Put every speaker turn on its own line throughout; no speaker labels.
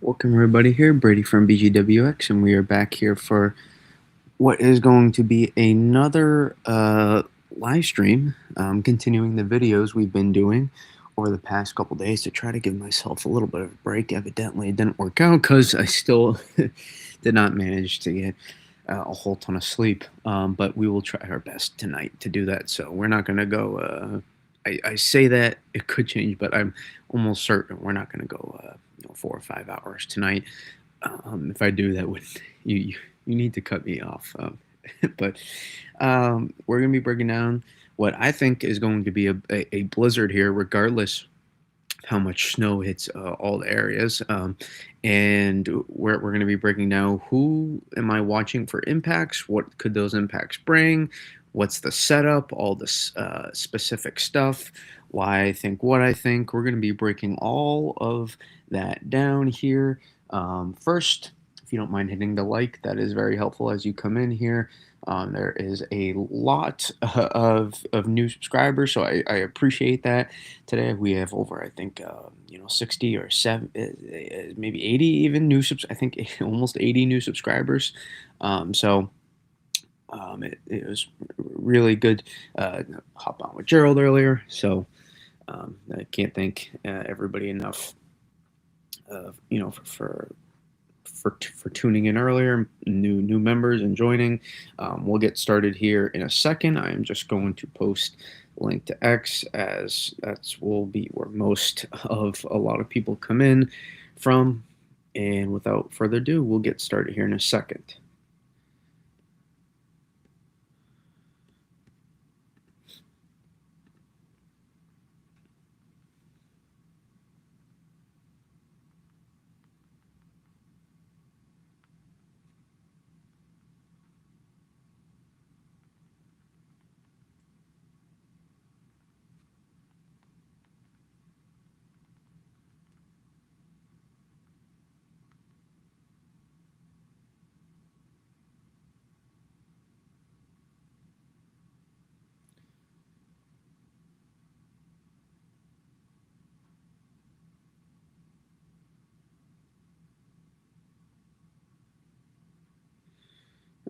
Welcome everybody here, Brady from BGWX, and we are back here for what is going to be another live stream, continuing the videos we've been doing over the past couple days to try to give myself a little bit of a break. Evidently, it didn't work out because I still did not manage to get a whole ton of sleep, but we will try our best tonight to do that. So we're not going to go. I say that it could change, but I'm almost certain we're not going to go 4 or 5 hours tonight. If I do, that would you need to cut me off. But we're going to be breaking down what I think is going to be a blizzard here, regardless how much snow hits all the areas. And we're going to be breaking down who am I watching for impacts, what could those impacts bring, what's the setup, all this specific stuff, why I think what I think. We're going to be breaking all of that down here. First, if you don't mind hitting the like, that is very helpful as you come in here. There is a lot of new subscribers, so I appreciate that. Today we have over, I think, 60 or 7, maybe 80 even new subs. I think almost 80 new subscribers. It was really good. Hop on with Gerald earlier, so I can't thank everybody enough. For tuning in earlier, new members and joining. We'll get started here in a second. I am just going to post link to X, as that will be where most of a lot of people come in from. And without further ado, we'll get started here in a second.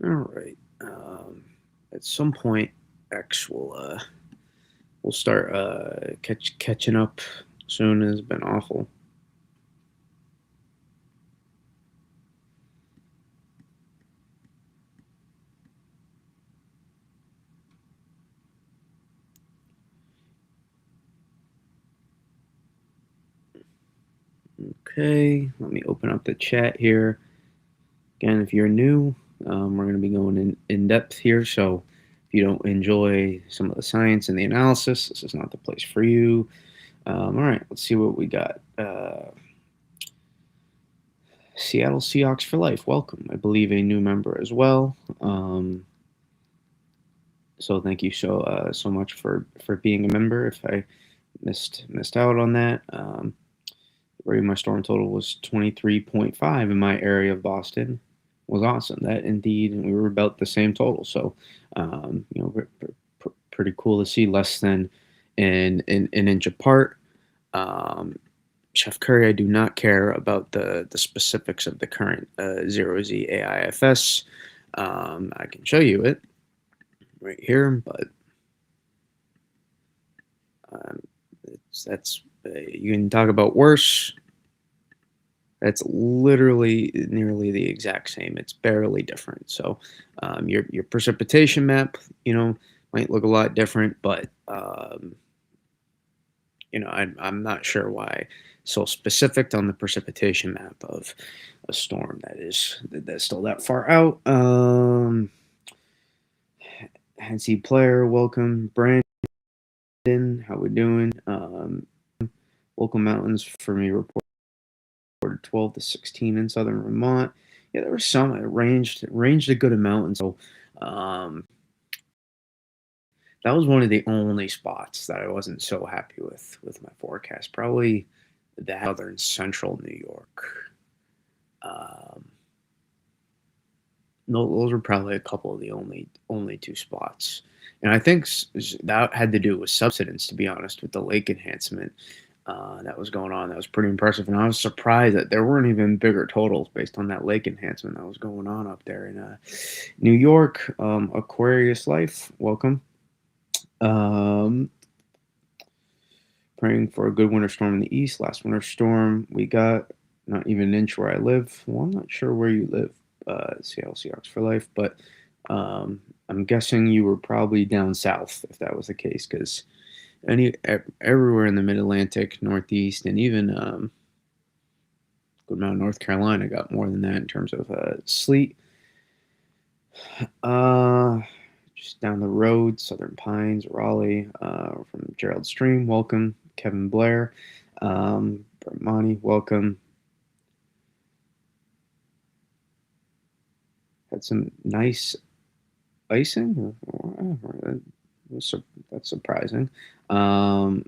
All right. At some point, X will start catching up soon. Has been awful. Okay, let me open up the chat here. Again, if you're new, we're going to be going in depth here. So if you don't enjoy some of the science and the analysis, this is not the place for you. All right, let's see what we got. Seattle Seahawks for life. Welcome. I believe a new member as well. So thank you so much for being a member. If I missed out on that. My storm total was 23.5 in my area of Boston. Was awesome. That indeed, and we were about the same total. So, pretty cool to see. Less than an inch apart. Chef Curry, I do not care about the specifics of the current 0Z AIFS. I can show you it right here, but that's you can talk about worse. That's literally nearly the exact same. It's barely different. So your precipitation map, might look a lot different, but I'm not sure why so specific on the precipitation map of a storm that's still that far out. Hansi player, welcome, Brandon. How we doing? Local mountains for me report. 12 to 16 in southern Vermont. Yeah, there were some. It ranged a good amount, and so that was one of the only spots that I wasn't so happy with my forecast. Probably the southern central New York. No, those were probably a couple of the only two spots, and I think that had to do with subsidence. To be honest, with the lake enhancement, that was going on. That was pretty impressive, and I was surprised that there weren't even bigger totals based on that lake enhancement that was going on up there in New York. Aquarius Life, welcome. Um, Praying for a good winter storm in the east. Last winter storm we got not even an inch where I live. Well, I'm not sure where you live, Seattle Seahawks for life, but I'm guessing you were probably down south if that was the case, because everywhere in the Mid Atlantic, Northeast, and even good amount of North Carolina got more than that in terms of sleet. Uh, just down the road, Southern Pines, Raleigh, from Gerald Stream, welcome. Kevin Blair, Monty, welcome. Had some nice icing. That's surprising. Um,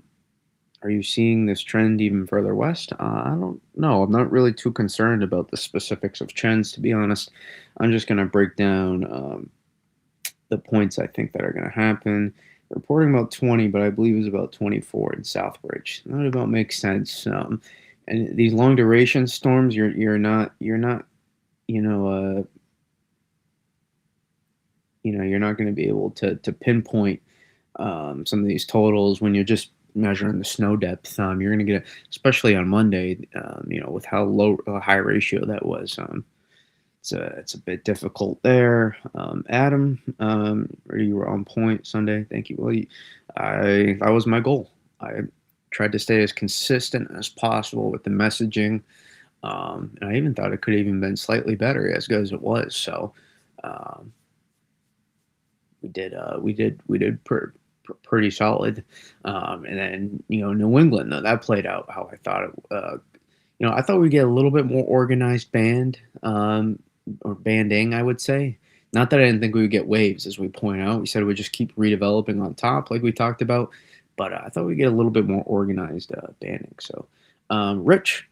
are you seeing this trend even further west? I don't know. I'm not really too concerned about the specifics of trends, to be honest. I'm just going to break down the points I think that are going to happen. Reporting about 20, but I believe it was about 24 in Southbridge. That about makes sense. And these long duration storms, you're not you know you're not going to be able to pinpoint some of these totals when you're just measuring the snow depth. You're going to get, especially on Monday, with how low a high ratio that was. It's a bit difficult there. Adam, you were on point Sunday. Thank you. Well, that was my goal. I tried to stay as consistent as possible with the messaging, and I even thought it could have even been slightly better as good as it was. So um, we did pretty solid. And then New England, though, that played out how I thought it. I thought we'd get a little bit more organized band, or banding, I would say. Not that I didn't think we would get waves, as we point out. We said we'd just keep redeveloping on top, like we talked about. But I thought we'd get a little bit more organized banding. So, Rich,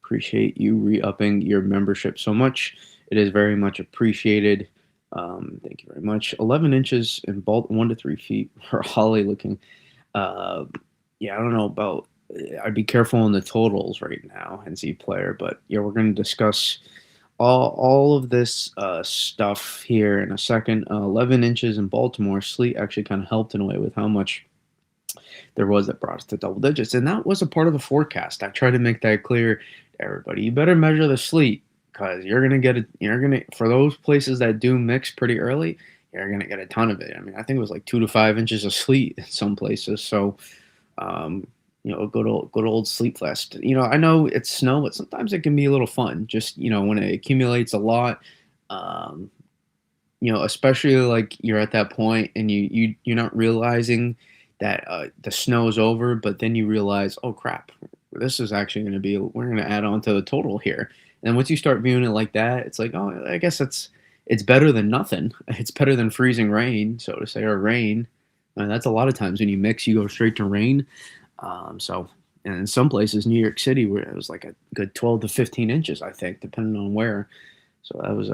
appreciate you re-upping your membership so much. It is very much appreciated. Thank you very much. 11 inches in bulk, 1 to 3 feet for Holly looking. Uh, yeah, I don't know about. I'd be careful in the totals right now, NC player. But yeah, we're going to discuss all of this stuff here in a second. 11 inches in Baltimore. Sleet actually kind of helped in a way with how much there was that brought us to double digits. And that was a part of the forecast. I tried to make that clear to everybody. You better measure the sleet, because for those places that do mix pretty early, you're gonna get a ton of it. I mean, I think it was like 2 to 5 inches of sleet in some places. So, um, good old sleet fest. I know it's snow, but sometimes it can be a little fun. Just when it accumulates a lot. Um, especially like you're at that point and you're not realizing that the snow is over, but then you realize, oh crap, this is actually going to be, we're going to add on to the total here. And once you start viewing it like that, it's like, oh, I guess it's better than nothing. It's better than freezing rain, so to say, or rain. And that's a lot of times when you mix, you go straight to rain. So, and in some places, New York City, where it was like a good 12 to 15 inches, I think, depending on where. So that was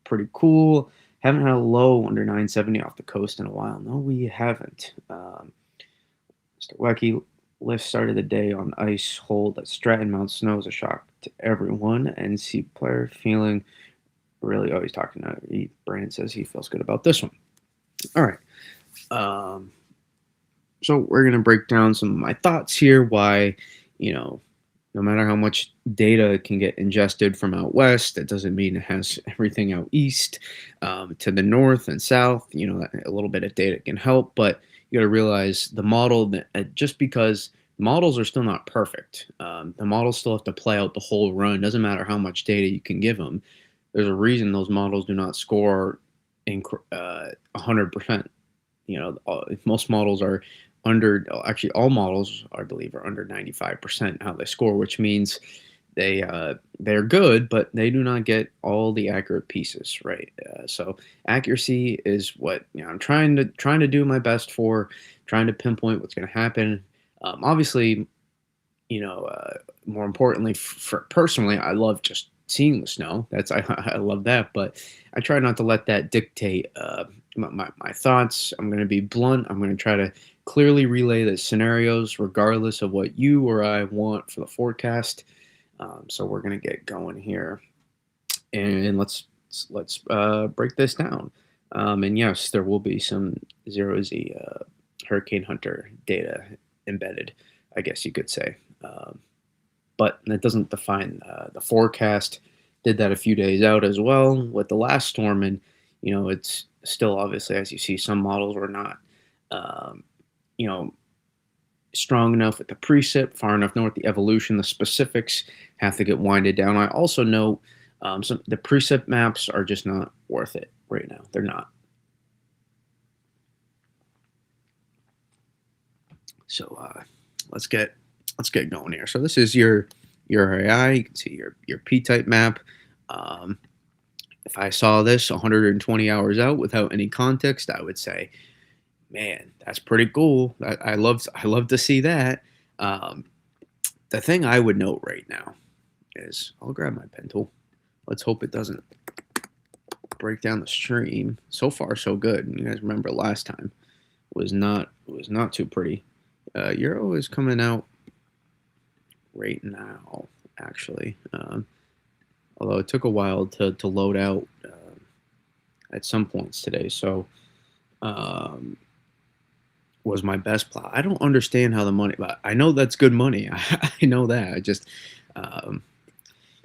pretty cool. Haven't had a low under 970 off the coast in a while. No, we haven't. Mr. Wacky lift started the day on ice hold at Stratton Mount Snow is a shock to everyone. NC player feeling really. Oh, he's talking to Brand says he feels good about this one. All right. So we're going to break down some of my thoughts here. Why, no matter how much data can get ingested from out west, that doesn't mean it has everything out east, to the north and south. A little bit of data can help, but you got to realize the model that just because models are still not perfect, the models still have to play out the whole run. Doesn't matter how much data you can give them. There's a reason those models do not score in 100%. Most models are under, actually all models I believe are under 95% how they score, which means they're good, but they do not get all the accurate pieces right. So accuracy is what I'm trying to do my best for, trying to pinpoint what's going to happen. Obviously, more importantly, for personally, I love just seeing the snow. I love that, but I try not to let that dictate my thoughts. I'm going to be blunt. I'm going to try to clearly relay the scenarios regardless of what you or I want for the forecast. So we're going to get going here, and let's break this down. And yes, there will be some zero Z Hurricane Hunter data embedded, I guess you could say. But that doesn't define the forecast. Did that a few days out as well with the last storm, and it's still obviously, as you see, some models were not, um, you know, strong enough at the precip, far enough north. The evolution, the specifics have to get winded down. I also know some the precip maps are just not worth it right now. They're not. So let's get going here. So this is your AI. You can see your p-type map. Um, if I saw this 120 hours out without any context, I would say, man, that's pretty cool. I love to see that. Um, the thing I would note right now is I'll grab my pen tool. Let's hope it doesn't break down the stream. So far, so good. You guys remember last time was not too pretty. Euro is coming out right now, actually. Although it took a while to load out at some points today. So um, was my best plot. I don't understand how the money, but I know that's good money. I know that. I just, um,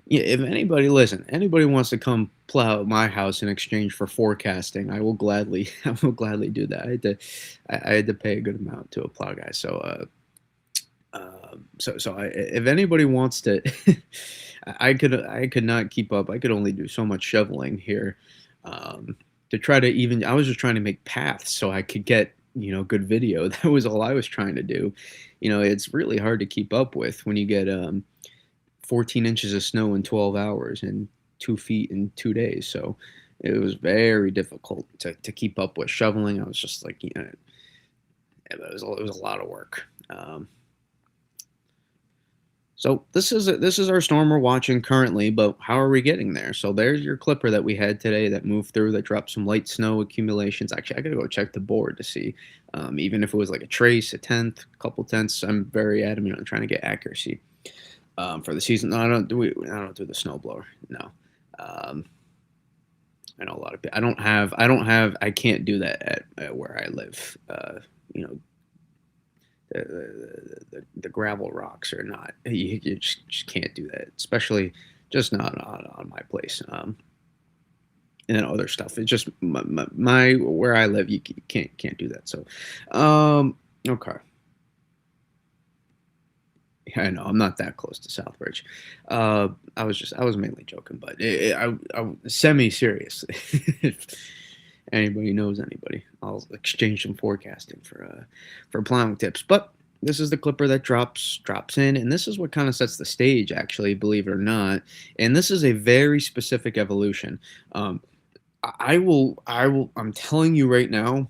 yeah, if anybody wants to come plow my house in exchange for forecasting, I will gladly, I will gladly do that. I had to pay a good amount to a plow guy. If anybody wants to, I could not keep up. I could only do so much shoveling here, to try to even. I was just trying to make paths so I could get good video. That was all I was trying to do. It's really hard to keep up with when you get 14 inches of snow in 12 hours and 2 feet in 2 days. So it was very difficult to keep up with shoveling. I was just like, it was a lot of work. So this is our storm we're watching currently, but how are we getting there? So there's your clipper that we had today that moved through, that dropped some light snow accumulations. Actually, I gotta go check the board to see, even if it was like a trace, a tenth, a couple tenths. I'm very adamant on trying to get accuracy for the season. No, I don't do the snowblower. No, um, I know a lot of people. I can't do that at where I live. You know, the gravel rocks are not. You just can't do that, especially just not on my place. And then other stuff. It's just my where I live. You can't do that. So, okay. Yeah, I know I'm not that close to Southbridge. I was mainly joking, but I semi seriously. If anybody knows anybody, I'll exchange some forecasting for plowing tips. But this is the clipper that drops in, and this is what kind of sets the stage, actually, believe it or not. And this is a very specific evolution. Um, I will. I'm telling you right now.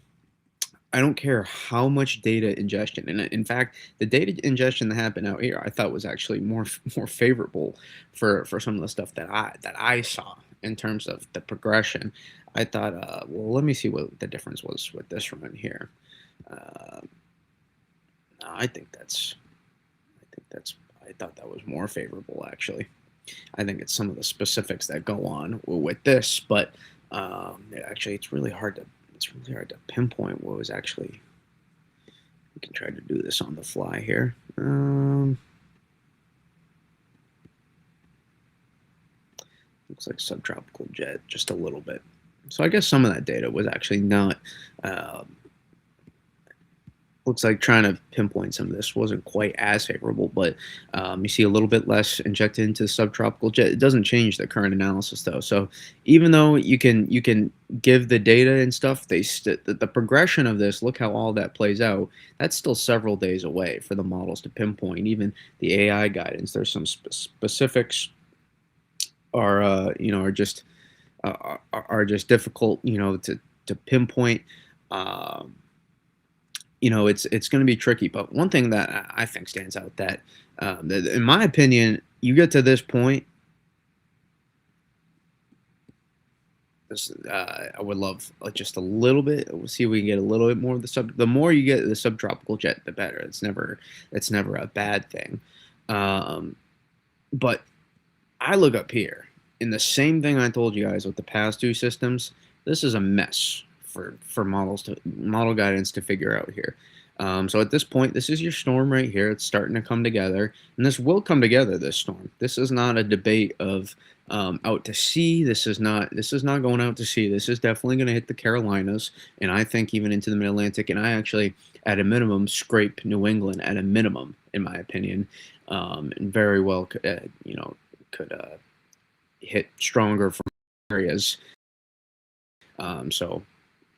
I don't care how much data ingestion, and in fact, the data ingestion that happened out here, I thought was actually more favorable for some of the stuff that I saw in terms of the progression. I thought, well, let me see what the difference was with this run here. Uh, I think I thought that was more favorable, actually. I think it's some of the specifics that go on with this, but actually, it's really hard to pinpoint what was actually. We can try to do this on the fly here. Looks like subtropical jet, just a little bit. So I guess some of that data was actually not. Um, Looks like trying to pinpoint some of this wasn't quite as favorable, but you see a little bit less injected into the subtropical jet. It doesn't change the current analysis though. So even though you can give the data and stuff, the progression of this. Look how all that plays out. That's still several days away for the models to pinpoint. Even the AI guidance, there's some specifics are just difficult to pinpoint. Um, it's going to be tricky. But one thing that I think stands out that in my opinion, you get to this point, I would love just a little bit. We'll see if we can get a little bit more of the sub. The more you get the subtropical jet, the better. It's never a bad thing. Um, but I look up here, and the same thing I told you guys with the past two systems. This is a mess for model guidance to figure out here. So at this point, this is your storm right here. It's starting to come together, and this will come together. This storm. This is not a debate of out to sea. This is not going out to sea. This is definitely going to hit the Carolinas, and I think even into the Mid Atlantic. And I actually, at a minimum, scrape New England at a minimum, in my opinion, and very well, could hit stronger from areas. So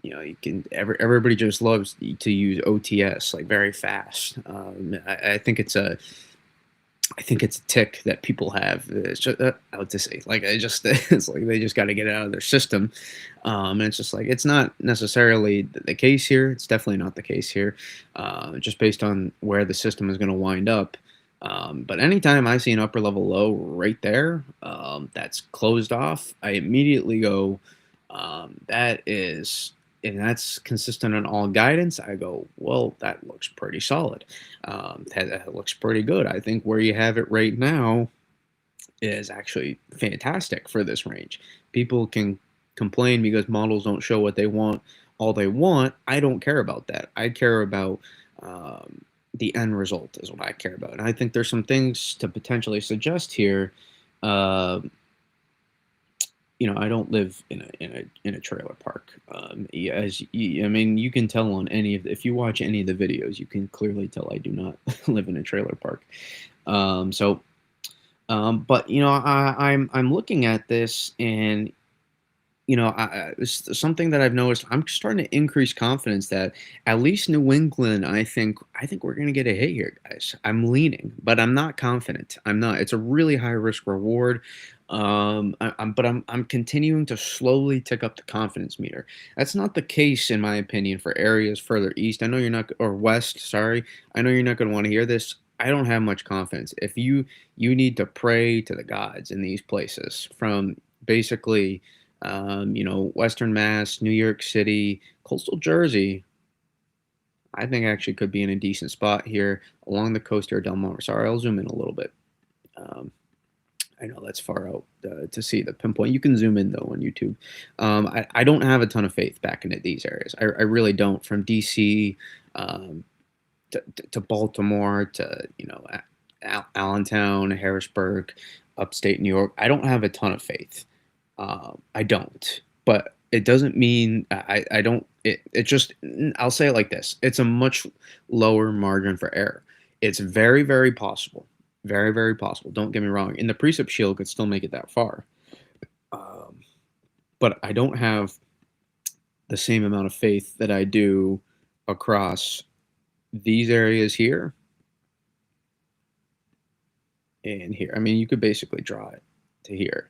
you can everybody just loves to use OTS like very fast. I think it's a tick that people have. It's just out to say, like I just it's like they just got to get it out of their system. And it's just like it's not necessarily the case here. It's definitely not the case here, just based on where the system is going to wind up. But anytime I see an upper level low right there, that's closed off, I immediately go, that is, and that's consistent on all guidance. I go, well, that looks pretty solid. That looks pretty good. I think where you have it right now is actually fantastic for this range. People can complain because models don't show what they want all they want. I don't care about that. I care about the end result is what I care about. And I think there's some things to potentially suggest here. Uh, I don't live in a trailer park. Yeah, I mean, you can tell on if you watch any of the videos, you can clearly tell I do not live in a trailer park. So, but I'm looking at this, and it's something that I've noticed. I'm starting to increase confidence that at least New England, I think we're gonna get a hit here, guys. I'm leaning, but I'm not confident. I'm not. It's a really high risk reward. But I'm continuing to slowly tick up the confidence meter. That's not the case, in my opinion, for areas further east. I know you're not, or west. Sorry, I know you're not going to want to hear this. I don't have much confidence. If you need to pray to the gods in these places, from basically Western Mass, New York City, coastal Jersey, I think actually could be in a decent spot here along the coast here, Del Mar. Sorry, I'll zoom in a little bit. Um, I know that's far out to see the pinpoint. You can zoom in though on YouTube. I don't have a ton of faith back into these areas. I really don't. From DC um, to Baltimore to Allentown, Harrisburg, upstate New York. I don't have a ton of faith. I don't, but it doesn't mean I don't. It just I'll say it like this: it's a much lower margin for error. It's very very possible, very very possible. Don't get me wrong. And the precip shield could still make it that far, um, but I don't have the same amount of faith that I do across these areas here and here. I mean, you could basically draw it to here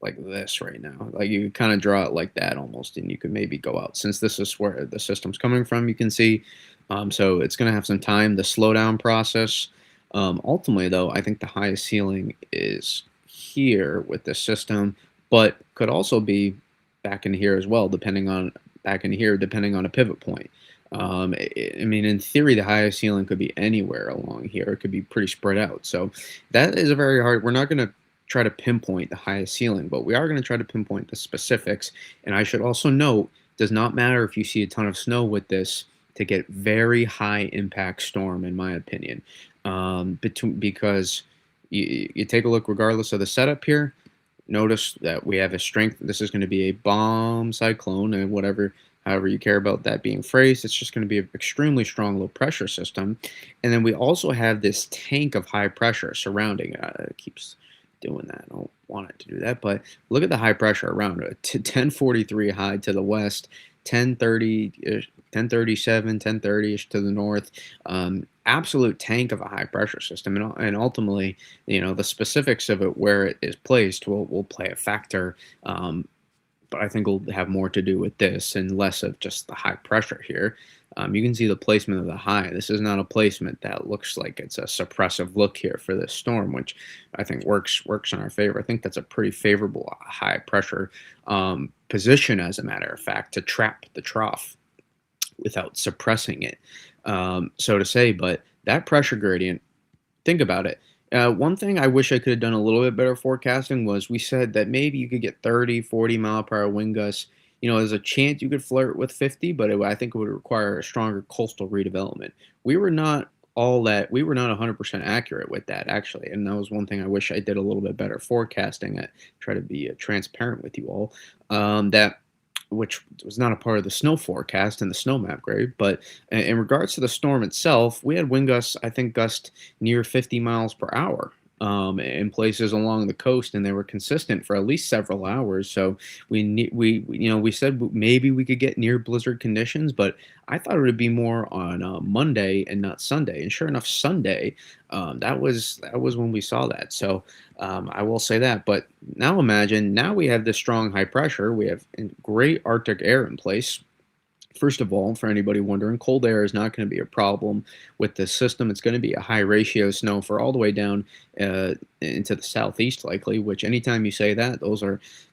like this right now. Like you kind of draw it like that almost, and you could maybe go out. Since this is where the system's coming from, you can see. So it's going to have some time, the slowdown process. Ultimately, though, I think the highest ceiling is here with the system, but could also be back in here as well, depending on a pivot point. I mean, in theory, the highest ceiling could be anywhere along here. It could be pretty spread out. So that is a very hard. We're not going to try to pinpoint the highest ceiling, but we are going to try to pinpoint the specifics. And I should also note, does not matter if you see a ton of snow with this to get very high impact storm, in my opinion, because you take a look, regardless of the setup here. Notice that we have a strength. This is going to be a bomb cyclone, and however you care about that being phrased, it's just going to be an extremely strong low pressure system. And then we also have this tank of high pressure surrounding it. It keeps doing that. I don't want it to do that, but look at the high pressure around it. 1043 high to the west, 1030, 1037, 1030ish to the north. Absolute tank of a high pressure system, and ultimately, the specifics of it, where it is placed, will play a factor. But I think will have more to do with this and less of just the high pressure here. You can see the placement of the high. This is not a placement that looks like it's a suppressive look here for this storm, which I think works in our favor. I think that's a pretty favorable high pressure position, as a matter of fact, to trap the trough without suppressing it, so to say. But that pressure gradient, think about it. One thing I wish I could have done a little bit better forecasting was we said that maybe you could get 30, 40 mile per hour wind gusts. There's a chance you could flirt with 50, but I think it would require a stronger coastal redevelopment. We were not we were not 100% accurate with that, actually. And that was one thing I wish I did a little bit better forecasting at, try to be transparent with you all. That which was not a part of the snow forecast and the snow map grade. But in regards to the storm itself, we had wind gusts, I think, gust near 50 miles per hour in places along the coast, and they were consistent for at least several hours. So we said maybe we could get near blizzard conditions, but I thought it would be more on Monday and not Sunday. And sure enough, Sunday, that was when we saw that. So I will say that. But now imagine, now we have this strong high pressure. We have great Arctic air in place. First of all, for anybody wondering, cold air is not going to be a problem with this system. It's going to be a high ratio snow for all the way down into the southeast, likely. Which, anytime you say that, those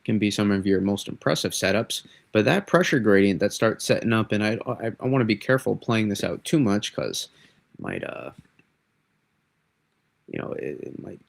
can be some of your most impressive setups. But that pressure gradient that starts setting up, and I want to be careful playing this out too much, because it might it might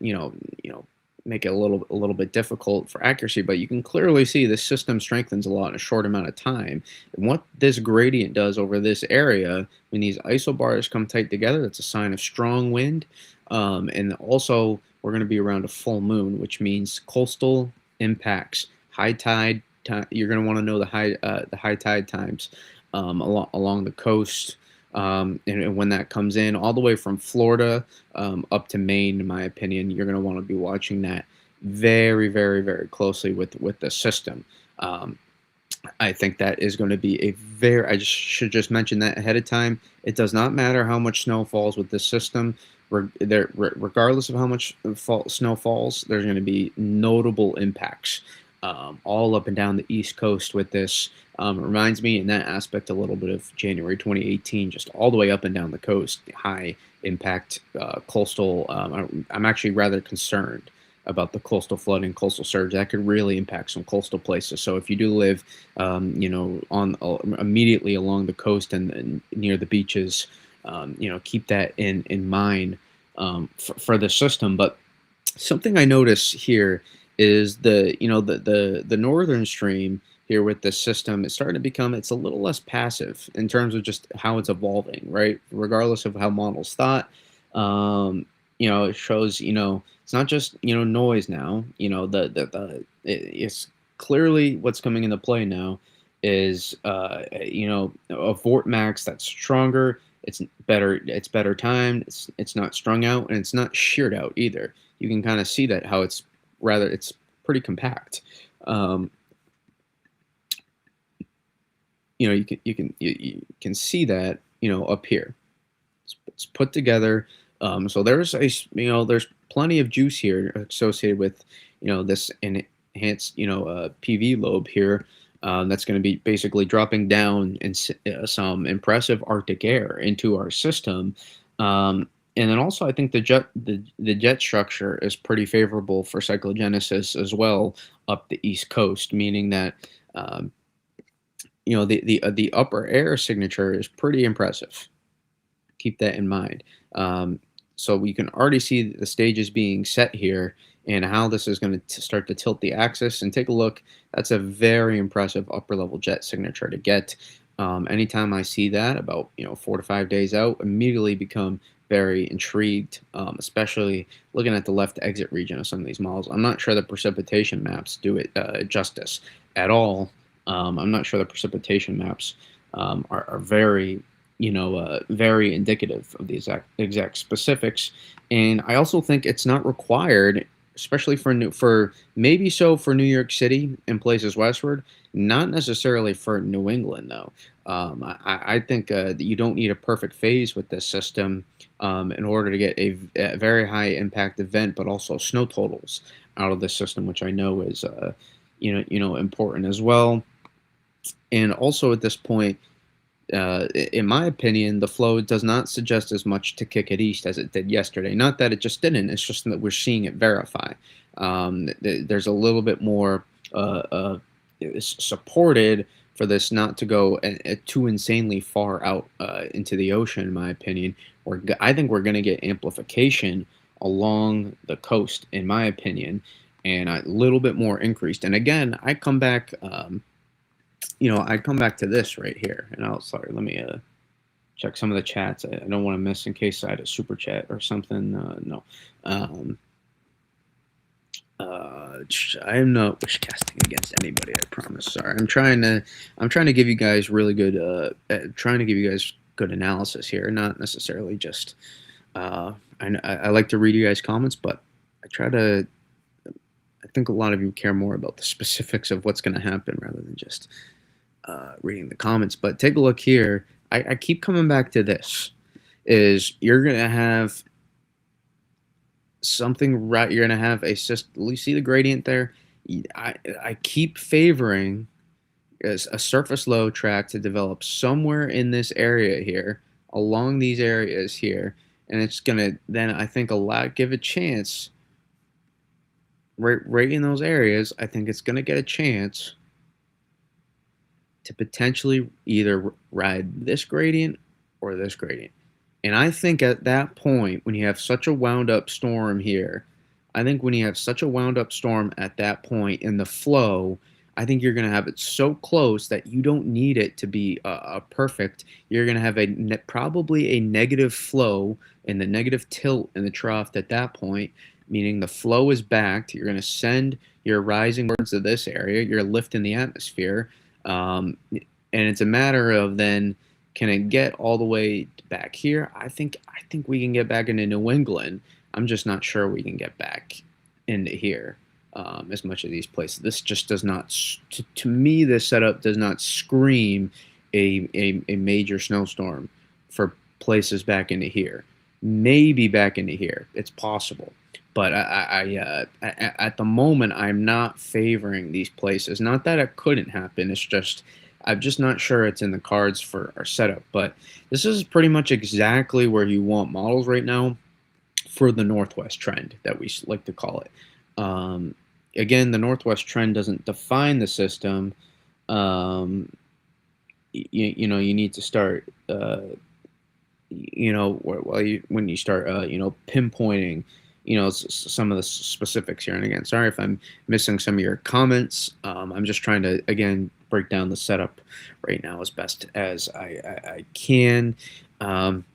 make it a little bit difficult for accuracy. But you can clearly see the system strengthens a lot in a short amount of time. And what this gradient does over this area, when these isobars come tight together, that's a sign of strong wind. And also, we're going to be around a full moon, which means coastal impacts, high tide. You're going to want to know the high tide times along the coast. And when that comes in, all the way from Florida up to Maine, in my opinion, you're going to want to be watching that very, very, very closely with the system. I think that is going to be I should just mention that ahead of time. It does not matter how much snow falls with this system. Regardless of how much snow falls, there's going to be notable impacts all up and down the East Coast with this. It reminds me in that aspect a little bit of January 2018, just all the way up and down the coast, high impact coastal. I'm actually rather concerned about the coastal flooding, coastal surge that could really impact some coastal places. So if you do live, on immediately along the coast and near the beaches, keep that in mind for the system. But something I notice here is the northern stream here with this system is starting to become, it's a little less passive in terms of just how it's evolving, right? Regardless of how models thought, it shows, it's not just, noise now, it's clearly what's coming into play now is, a Vort Max that's stronger. It's better timed. It's not strung out, and it's not sheared out either. You can kind of see that how it's pretty compact. You can see that up here. It's put together. So there's plenty of juice here associated with this enhanced PV lobe here. That's going to be basically dropping down in some impressive Arctic air into our system. And then also, I think the jet structure is pretty favorable for cyclogenesis as well up the East Coast, meaning that the upper air signature is pretty impressive. Keep that in mind. So we can already see the stages being set here and how this is going to start to tilt the axis. And take a look. That's a very impressive upper level jet signature to get. Anytime I see that, about 4 to 5 days out, immediately become very intrigued, especially looking at the left exit region of some of these models. I'm not sure the precipitation maps do it justice at all. I'm not sure the precipitation maps are very, very indicative of the exact specifics. And I also think it's not required, especially for maybe so for New York City and places westward, not necessarily for New England though. I think that you don't need a perfect phase with this system in order to get a very high impact event, but also snow totals out of the system, which I know is important as well. And also at this point, in my opinion, the flow does not suggest as much to kick it east as it did yesterday. Not that it just didn't, it's just that we're seeing it verify. There's a little bit more supported for this not to go too insanely far out into the ocean, in my opinion. I think we're going to get amplification along the coast, in my opinion, and a little bit more increased. And again, I come back. I come back to this right here, and sorry, let me check some of the chats. I don't want to miss in case I had a super chat or something. No, I am not wishcasting against anybody. I promise. Sorry, I'm trying to give you guys really good, trying to give you guys good analysis here, not necessarily just. I like to read you guys' comments, but I try to. I think a lot of you care more about the specifics of what's going to happen rather than just reading the comments. But take a look here. I keep coming back to this. Is you're going to have something right. You're going to have a system. You see the gradient there? I keep favoring a surface low track to develop somewhere in this area here, along these areas here. And it's going to then, I think, give a chance right in those areas. I think it's going to get a chance to potentially either ride this gradient or this gradient. And I think at that point, when you have such a wound up storm here, I think when you have such a wound up storm at that point in the flow, I think you're going to have it so close that you don't need it to be perfect. You're going to have probably a negative flow and the negative tilt in the trough at that point, meaning the flow is backed. You're going to send your rising towards this area. You're lifting the atmosphere. And it's a matter of then, can it get all the way back here? I think we can get back into New England. I'm just not sure we can get back into here as much of these places. This just does not, to me, this setup does not scream a major snowstorm for places back into here. Maybe back into here. It's possible. But at the moment, I'm not favoring these places. Not that it couldn't happen. It's just I'm just not sure it's in the cards for our setup. But this is pretty much exactly where you want models right now for the northwest trend that we like to call it. Again, the northwest trend doesn't define the system. You need to start. When you start, pinpointing, some of the specifics here. And again, sorry if I'm missing some of your comments. I'm just trying to, again, break down the setup right now as best as I can. And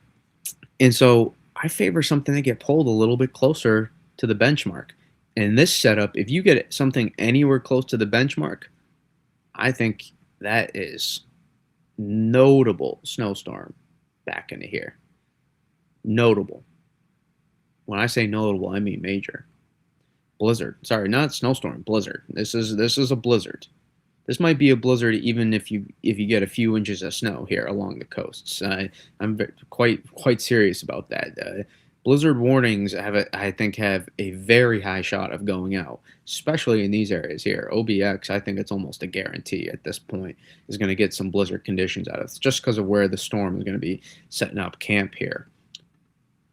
so I favor something to get pulled a little bit closer to the benchmark. In this setup, if you get something anywhere close to the benchmark, I think that is notable snowstorm back into here. Notable. When I say notable, I mean major. Blizzard. Sorry, not snowstorm. Blizzard. This is a blizzard. This might be a blizzard even if you get a few inches of snow here along the coasts. I'm quite serious about that. Blizzard warnings I think have a very high shot of going out, especially in these areas here. OBX, I think it's almost a guarantee at this point, is going to get some blizzard conditions out of it, just because of where the storm is going to be setting up camp here.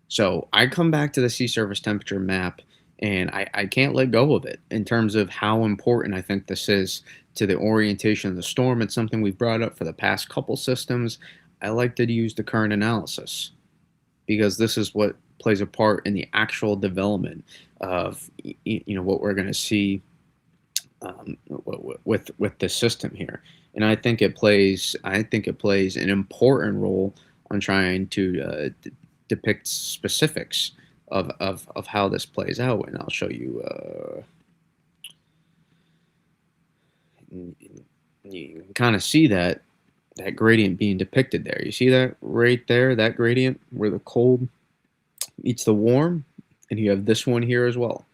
So I come back to the sea surface temperature map, and I can't let go of it in terms of how important I think this is to the orientation of the storm. It's something we've brought up for the past couple systems. I like to use the current analysis because this is what plays a part in the actual development of what we're going to see with the system here. And I think it plays an important role on trying to depict specifics of how this plays out. And I'll show you. You can kind of see that gradient being depicted there. You see that right there, that gradient where the cold meets the warm, and you have this one here as well.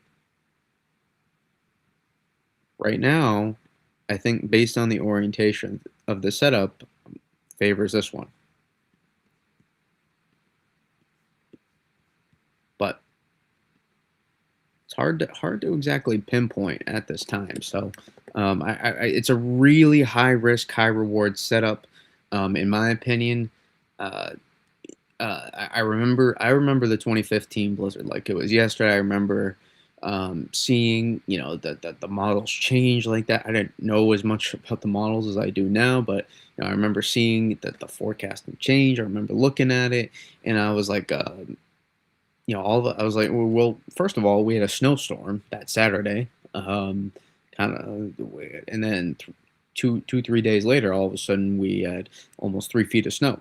Right now, I think based on the orientation of the setup, favors this one. But it's hard to exactly pinpoint at this time. So it's a really high risk, high reward setup. In my opinion, uh, I remember the 2015 blizzard like it was yesterday. I remember seeing, the models change like that. I didn't know as much about the models as I do now, but I remember seeing that the forecasting change. I remember looking at it, and I was like, I was like, well, first of all, we had a snowstorm that Saturday, kind of, and then 3 days later, all of a sudden, we had almost 3 feet of snow.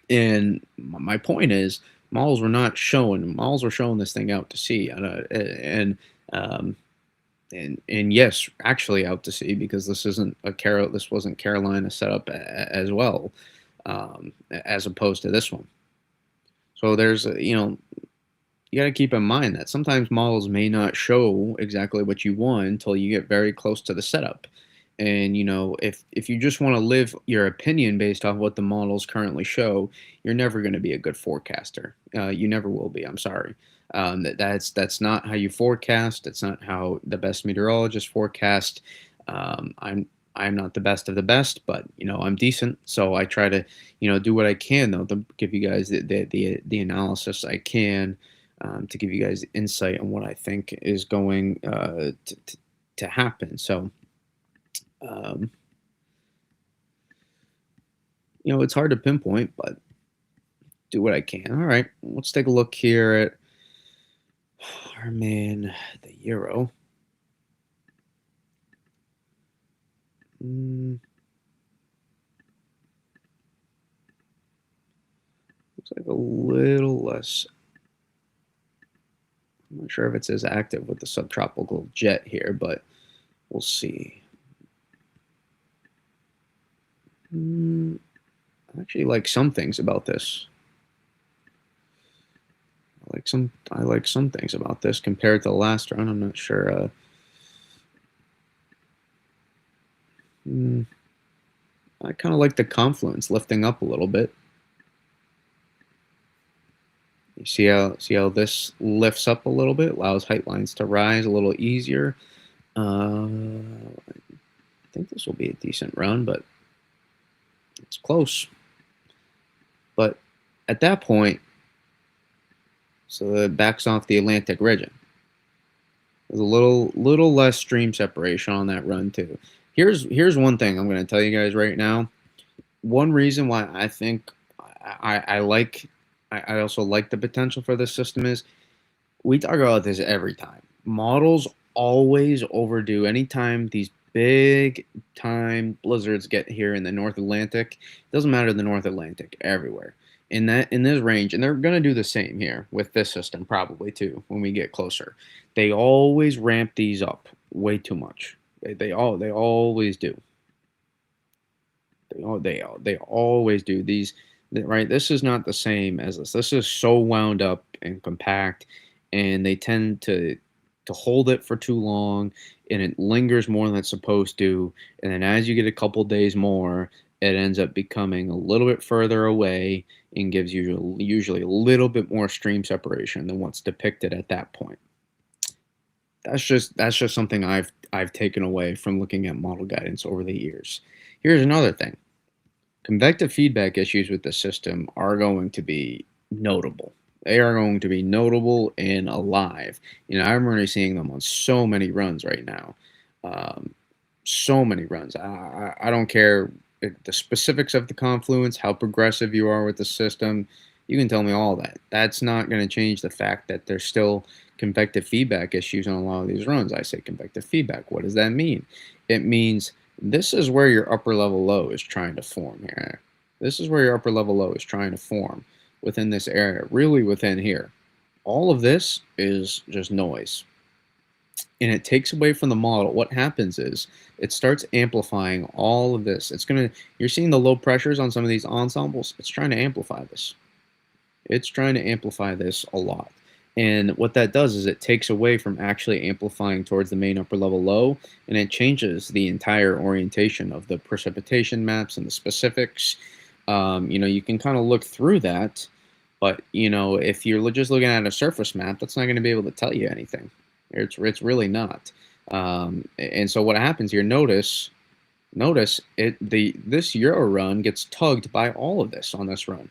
And my point is, models were showing this thing out to sea, um, and yes, actually out to sea, because this wasn't Carolina set up as well, as opposed to this one. So you got to keep in mind that sometimes models may not show exactly what you want until you get very close to the setup. And if you just want to live your opinion based off what the models currently show, you're never going to be a good forecaster. You never will be. I'm sorry. That's not how you forecast. That's not how the best meteorologists forecast. I'm not the best of the best, but I'm decent. So I try to do what I can, though, to give you guys the analysis I can, to give you guys insight on what I think is going to happen. So, um, it's hard to pinpoint, but do what I can. All right, let's take a look here at our man, the euro. Mm, looks like a little less. I'm not sure if it's as active with the subtropical jet here, but we'll see. Mm, I actually like some things about this. I like some things about this compared to the last round. I'm not sure. Mm, I kind of like the confluence lifting up a little bit. You see how this lifts up a little bit, allows height lines to rise a little easier. I think this will be a decent run, but it's close. But at that point, so it backs off the Atlantic region. There's a little less stream separation on that run too. Here's one thing I'm going to tell you guys right now. One reason why I think I like I also like the potential for this system is, we talk about this every time. Models always overdo anytime these big time blizzards get here in the North Atlantic. It doesn't matter the North Atlantic, everywhere. In this range, and they're gonna do the same here with this system probably too when we get closer. They always ramp these up way too much. They always do. They always do these, right? This is not the same as this. This is so wound up and compact, and they tend to hold it for too long, and it lingers more than it's supposed to. And then as you get a couple days more, it ends up becoming a little bit further away and gives usually a little bit more stream separation than what's depicted at that point. That's just something I've taken away from looking at model guidance over the years. Here's another thing. Convective feedback issues with the system are going to be notable. They are going to be notable and alive. I'm already seeing them on so many runs right now. Um, so many runs. I don't care the specifics of the confluence, how progressive you are with the system. You can tell me all that. That's not going to change the fact that there's still convective feedback issues on a lot of these runs. I say convective feedback. What does that mean? It means this is where your upper level low is trying to form here. This is where your upper level low is trying to form within this area, really within here. All of this is just noise. And it takes away from the model. What happens is it starts amplifying all of this. You're seeing the low pressures on some of these ensembles. It's trying to amplify this. It's trying to amplify this a lot. And what that does is it takes away from actually amplifying towards the main upper level low, and it changes the entire orientation of the precipitation maps and the specifics. You can kind of look through that, but if you're just looking at a surface map, that's not going to be able to tell you anything. It's really not. And so what happens here? Notice Notice this Euro run gets tugged by all of this on this run.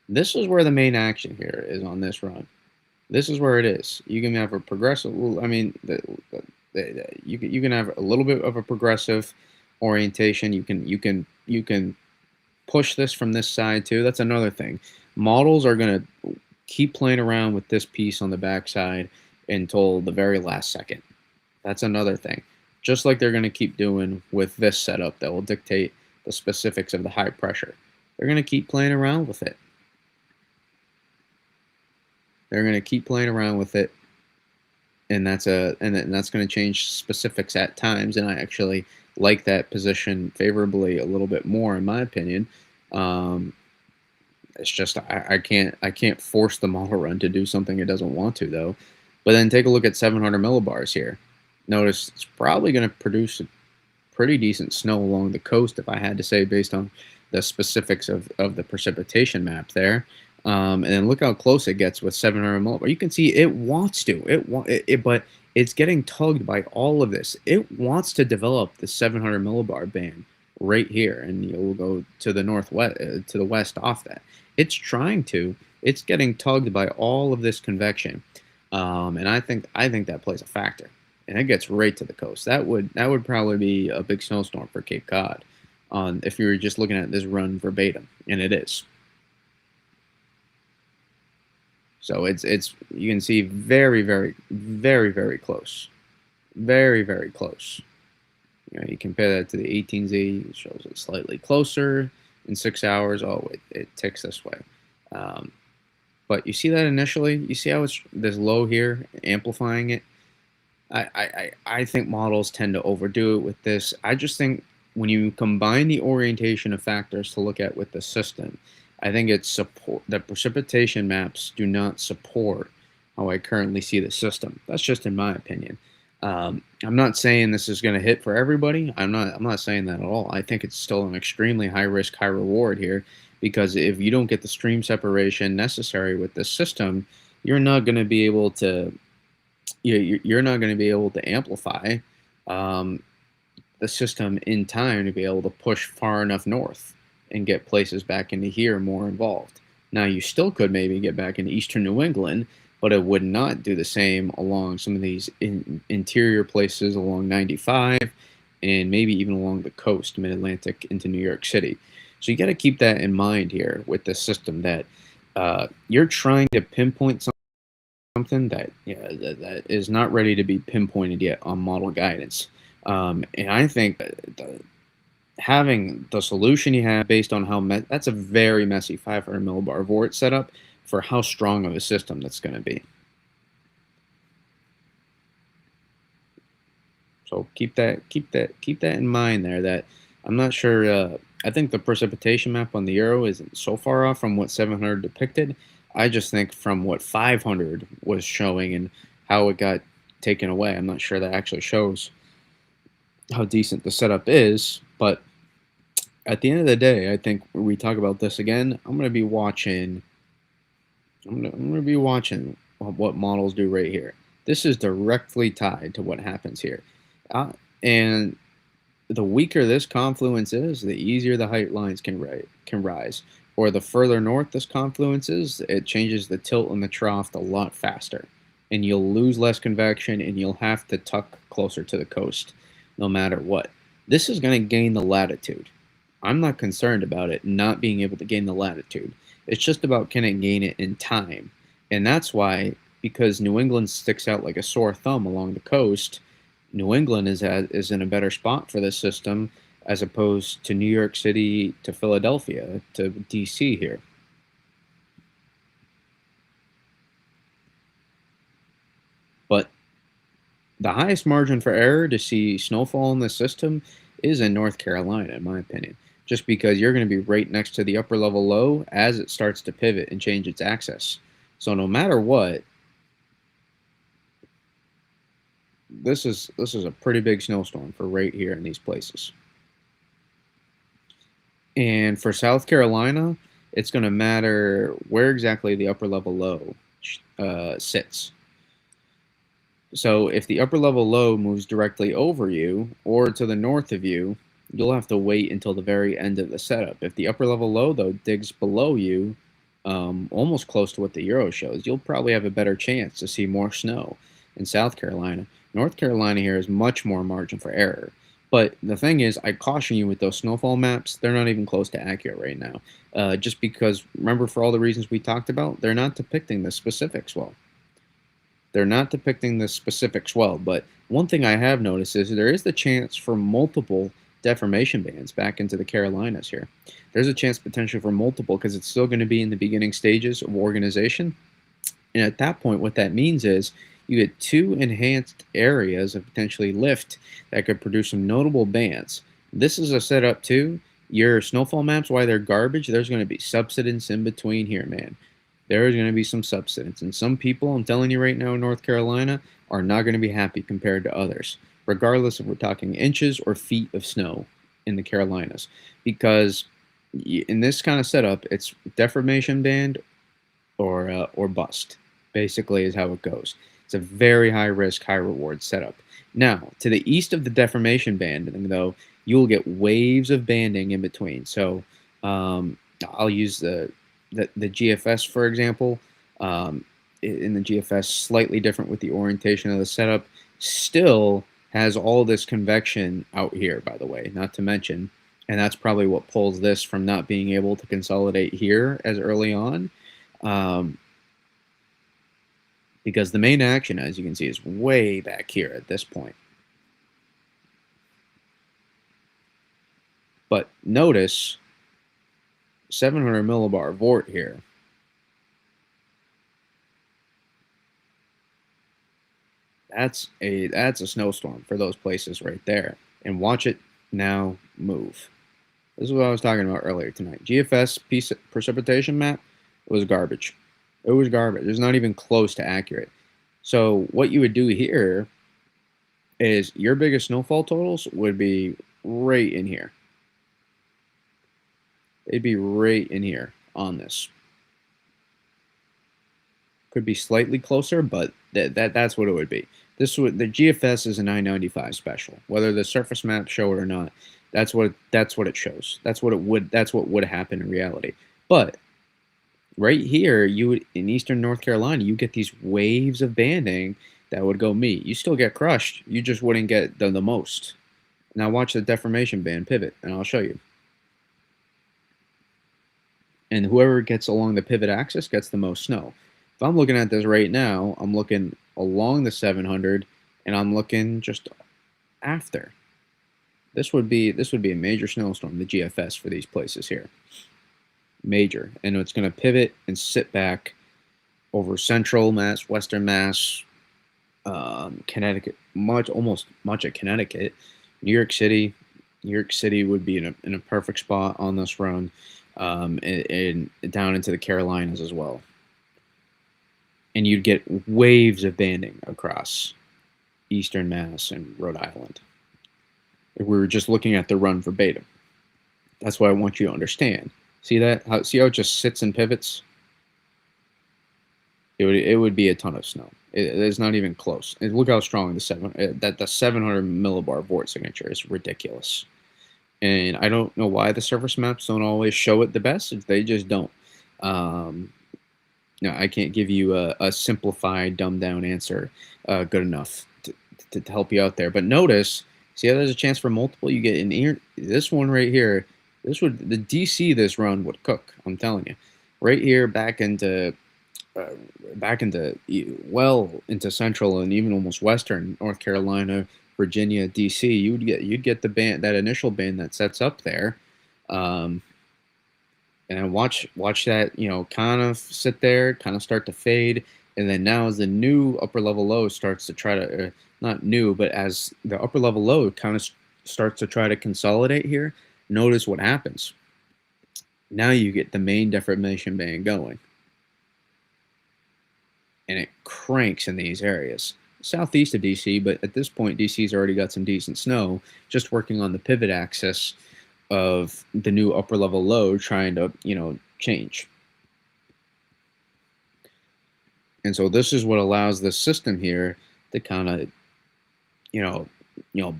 This is where the main action here is on this run. This is where it is. You can have a progressive. I mean, you can have a little bit of a progressive orientation. You can push this from this side too. That's another thing. Models are gonna keep playing around with this piece on the backside until the very last second. That's another thing. Just like they're going to keep doing with this setup that will dictate the specifics of the high pressure. They're going to keep playing around with it. They're going to keep playing around with it, and that's going to change specifics at times. And I actually like that position favorably a little bit more, in my opinion. It's just I can't force the model run to do something it doesn't want to, though. But then take a look at 700 millibars here. Notice it's probably going to produce a pretty decent snow along the coast, if I had to say, based on the specifics of the precipitation map there. And then look how close it gets with 700 millibar. You can see it wants to. But it's getting tugged by all of this. It wants to develop the 700 millibar band right here, and you'll go to the northwest, to the west off that. It's trying to. It's getting tugged by all of this convection, and I think that plays a factor. And it gets right to the coast. That would probably be a big snowstorm for Cape Cod, on if you were just looking at this run verbatim, and it is. So it's you can see very very very very close, very very close. You compare that to the 18Z, it shows it slightly closer in 6 hours. Oh, it ticks this way. Um, but you see that initially, you see how it's this low here, amplifying it. I think models tend to overdo it with this. I just think when you combine the orientation of factors to look at with the system, I think it's support the precipitation maps do not support how I currently see the system. That's just in my opinion. I'm not saying this is going to hit for everybody. I'm not saying that at all. I think it's still an extremely high risk, high reward here, because if you don't get the stream separation necessary with this system, you're not going to be able to you're not going to be able to amplify um, the system in time to be able to push far enough north and get places back into here more involved. Now, you still could maybe get back into eastern New England, but it would not do the same along some of these interior places along 95 and maybe even along the coast, mid Atlantic into New York City. So you got to keep that in mind here with this system that you're trying to pinpoint something that, yeah, that is not ready to be pinpointed yet on model guidance. And I think having the solution you have based on how that's a very messy 500 millibar vort setup for how strong of a system that's going to be. So keep that in mind there. That I'm not sure. I think the precipitation map on the Euro isn't so far off from what 700 depicted. I just think from what 500 was showing and how it got taken away, I'm not sure that actually shows how decent the setup is. But at the end of the day, I think when we talk about this again, I'm going to be watching. I'm gonna be watching what models do right here. This is directly tied to what happens here. And the weaker this confluence is, the easier the height lines can rise. Or the further north this confluence is, it changes the tilt and the trough a lot faster. And you'll lose less convection and you'll have to tuck closer to the coast no matter what. This is going to gain the latitude. I'm not concerned about it not being able to gain the latitude. It's just about can it gain it in time. And that's why, because New England sticks out like a sore thumb along the coast, New England is in a better spot for this system as opposed to New York City to Philadelphia to DC here. But the highest margin for error to see snowfall in the system is in North Carolina, in my opinion, just because you're going to be right next to the upper level low as it starts to pivot and change its axis. So no matter what, this is a pretty big snowstorm for right here in these places. And for South Carolina, it's going to matter where exactly the upper level low sits. So if the upper level low moves directly over you or to the north of you, you'll have to wait until the very end of the setup. If the upper level low, though, digs below you, almost close to what the Euro shows, you'll probably have a better chance to see more snow in South Carolina. North Carolina here is much more margin for error. But the thing is, I caution you with those snowfall maps, they're not even close to accurate right now. Just because, remember, for all the reasons we talked about, they're not depicting the specifics well. They're not depicting the specifics well, but one thing I have noticed is there is the chance for multiple deformation bands back into the Carolinas here. There's a chance potentially for multiple because it's still going to be in the beginning stages of organization. And at that point, what that means is you get two enhanced areas of potentially lift that could produce some notable bands. This is a setup too. Your snowfall maps, why they're garbage, there's going to be subsidence in between here, man. There is going to be some subsidence. And some people, I'm telling you right now in North Carolina, are not going to be happy compared to others, regardless if we're talking inches or feet of snow in the Carolinas. Because in this kind of setup, it's deformation band or bust, basically, is how it goes. It's a very high risk, high reward setup. Now, to the east of the deformation banding, though, you'll get waves of banding in between. So I'll use the GFS, for example. In the GFS, slightly different with the orientation of the setup, still has all this convection out here, by the way, not to mention. And that's probably what pulls this from not being able to consolidate here as early on. Because the main action, as you can see, is way back here at this point. But notice 700 millibar vort here. That's a snowstorm for those places right there. And watch it now move. This is what I was talking about earlier tonight. GFS precipitation map was garbage. It was garbage. It's not even close to accurate. So what you would do here is your biggest snowfall totals would be right in here. They'd be right in here on this. Could be slightly closer, but that's what it would be. The GFS is a 995 special. Whether the surface maps show it or not, that's what it shows. That's what would happen in reality. But right here, you would in eastern North Carolina, you get these waves of banding that would go meet. You still get crushed. You just wouldn't get the most. Now watch the deformation band pivot, and I'll show you. And whoever gets along the pivot axis gets the most snow. If I'm looking at this right now, I'm looking along the 700, and I'm looking just after. This would be a major snowstorm, the GFS for these places here. Major, and it's going to pivot and sit back over central Mass, western Mass, Connecticut, much of Connecticut, New York City. New York City would be in a perfect spot on this run, and down into the Carolinas as well. And you'd get waves of banding across eastern Mass and Rhode Island. If we were just looking at the run verbatim. That's what I want you to understand. See that? See how it just sits and pivots? It would be a ton of snow. It's not even close. And look how strong the 700 millibar vort signature is. Ridiculous. And I don't know why the surface maps don't always show it the best. They just don't. No, I can't give you a simplified, dumbed down answer good enough to help you out there. But notice, see how there's a chance for multiple? You get in here, this one right here. The DC this run would cook. I'm telling you, right here back into central and even almost western North Carolina, Virginia, DC. You'd get the band, that initial band that sets up there, and watch that kind of sit there, kind of start to fade, and then now as the new upper level low starts to try to not new, but as the upper level low kind of starts to try to consolidate here. Notice what happens. Now you get the main deformation band going. And it cranks in these areas. Southeast of DC, but at this point, DC's already got some decent snow, just working on the pivot axis of the new upper level low trying to, change. And so this is what allows the system here to kind of,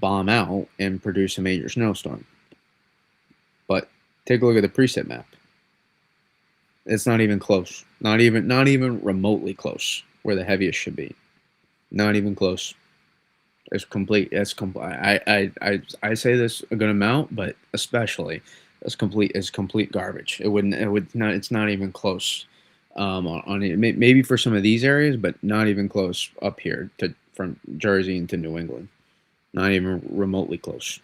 bomb out and produce a major snowstorm. But take a look at the preset map. It's not even close. Not even remotely close where the heaviest should be. Not even close. It's complete. It's complete. I say this a good amount, but especially it's complete garbage. It wouldn't. It would not. It's not even close. On it, maybe for some of these areas, but not even close up here to from Jersey into New England. Not even remotely close.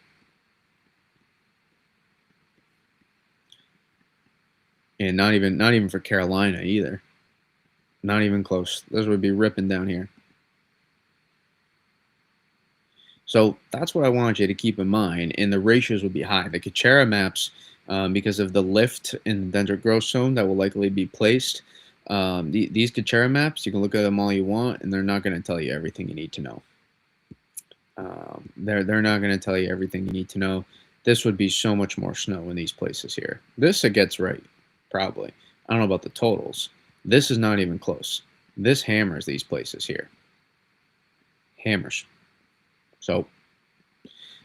And not even for Carolina either. Not even close. Those would be ripping down here. So that's what I want you to keep in mind, and the ratios will be high. The Kuchera maps, because of the lift in the dendritic growth zone that will likely be placed, these Kuchera maps, you can look at them all you want, and they're not going to tell you everything you need to know. They're not going to tell you everything you need to know. This would be so much more snow in these places here. This it gets right, probably. I don't know about the totals. This is not even close. This hammers these places here. Hammers. So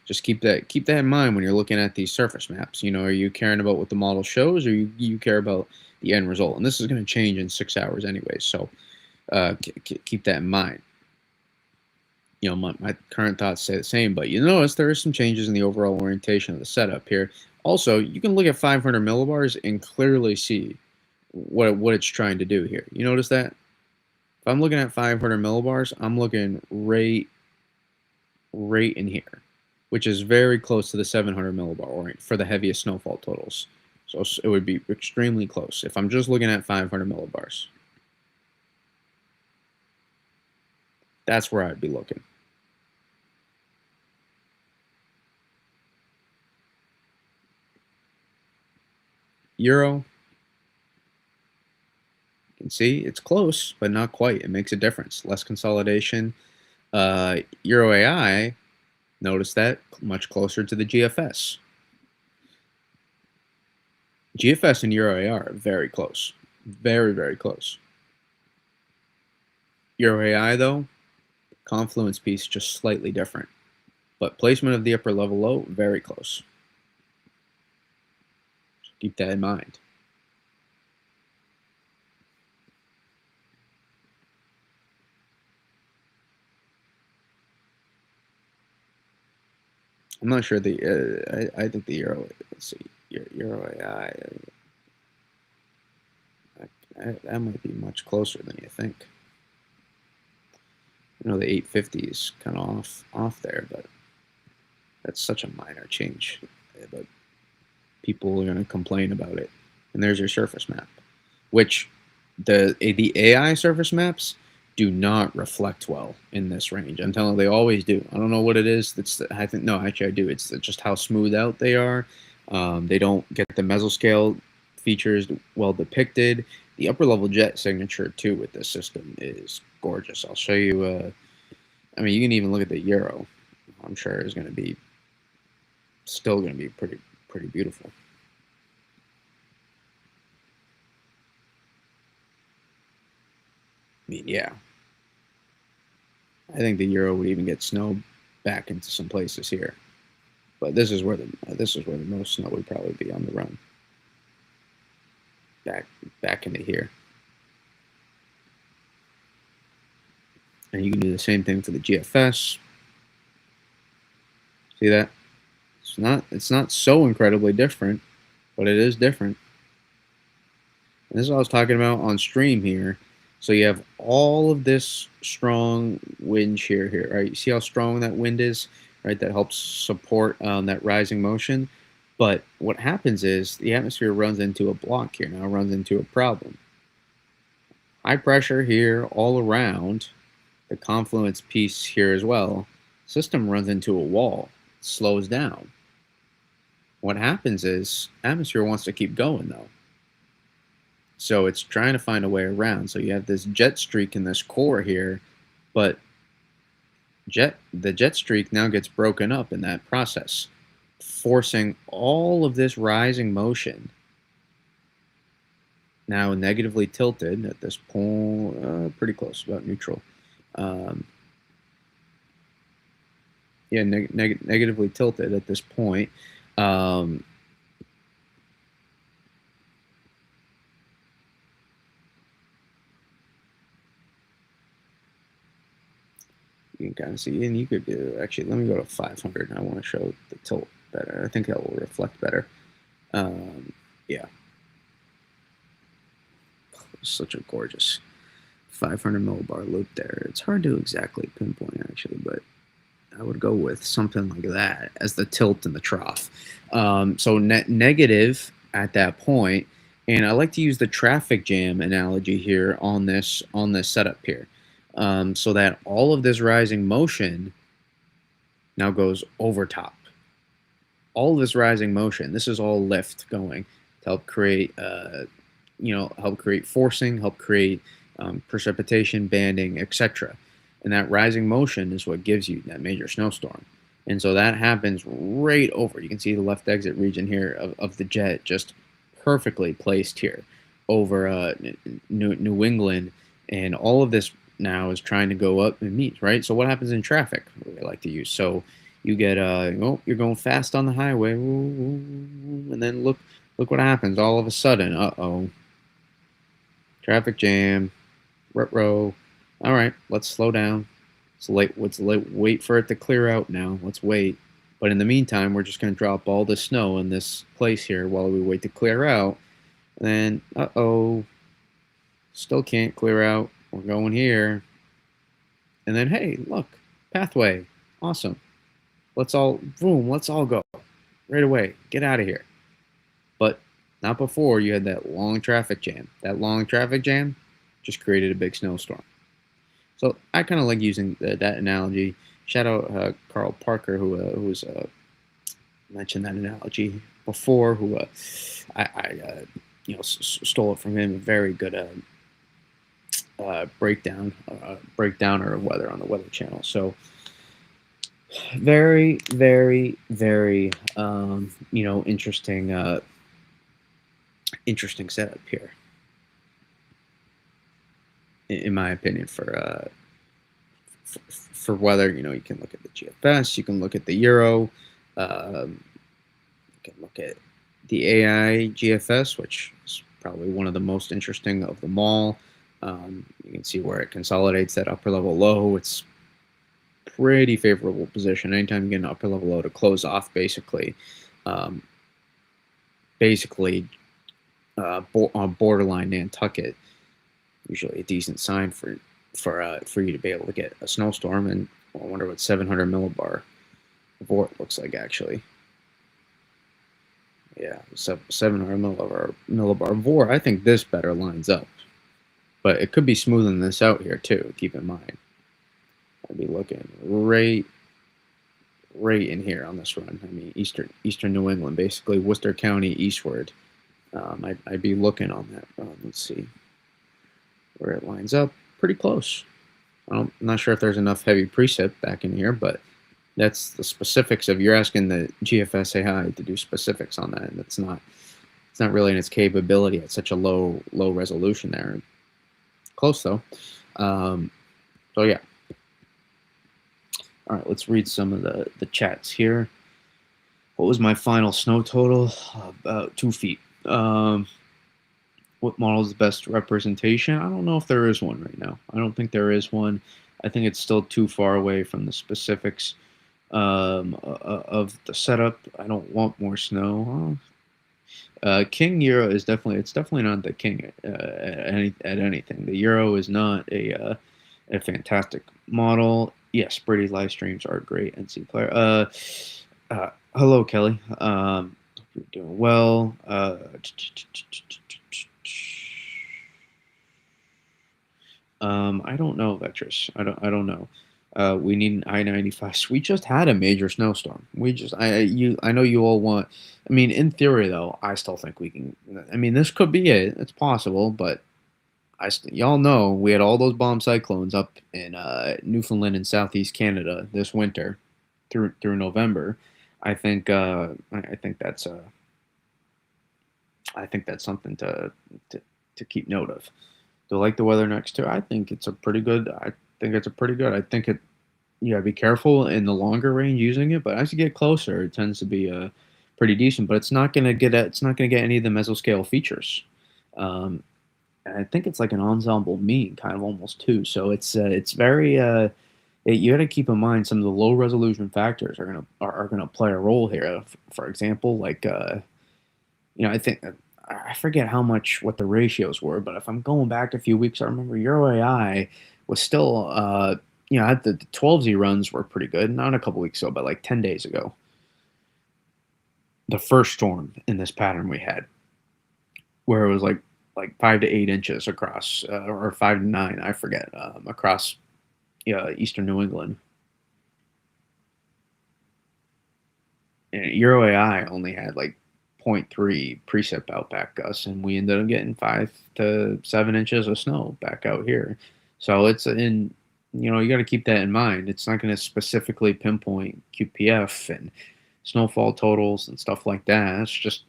just keep that in mind when you're looking at these surface maps. You know, are you caring about what the model shows, or you care about the end result? And this is going to change in 6 hours anyway, so keep that in mind. You know, my current thoughts stay the same, but you notice there are some changes in the overall orientation of the setup here. Also, you can look at 500 millibars and clearly see what it's trying to do here. You notice that? If I'm looking at 500 millibars, I'm looking right in here, which is very close to the 700 millibar orient for the heaviest snowfall totals. So it would be extremely close if I'm just looking at 500 millibars. That's where I'd be looking. Euro, you can see it's close, but not quite. It makes a difference. Less consolidation. Euro AI, notice that much closer to the GFS. GFS and Euro AI are very close. Very, very close. Euro AI, though, confluence piece just slightly different. But placement of the upper level low, very close. So keep that in mind. I'm not sure I think the Euro. Let's see, Euro AI. That might be much closer than you think. I know the 850 is kind of off there, but that's such a minor change. But people are going to complain about it. And there's your surface map, which the AI surface maps do not reflect well in this range. I'm telling you, they always do. I don't know what it is. I think no, actually I do. It's just how smooth out they are. They don't get the mesoscale features well depicted. The upper level jet signature too with this system is gorgeous. I'll show you. I mean, you can even look at the Euro. I'm sure is going to be still going to be pretty beautiful. I mean, yeah. I think the Euro would even get snow back into some places here, but this is where the most snow would probably be on the run. Back into here, and you can do the same thing for the GFS. See that? It's not so incredibly different, but it is different. And this is what I was talking about on stream here. So you have all of this strong wind shear here, right? You see how strong that wind is, right? That helps support that rising motion. But what happens is the atmosphere runs into a block here. Now runs into a problem. High pressure here all around the confluence piece here as well. System runs into a wall, slows down. What happens is atmosphere wants to keep going though. So it's trying to find a way around. So you have this jet streak in this core here, but the jet streak now gets broken up in that process, forcing all of this rising motion now negatively tilted at this point, pretty close, about neutral. Yeah, negatively tilted at this point. You can kind of see, and you could do, actually, let me go to 500, and I want to show the tilt better. I think that will reflect better. Yeah, such a gorgeous 500 millibar loop there. It's hard to exactly pinpoint, actually, but I would go with something like that as the tilt and the trough. So negative at that point, and I like to use the traffic jam analogy here on this setup here, so that all of this rising motion now goes over top. All of this rising motion, this is all lift going to help create, help create forcing, help create precipitation, banding, etc. And that rising motion is what gives you that major snowstorm. And so that happens right over. You can see the left exit region here of the jet just perfectly placed here over New England. And all of this now is trying to go up and meet, right? So what happens in traffic? We like to use. So you get, you're going fast on the highway, and then look what happens all of a sudden. Uh-oh. Traffic jam. Ruh-roh. All right, let's slow down. Wait for it to clear out now. Let's wait. But in the meantime, we're just going to drop all the snow in this place here while we wait to clear out. And then, uh-oh, still can't clear out. We're going here. And then, hey, look, pathway. Awesome. Let's all go right away. Get out of here. But not before you had that long traffic jam. That long traffic jam just created a big snowstorm. So I kind of like using that analogy. Shout out Carl Parker, who's mentioned that analogy before. Who I stole it from him. A very good breakdowner of weather on the Weather Channel. So very, very, very interesting setup here, in my opinion, for weather. You can look at the GFS, you can look at the Euro, you can look at the AI GFS, which is probably one of the most interesting of them all. You can see where it consolidates that upper level low. It's pretty favorable position. Anytime you get an upper level low to close off, basically on borderline Nantucket, usually a decent sign for you to be able to get a snowstorm. And I wonder what 700 millibar Vort looks like, actually. Yeah, 700 millibar Vort. I think this better lines up, but it could be smoothing this out here too. Keep in mind, I'd be looking right in here on this run. I mean, eastern New England, basically Worcester County eastward. I'd be looking on that. Let's see where it lines up. Pretty close. I'm not sure if there's enough heavy precip back in here, but that's the specifics of. You're asking the GFS AI to do specifics on that, and it's not really in its capability at such a low resolution there. Close though. So yeah. All right, let's read some of the chats here. What was my final snow total? About 2 feet. What model is the best representation? I don't know if there is one right now. I don't think there is one. I think it's still too far away from the specifics of the setup. I don't want more snow. King Euro is definitely not the king at anything. The Euro is not a fantastic model. Yes, Brady live streams are great. NC player. Hello, Kelly. Hope you're doing well. I don't know, Vectress. I don't know. We need an I-95. We just had a major snowstorm. I know you all want. I mean, in theory, though, I still think we can. I mean, this could be it. It's possible, but y'all know we had all those bomb cyclones up in Newfoundland and Southeast Canada this winter through November. I think that's something to keep note of. Do I like the weather next to? I think it's a pretty good. I think it. You gotta be careful in the longer range using it, but as you get closer, it tends to be pretty decent. But it's not gonna get any of the mesoscale features. And I think it's like an ensemble mean, kind of almost too. So it's very You got to keep in mind some of the low resolution factors are gonna play a role here. For example, like I think I forget what the ratios were, but if I'm going back a few weeks, I remember Euro AI was still the 12Z runs were pretty good. Not a couple weeks ago, but like 10 days ago, the first storm in this pattern we had, where it was like 5 to 8 inches across, or 5 to 9, I forget, across eastern New England. And Euro AI only had like point 0.3 precip out back gusts, and we ended up getting 5 to 7 inches of snow back out here. So you got to keep that in mind. It's not going to specifically pinpoint QPF and snowfall totals and stuff like that. It's just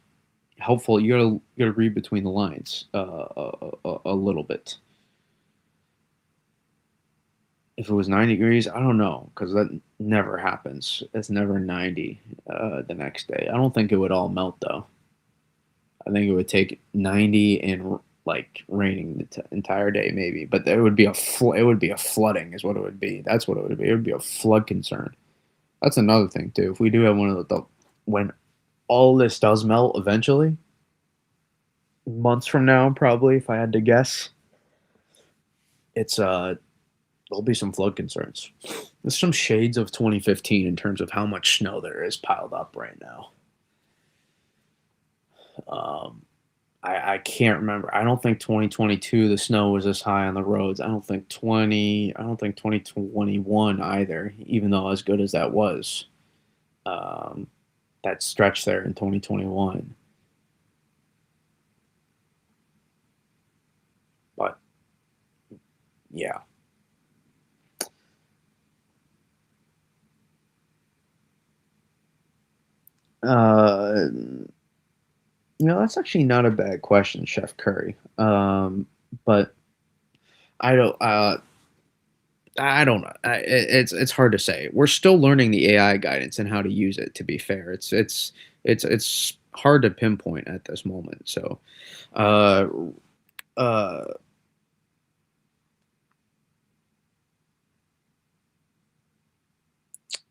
helpful. You gotta read between the lines a little bit. If it was 90 degrees, I don't know, because that never happens. It's never 90 the next day. I don't think it would all melt though. I think it would take 90 and like raining the entire day maybe, but there would be it would be a flooding is what it would be. That's what it would be. It would be a flood concern. That's another thing too. If we do have one of when all this does melt eventually, months from now probably, if I had to guess, it's there'll be some flood concerns. There's some shades of 2015 in terms of how much snow there is piled up right now. Um, I can't remember. I don't think 2022 the snow was this high on the roads. I don't think 2021 either, even though as good as that was. Um, that stretch there in 2021. But yeah. Uh, that's actually not a bad question, Chef Curry. But I don't. I don't know. It's hard to say. We're still learning the AI guidance and how to use it. To be fair, it's hard to pinpoint at this moment. So, uh, uh,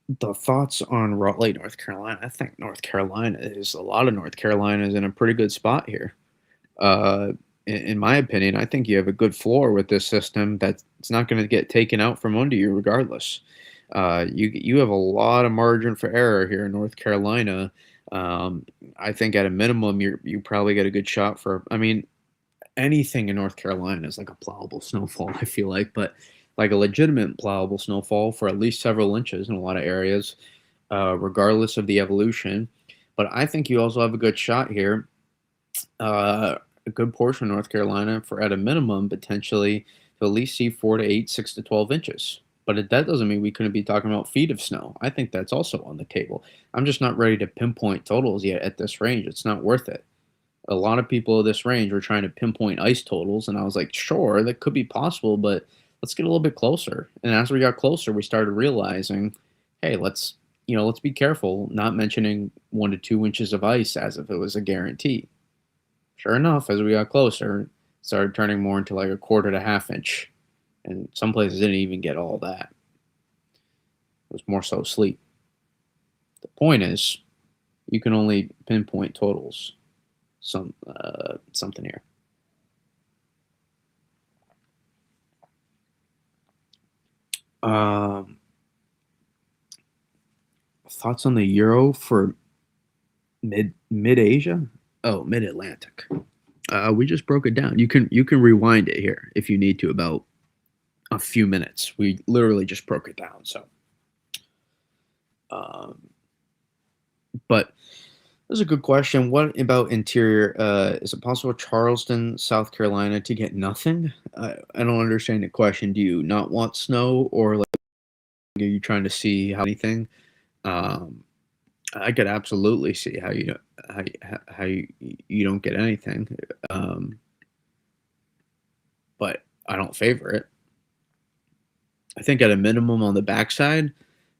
the thoughts on Raleigh, North Carolina. I think a lot of North Carolina is in a pretty good spot here. Uh, in my opinion, I think you have a good floor with this system that's it's not going to get taken out from under you regardless. You have a lot of margin for error here in North Carolina. Um, I think at a minimum, you probably get a good shot for. I mean, anything in North Carolina is like a plowable snowfall. I feel like, but like a legitimate plowable snowfall for at least several inches in a lot of areas, regardless of the evolution. But I think you also have a good shot here, a good portion of North Carolina for at a minimum potentially to at least see 4 to 8, 6 to 12 inches. But that doesn't mean we couldn't be talking about feet of snow. I think that's also on the table. I'm just not ready to pinpoint totals yet at this range. It's not worth it. A lot of people of this range were trying to pinpoint ice totals, and I was like, sure, that could be possible, but let's get a little bit closer. And as we got closer, we started realizing, hey, let's be careful, not mentioning 1 to 2 inches of ice as if it was a guarantee. Sure enough, as we got closer, it started turning more into like a quarter to half inch. And some places didn't even get all that. It was more so sleet. The point is, you can only pinpoint totals. Something here. Um, Thoughts on the euro for mid Asia? Oh, mid Atlantic. We just broke it down. You can rewind it here if you need to about a few minutes. We literally just broke it down. So, um, but that's a good question. What about interior? Is it possible Charleston, South Carolina, to get nothing? I don't understand the question. Do you not want snow, or like are you trying to see how anything? Um, I could absolutely see how you don't get anything, um, but I don't favor it. I think at a minimum on the backside,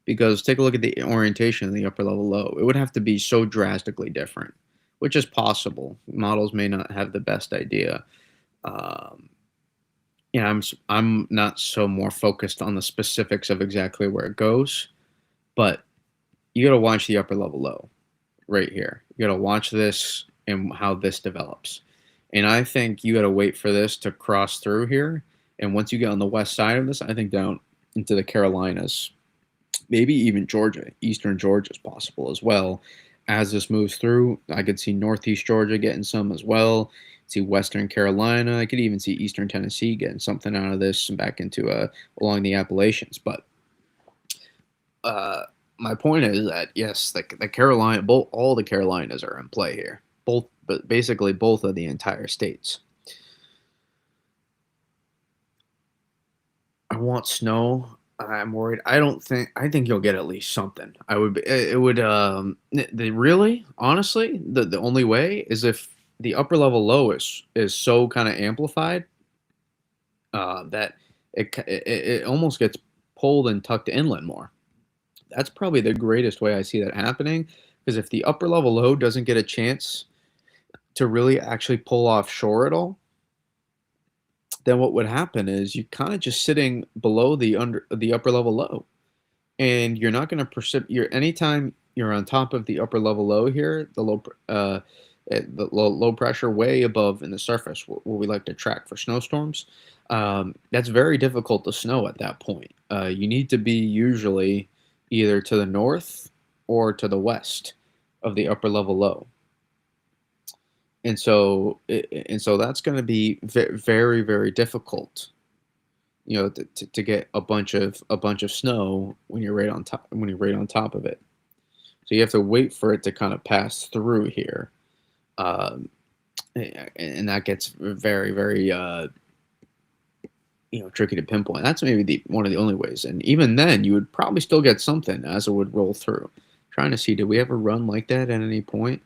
because take a look at the orientation of the upper level low. It would have to be so drastically different, which is possible. Models may not have the best idea. Um, Yeah, I'm not so more focused on the specifics of exactly where it goes, but you got to watch the upper level low right here. You got to watch this and how this develops. And I think you got to wait for this to cross through here. And once you get on the west side of this, I think down into the Carolinas, maybe even Georgia, eastern Georgia is possible as well. As this moves through, I could see northeast Georgia getting some as well. See western Carolina. I could even see eastern Tennessee getting something out of this and back into along the Appalachians. But uh, my point is that yes, the Carolina, both all the Carolinas are in play here. Both, but basically both of the entire states. I want snow. I'm worried. I think you'll get at least something. I would. It would. Really, honestly, the only way is if the upper level low is so kind of amplified that it almost gets pulled and tucked inland more. That's probably the greatest way I see that happening. Because if the upper level low doesn't get a chance to really actually pull offshore at all, then what would happen is you kind of just sitting below the upper level low, and you're not going to you're anytime you're on top of the upper level low here, low pressure way above in the surface, what we like to track for snowstorms. That's very difficult to snow at that point. You need to be usually either to the north or to the west of the upper level low. And so that's going to be very, very difficult, to get a bunch of snow when you're right on top of it. So you have to wait for it to kind of pass through here, um, and that gets very, very tricky to pinpoint. That's maybe the one of the only ways, and even then, you would probably still get something as it would roll through. Trying to see, did we ever run like that at any point?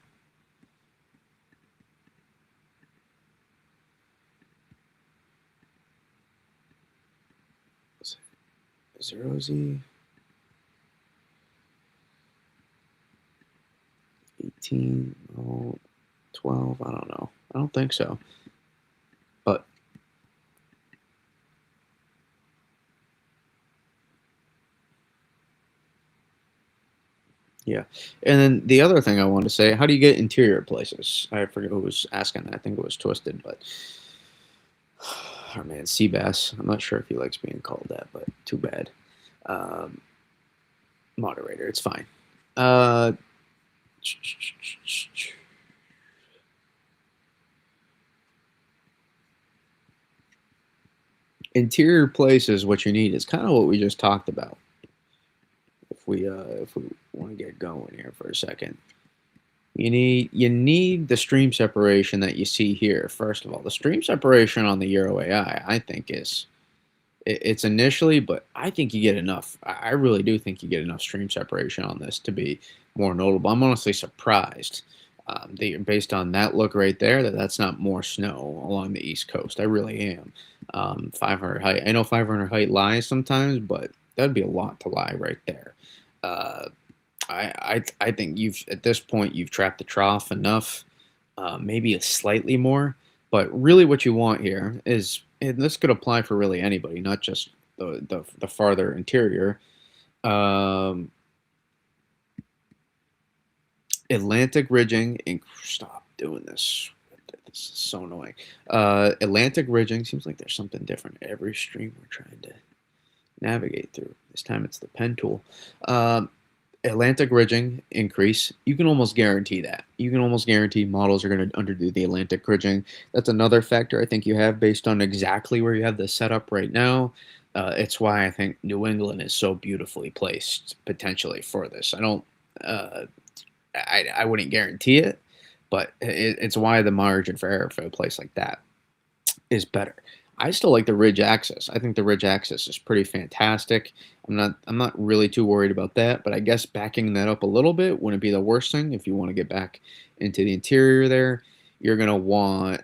Zero Z 18, oh, 12. I don't know. I don't think so. But yeah. And then the other thing I wanted to say, how do you get interior places? I forget who was asking that. I think it was Twisted, but oh man, Seabass. I'm not sure if he likes being called that, but too bad. Um, Moderator, it's fine. Uh, Interior place is what you need. It's kind of what we just talked about. If we want to get going here for a second, you need the stream separation that you see here. First of all, the stream separation on the Euro AI, I think it's initially, but I think you get enough. I really do think you get enough stream separation on this to be more notable. I'm honestly surprised, based on that look right there, that's not more snow along the East Coast. I really am. 500 height. I know 500 height lies sometimes, but that'd be a lot to lie right there. Uh, I think you've at this point you've trapped the trough enough, maybe a slightly more, but really what you want here is, and this could apply for really anybody, not just the farther interior. Um, Atlantic ridging, and stop doing this. This is so annoying. Atlantic ridging seems like there's something different every stream we're trying to navigate through. This time it's the pen tool. Atlantic ridging increase, you can almost guarantee that. You can almost guarantee models are going to underdo the Atlantic ridging. That's another factor I think you have based on exactly where you have the setup right now. It's why I think New England is so beautifully placed potentially for this. Uh, I wouldn't guarantee it, but it's why the margin for error for a place like that is better. I still like the ridge axis. I think the ridge axis is pretty fantastic. I'm not really too worried about that, but I guess backing that up a little bit wouldn't be the worst thing if you want to get back into the interior there. You're gonna want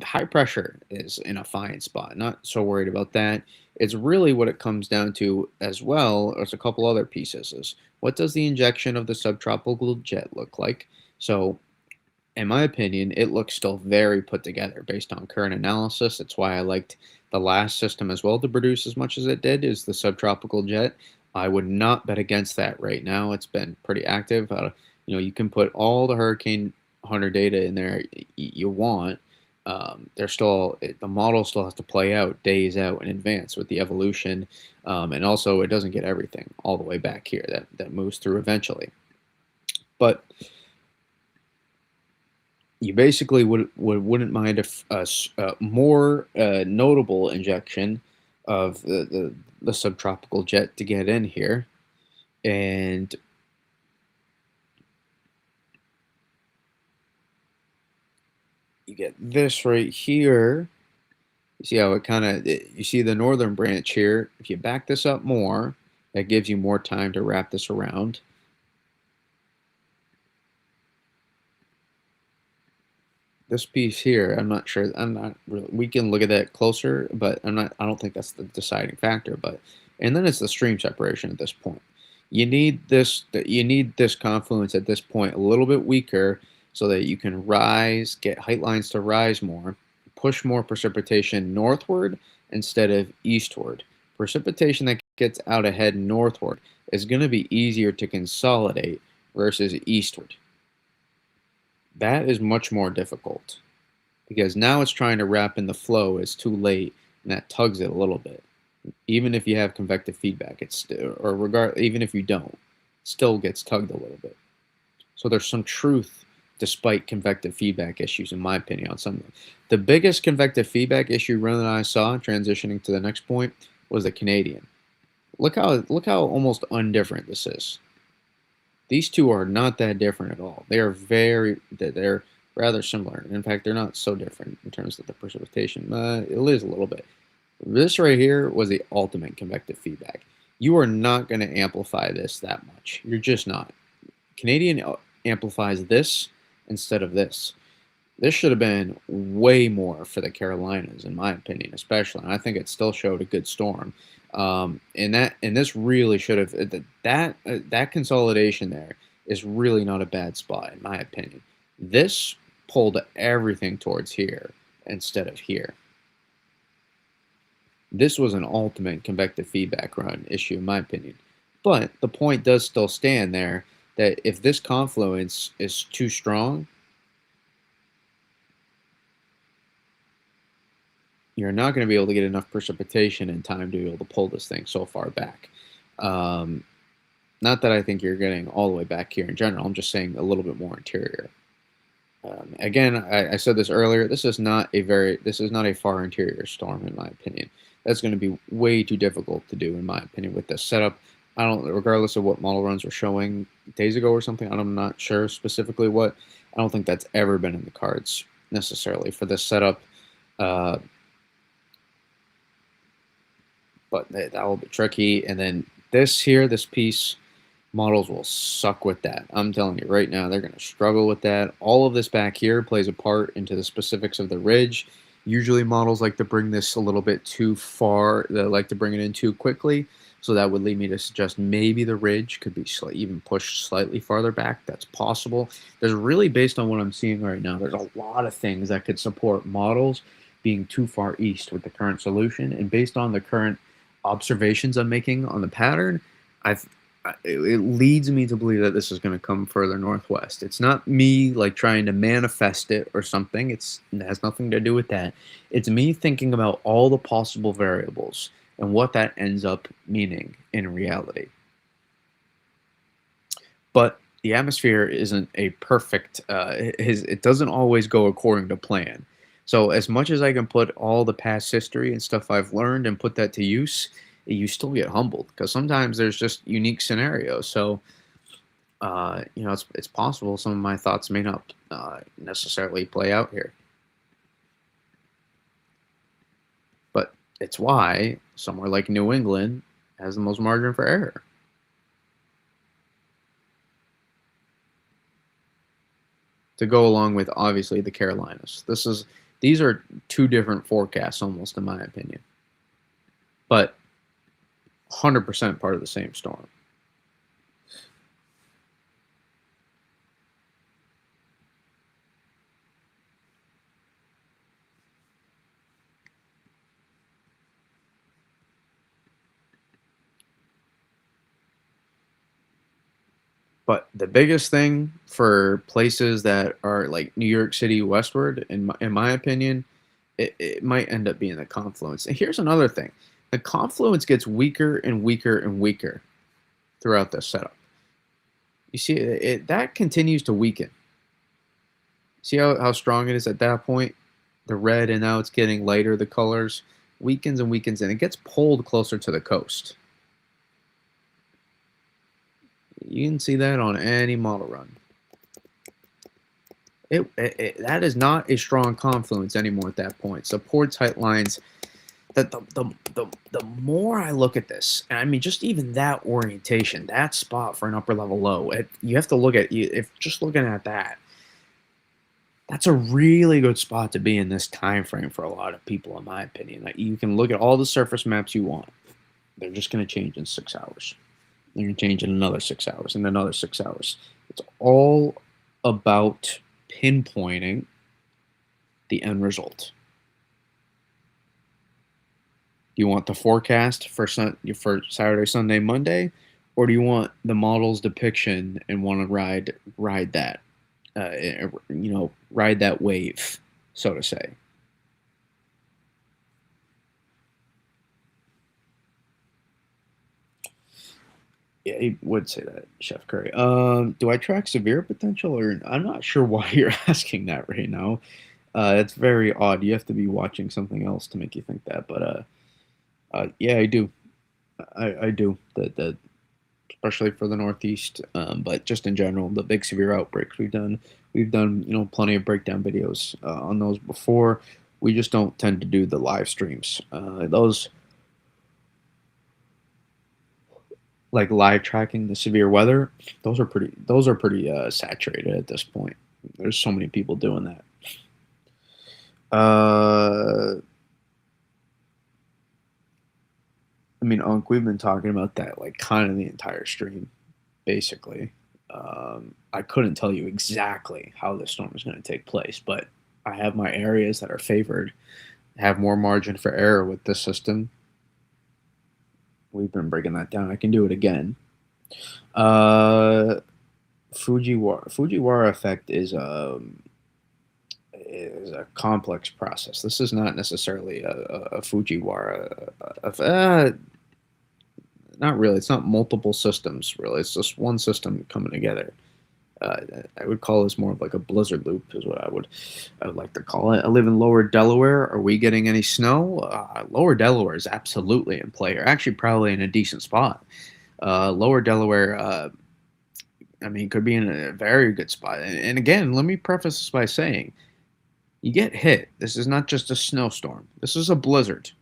high pressure is in a fine spot. Not so worried about that. It's really what it comes down to as well as a couple other pieces is what does the injection of the subtropical jet look like? So in my opinion, it looks still very put together based on current analysis. That's why I liked the last system as well to produce as much as it did, is the subtropical jet. I would not bet against that right now. It's been pretty active. You can put all the Hurricane Hunter data in there you want. The model still has to play out days out in advance with the evolution, and also it doesn't get everything all the way back here. That moves through eventually, but you basically wouldn't mind a more notable injection of the subtropical jet to get in here, and you get this right here. You see how you see the northern branch here. If you back this up more, that gives you more time to wrap this around. This piece here, I'm not sure. I'm not really. We can look at that closer, but I'm not. I don't think that's the deciding factor. And then it's the stream separation at this point. You need this. You need this confluence at this point a little bit weaker, so that you can rise, get height lines to rise more, push more precipitation northward instead of eastward. Precipitation that gets out ahead northward is going to be easier to consolidate versus eastward. That is much more difficult because now it's trying to wrap in the flow. It's too late, and that tugs it a little bit. Even if you have convective feedback, even if you don't, it still gets tugged a little bit. So there's some truth despite convective feedback issues, in my opinion, on some. The biggest convective feedback issue run that I saw, transitioning to the next point, was the Canadian. Look how almost undifferent this is. These two are not that different at all. They're rather similar. In fact, they're not so different in terms of the precipitation. It is a little bit. This right here was the ultimate convective feedback. You are not going to amplify this that much. You're just not. Canadian amplifies this instead of this. This should have been way more for the Carolinas, in my opinion, especially. And I think it still showed a good storm. And this really should have that consolidation there is really not a bad spot, in my opinion. This pulled everything towards here instead of here. This was an ultimate convective feedback run issue, in my opinion. But the point does still stand there that if this confluence is too strong, you're not going to be able to get enough precipitation in time to be able to pull this thing so far back. Not that I think you're getting all the way back here in general. I'm just saying a little bit more interior. Again, I said this earlier. This is not a far interior storm, in my opinion. That's going to be way too difficult to do, in my opinion, with this setup. Regardless of what model runs were showing days ago or something, I'm not sure specifically what. I don't think that's ever been in the cards necessarily for this setup. But that will be tricky. And then this piece, models will suck with that. I'm telling you right now, they're going to struggle with that. All of this back here plays a part into the specifics of the ridge. Usually models like to bring this a little bit too far. They like to bring it in too quickly. So that would lead me to suggest maybe the ridge could be even pushed slightly farther back. That's possible. There's really, based on what I'm seeing right now, there's a lot of things that could support models being too far east with the current solution. And based on the current observations I'm making on the pattern, it leads me to believe that this is going to come further northwest. It's not me like trying to manifest it or something. It has nothing to do with that. It's me thinking about all the possible variables and what that ends up meaning in reality. But the atmosphere isn't a perfect, it doesn't always go according to plan. So as much as I can put all the past history and stuff I've learned and put that to use, you still get humbled because sometimes there's just unique scenarios. So, it's possible some of my thoughts may not necessarily play out here. But it's why somewhere like New England has the most margin for error. To go along with obviously the Carolinas. These are two different forecasts almost, in my opinion, but 100% part of the same storm. But the biggest thing for places that are like New York City westward, in my opinion, it might end up being the confluence. And here's another thing: the confluence gets weaker and weaker and weaker throughout the setup. You see, that continues to weaken. See how strong it is at that point? The red, and now it's getting lighter. The colors weakens and weakens, and it gets pulled closer to the coast. You can see that on any model run. That is not a strong confluence anymore at that point. Support tight lines. The more I look at this, and I mean, just even that orientation, that spot for an upper level low, you have to look at you. If just looking at that, that's a really good spot to be in this time frame for a lot of people, in my opinion. Like, you can look at all the surface maps you want. They're just going to change in 6 hours. They're going to change in another 6 hours, and another 6 hours. It's all about pinpointing the end result. Do you want the forecast for Saturday, Sunday, Monday, or do you want the model's depiction and want to ride that, ride that wave, so to say? Yeah, he would say that, Chef Curry. Do I track severe potential, or I'm not sure why you're asking that right now. It's very odd. You have to be watching something else to make you think that, but yeah, I do. I do. The especially for the Northeast, but just in general, the big severe outbreaks we've done plenty of breakdown videos on those before. We just don't tend to do the live streams. Those like live tracking the severe weather, those are pretty saturated at this point. There's so many people doing that. Uh, I mean, Unc, we've been talking about that like kind of the entire stream, basically. I couldn't tell you exactly how the storm is going to take place, but I have my areas that are favored, have more margin for error with this system. We've been breaking that down. I can do it again. Uh, Fujiwara effect is a complex process. This is not necessarily a Fujiwara. Not really. It's not multiple systems, really. It's just one system coming together. Uh, I would call this more of like a blizzard loop, is what I would like to call it. I live in Lower Delaware. Are we getting any snow? Lower Delaware is absolutely in play, or actually probably in a decent spot. Lower Delaware, I mean, could be in a very good spot. And again, let me preface this by saying, you get hit. This is not just a snowstorm. This is a blizzard.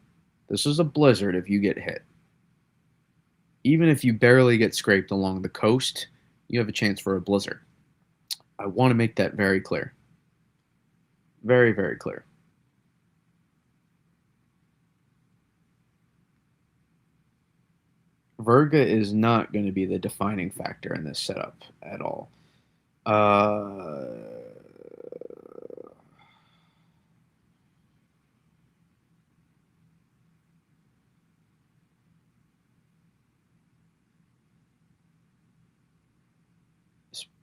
This is a blizzard if you get hit. Even if you barely get scraped along the coast, you have a chance for a blizzard. I want to make that very clear. Very, very clear. Virga is not going to be the defining factor in this setup at all. Uh,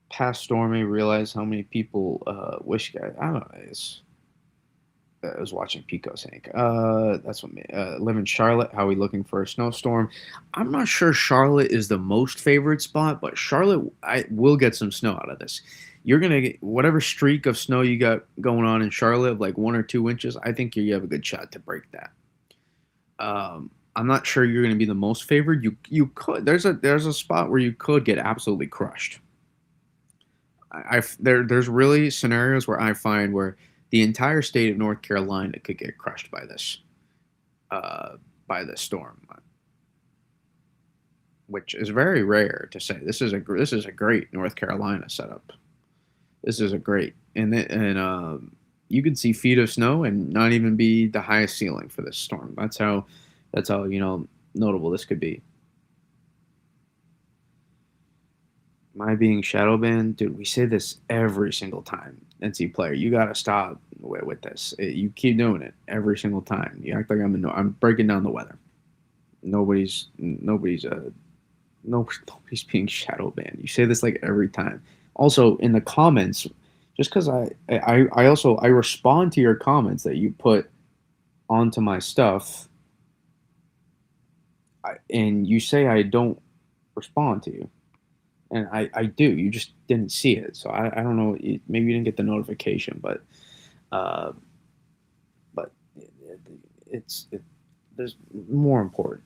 Past Stormy, realize how many people wish guys. I don't know. I was watching Pico Sank. That's what live in Charlotte. How are we looking for a snowstorm? I'm not sure Charlotte is the most favorite spot, but Charlotte, I will get some snow out of this. You're gonna get whatever streak of snow you got going on in Charlotte, of like 1 or 2 inches. I think you have a good shot to break that. I'm not sure you're gonna be the most favored. You could. There's a spot where you could get absolutely crushed. There's really scenarios where I find where the entire state of North Carolina could get crushed uh, by this storm, which is very rare to say. This is a great North Carolina setup. This is a great and you could see feet of snow and not even be the highest ceiling for this storm. That's how notable this could be. My being shadow banned, dude. We say this every single time. NC player, you gotta stop with this. You keep doing it every single time. You act like I'm breaking down the weather. Nobody's No, nobody's being shadow banned. You say this like every time. Also, in the comments, just because I also I respond to your comments that you put onto my stuff, and you say I don't respond to you, and I do. You just didn't see it, so I don't know. Maybe you didn't get the notification, uh, but there's more important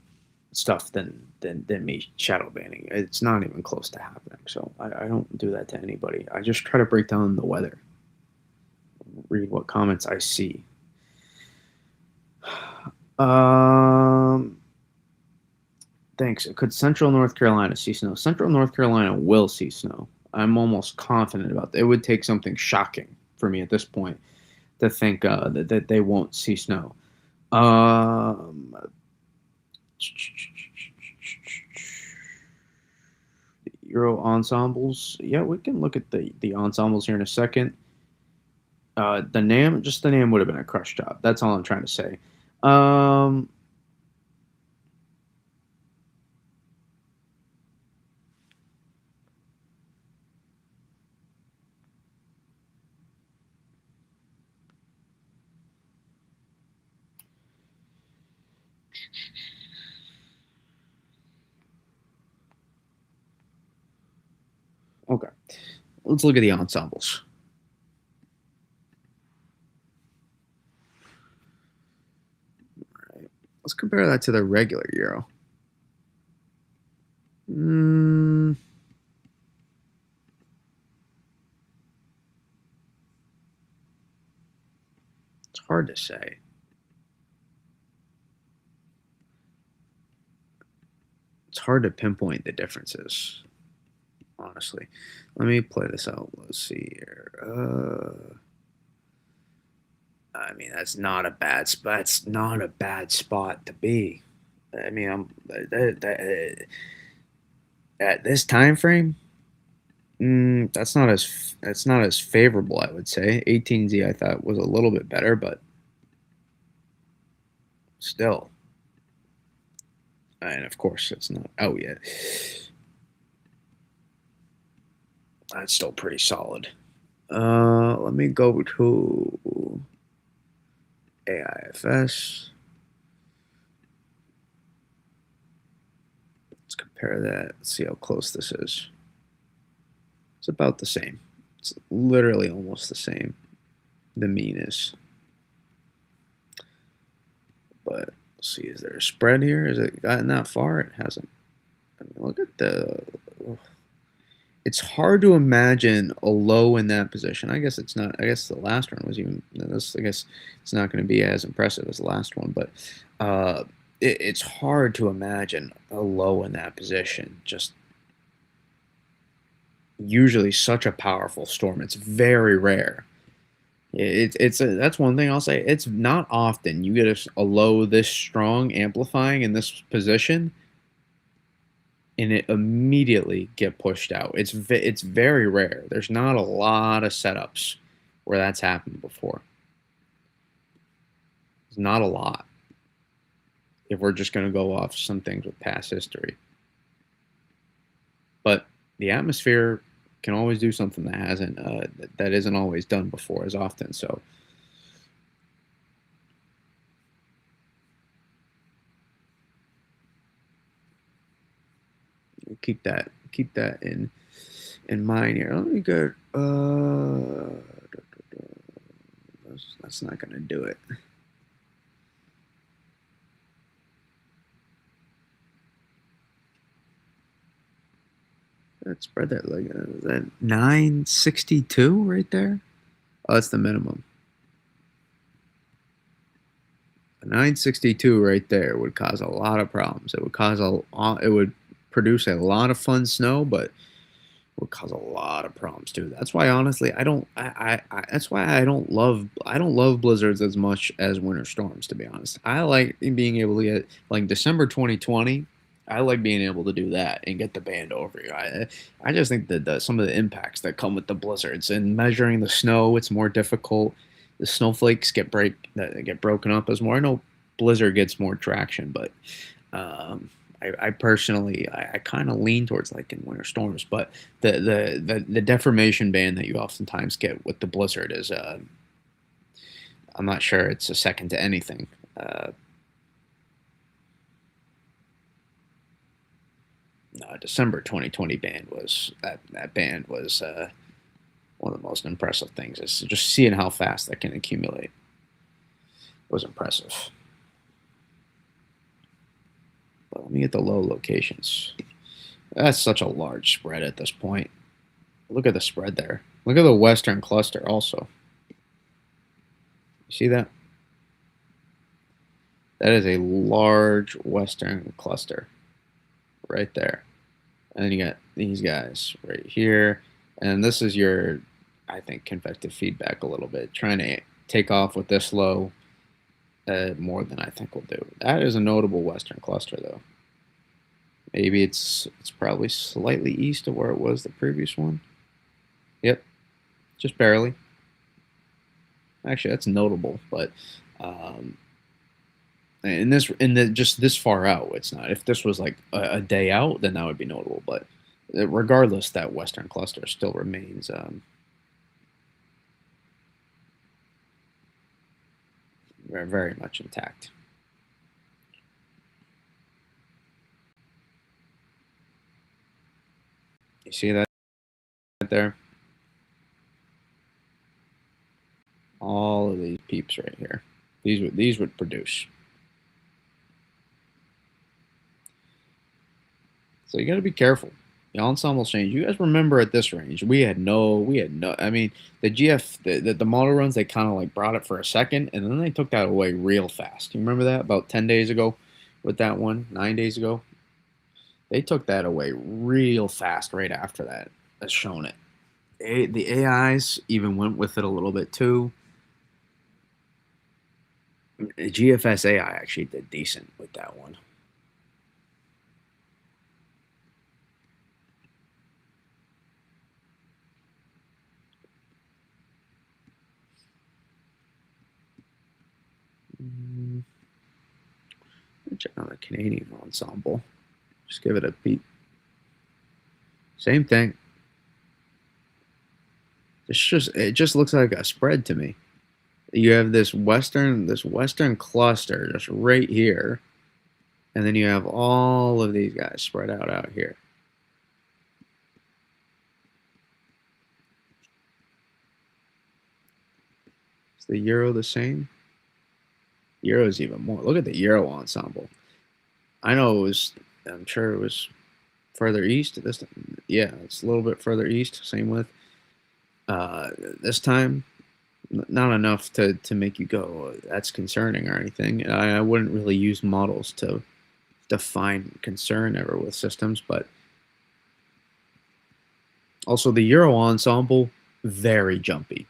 stuff than me shadow banning. It's not even close to happening. So I don't do that to anybody. I just try to break down the weather, read what comments I see. Um, Thanks. Could Central North Carolina see snow? Central North Carolina will see snow. I'm almost confident about that. It would take something shocking for me at this point to think that they won't see snow. Um, Euro ensembles. Yeah, we can look at the ensembles here in a second. Just the name would have been a crush job. That's all I'm trying to say. Um, okay, let's look at the ensembles. All right. Let's compare that to the regular Euro. Mm, it's hard to say. It's hard to pinpoint the differences, honestly. Let me play this out. Let's see here. I mean, that's not a bad spot. That's not a bad spot to be. I mean, at this time frame, that's not as favorable. I would say 18Z I thought was a little bit better, but still, and of course it's not out yet. That's still pretty solid. Let me go to AIFS. Let's compare that. Let's see how close this is. It's about the same. It's literally almost the same. The mean is. But let's see, is there a spread here? Has it gotten that far? It hasn't. I mean, look at the. It's hard to imagine a low in that position. I guess it's not. I guess the last one was even. This, I guess it's not going to be as impressive as the last one, but it's hard to imagine a low in that position. Just usually such a powerful storm. It's very rare. That's one thing I'll say. It's not often you get a low this strong amplifying in this position, and it immediately get pushed out. It's very rare. There's not a lot of setups where that's happened before. It's not a lot. If we're just going to go off some things with past history, but the atmosphere can always do something that hasn't that isn't always done before as often. So keep that in mind here. Let me go. That's not going to do it. Let's spread that like that 962 right there. Oh, that's the minimum. 962 right there would cause a lot of problems. It would produce a lot of fun snow, but would cause a lot of problems too. That's why honestly that's why I don't love blizzards as much as winter storms, to be honest. I like being able to get like December 2020. I like being able to do that and get the band over you. I just think that some of the impacts that come with the blizzards and measuring the snow, it's more difficult. The snowflakes get broken up as more. I know blizzard gets more traction, but I personally, I kind of lean towards like in winter storms, but the deformation band that you oftentimes get with the blizzard is I'm not sure it's a second to anything. Uh, no, December 2020 band was that band was one of the most impressive things. Is just seeing how fast that can accumulate was impressive. But let me get the low locations. That's such a large spread at this point. Look at the spread there. Look at the western cluster also. You see that? That is a large western cluster right there. And then you got these guys right here. And this is your, I think, convective feedback a little bit. Trying to take off with this low more than I think we'll do. That is a notable western cluster, though. Maybe it's probably slightly east of where it was the previous one. Yep, just barely. Actually, that's notable, but um, in the just this far out, it's not. If this was like a day out, then that would be notable. But regardless, that western cluster still remains very, very much intact. You see that there? All of these peeps right here. These would produce. So you got to be careful. The ensemble change. You guys remember at this range, we had no. I mean, the GF, the model runs, they kind of like brought it for a second, and then they took that away real fast. You remember that about 10 days ago, with that one, 9 days ago, they took that away real fast right after that. That's shown it. The AIs even went with it a little bit too. GFS AI actually did decent with that one. Mm, check on the Canadian ensemble. Just give it a beat. Same thing. It just looks like a spread to me. You have this western cluster just right here, and then you have all of these guys spread out here. Is the Euro the same? Euro is even more. Look at the Euro ensemble. I know it was. I'm sure it was further east. This, yeah, it's a little bit further east. Same with uh, this time. Not enough to make you go, "Oh, that's concerning" or anything. I wouldn't really use models to define concern ever with systems, but also the Euro ensemble, very jumpy.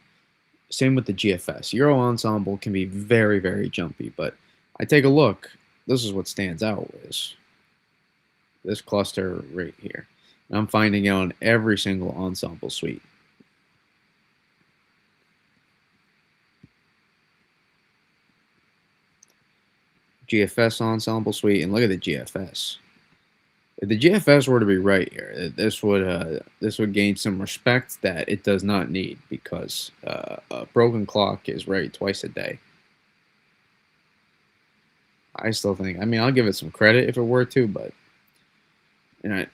Same with the GFS. Euro ensemble can be very, very jumpy, but I take a look. This is what stands out is this cluster right here. And I'm finding it on every single ensemble suite. GFS ensemble suite, and look at the GFS. If the GFS were to be right here, this would gain some respect that it does not need because a broken clock is right twice a day. I still think. I mean, I'll give it some credit if it were to, but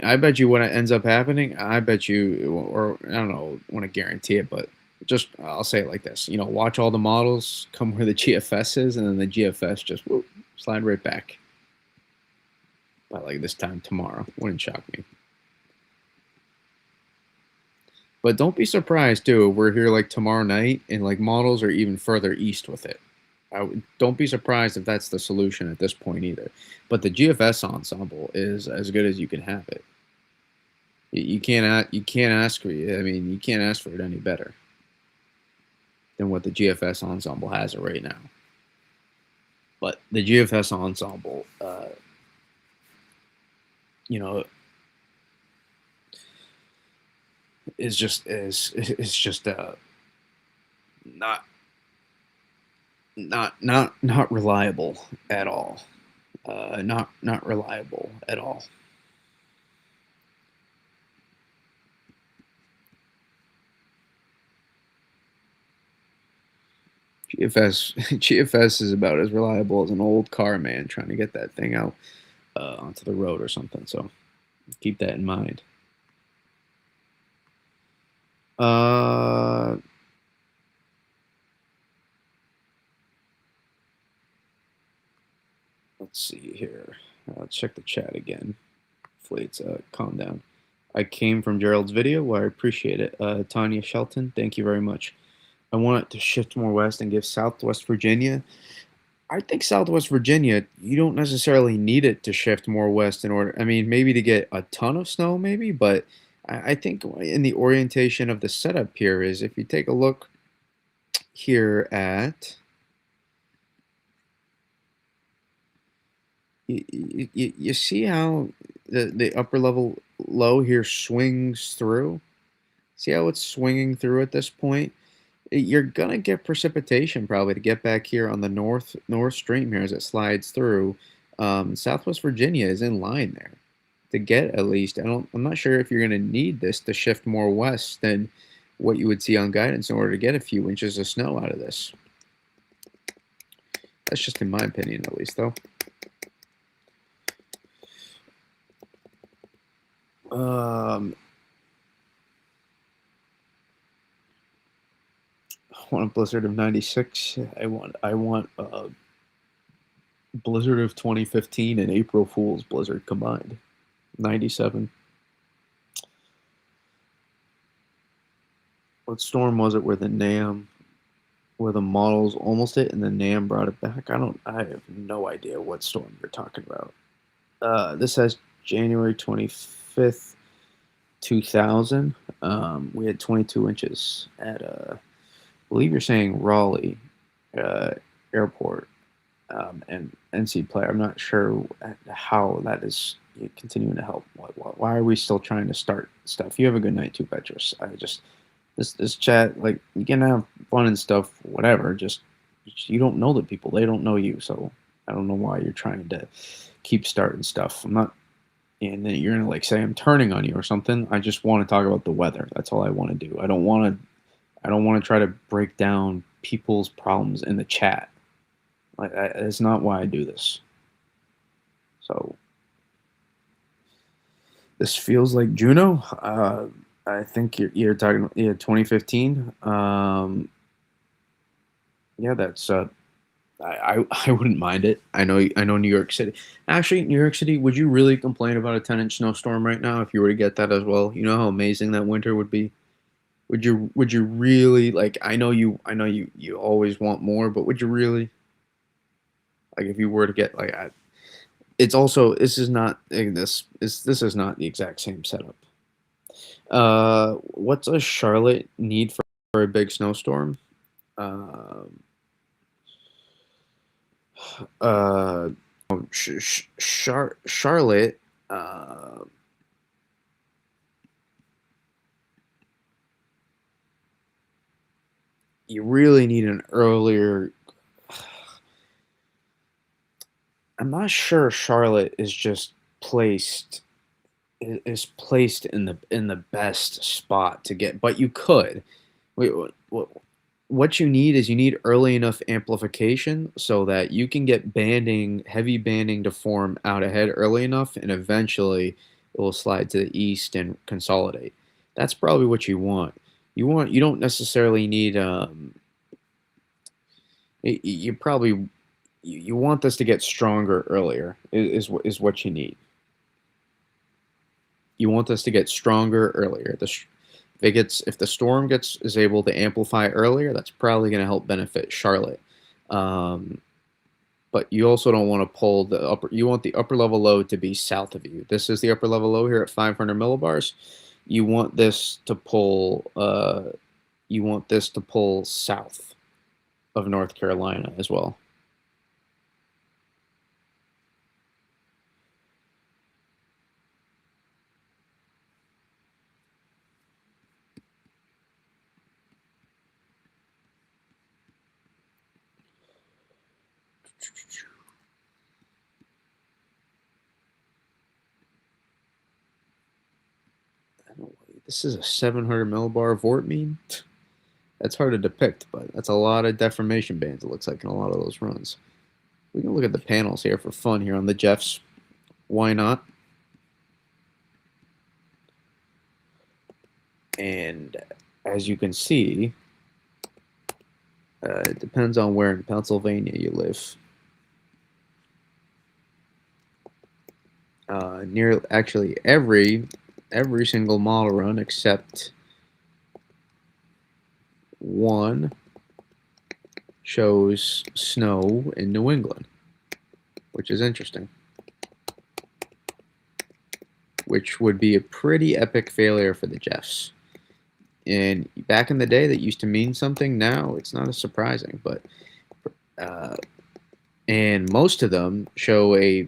I bet you what ends up happening. I bet you, or I don't know, want to guarantee it, but just I'll say it like this. Watch all the models come where the GFS is, and then the GFS just whoop, slide right back. By like this time tomorrow, wouldn't shock me. But don't be surprised too if we're here like tomorrow night and like models are even further east with it. Don't be surprised if that's the solution at this point either. But the GFS ensemble is as good as you can have it. You can't ask for it. I mean, you can't ask for it any better than what the GFS ensemble has it right now. But the GFS ensemble, you know, is just not not reliable at all. not reliable at all. GFS GFS is about as reliable as an old car, man, trying to get that thing out onto the road or something. So keep that in mind. Uh, let's see here. Let's check the chat again. Hopefully it's calmed down. I came from Gerald's video. Well, I appreciate it. Tanya Shelton, thank you very much. I want it to shift more west and give Southwest Virginia. I think Southwest Virginia, you don't necessarily need it to shift more west in order. I mean, maybe to get a ton of snow, maybe, but I think in the orientation of the setup here is if you take a look here at you see how the upper level low here swings through. See how it's swinging through at this point? You're gonna get precipitation probably to get back here on the north stream here as it slides through. Southwest Virginia is in line there to get at least. I'm not sure if you're gonna need this to shift more west than what you would see on guidance in order to get a few inches of snow out of this. That's just in my opinion, at least, though. I want a blizzard of '96. I want a blizzard of 2015 and April Fool's blizzard combined. '97. What storm was it where the models almost hit and the NAM brought it back? I have no idea what storm you're talking about. This has January 25th, 2000. We had 22 inches at I believe you're saying Raleigh uh, Airport and NC Player. I'm not sure how that is continuing to help. Why are we still trying to start stuff? You have a good night too, Petrus. I just this chat, like, you can have fun and stuff, whatever. Just you don't know the people; they don't know you. So I don't know why you're trying to keep starting stuff. I'm not, and then you're gonna like say I'm turning on you or something. I just want to talk about the weather. That's all I want to do. I don't want to try to break down people's problems in the chat. Like that's not why I do this. So this feels like Juno. I think you're talking, yeah, 2015. Yeah, that's I wouldn't mind it. I know New York City. Actually, New York City, would you really complain about a 10-inch snowstorm right now if you were to get that as well? You know how amazing that winter would be. Would you really, like, I know you always want more, but would you really, like, if you were to get like it's also, this is not this is not the exact same setup. What does Charlotte need for a big snowstorm? Um uh, Charlotte. Uh, you really need an earlier. I'm not sure Charlotte is just placed is placed in the best spot to get, but you could. Wait, what you need is you need early enough amplification so that you can get heavy banding to form out ahead early enough, and eventually it will slide to the east and consolidate. That's probably what you want. You don't necessarily need you probably you want this to get stronger earlier is what you need. You want this to get stronger earlier. If the storm gets is able to amplify earlier, that's probably going to help benefit Charlotte. Um, but you also don't want to pull the upper. You want the upper level load to be south of you. This is the upper level low here at 500 millibars. You want this to pull. You want this to pull south of North Carolina as well. This is a 700 millibar vort mean. That's hard to depict, but that's a lot of deformation bands, it looks like, in a lot of those runs. We can look at the panels here for fun here on the Jeffs. Why not? And as you can see, it depends on where in Pennsylvania you live. Actually every single model run except one shows snow in New England, which is interesting. Which would be a pretty epic failure for the Jeffs. And back in the day, that used to mean something. Now it's not as surprising, but and most of them show a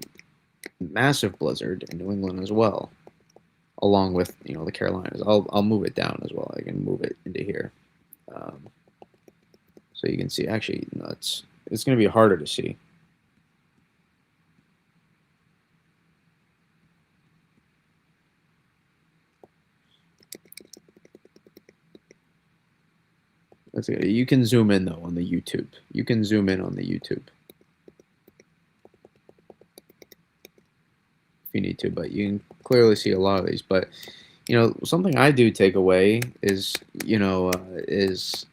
massive blizzard in New England as well, along with the Carolinas. I'll move it down as well. I can move it into here, so you can see. Actually, no, it's going to be harder to see. That's good. You can zoom in though on the YouTube. You can zoom in on the YouTube if you need to, but you can clearly see a lot of these. But something I do take away is is